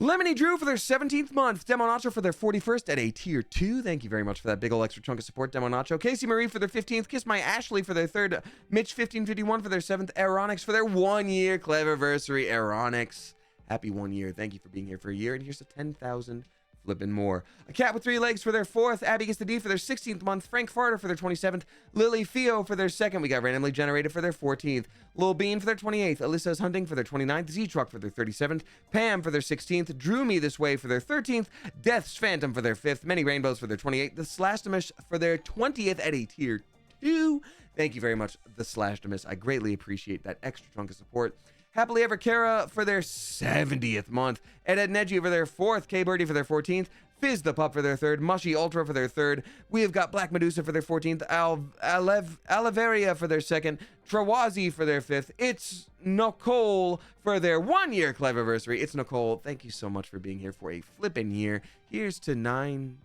Lemony Drew for their 17th month, Demo Nacho for their 41st at a tier 2. Thank you very much for that big ol' extra chunk of support, Demo Nacho. Casey Marie for their 15th, Kiss My Ashley for their 3rd, Mitch 1551 for their 7th, Aeronix for their 1-year Cleverversary. Aeronix, happy 1 year. Thank you for being here for a year, and here's a 10,000 flipping more. A Cat with 3 Legs for their 4th, Abby Gets the D for their 16th month, Frank Farter for their 27th, Lily Fio for their 2nd, we got Randomly Generated for their 14th, Lil Bean for their 28th, Alyssa's Hunting for their 29th, Z-Truck for their 37th, Pam for their 16th, Drew Me This Way for their 13th, Death's Phantom for their 5th, Many Rainbows for their 28th, The Slashdomish for their 20th at a tier 2. Thank you very much, The Slashdomish. I greatly appreciate that extra chunk of support. Happily Ever Kara for their 70th month, Ed Neji for their 4th, K Birdie for their 14th, Fizz the Pup for their 3rd, Mushy Ultra for their 3rd, we have got Black Medusa for their 14th, Aliveria for their 2nd, Trawazi for their 5th, It's Nicole for their 1-year Cleverversary. It's Nicole, thank you so much for being here for a flippin' year. Here's to 9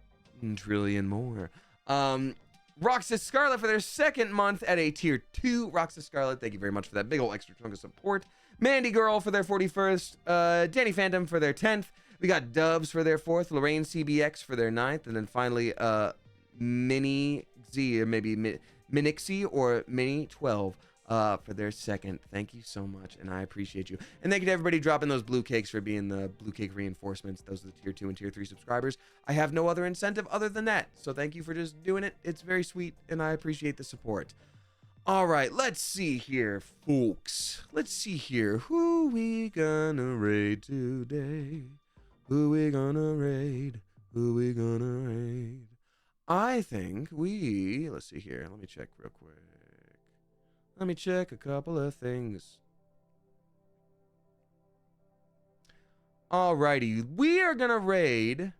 trillion more. Roxas Scarlet for their 2nd month at a tier 2. Roxas Scarlet, thank you very much for that big ol' extra chunk of support. Mandy Girl for their 41st, Danny Phantom for their 10th. We got Dubs for their 4th, Lorraine CBX for their 9th, and then finally Mini Z, or maybe Minixie or Mini 12 for their 2nd. Thank you so much, and I appreciate you. And thank you to everybody dropping those blue cakes for being the blue cake reinforcements. Those are the tier 2 and tier 3 subscribers. I have no other incentive other than that, so thank you for just doing it. It's very sweet, and I appreciate the support. All right, let's see here, folks. Let's see here. Who we gonna raid today? Who we gonna raid? Who we gonna raid? I think let's see here. Let me check real quick. Let me check a couple of things. Alrighty, we're gonna raid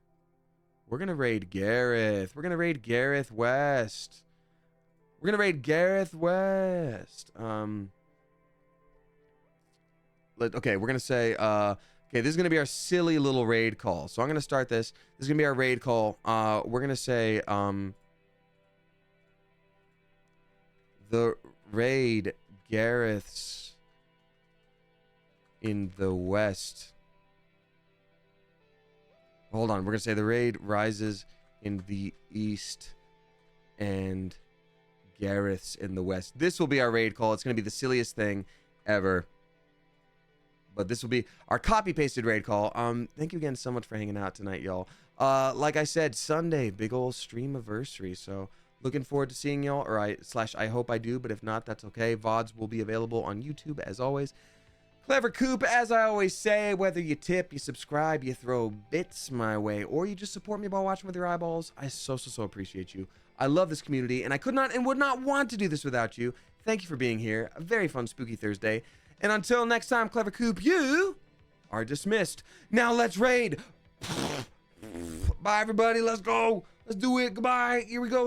Gareth. We're gonna raid Gareth West. We're gonna raid Gareth West. Okay, we're gonna say, okay, this is gonna be our silly little raid call. So I'm gonna start this. This is gonna be our raid call. We're gonna say, the raid Gareth's in the west. Hold on, we're gonna say the raid rises in the east and Gareth's in the west. This will be our raid call. It's gonna be the silliest thing ever, but this will be our copy-pasted raid call. Thank you again so much for hanging out tonight, y'all. Like I said, Sunday, big old streamiversary, so looking forward to seeing y'all, or I hope I do, but if not, that's okay. VODs will be available on YouTube, as always. Clever Coop, as I always say, whether you tip, you subscribe, you throw bits my way, or you just support me by watching with your eyeballs, I so appreciate you. I love this community, and I could not and would not want to do this without you. Thank you for being here. A very fun, spooky Thursday. And until next time, Clever Coop, you are dismissed. Now let's raid. Bye, everybody. Let's go. Let's do it. Goodbye. Here we go.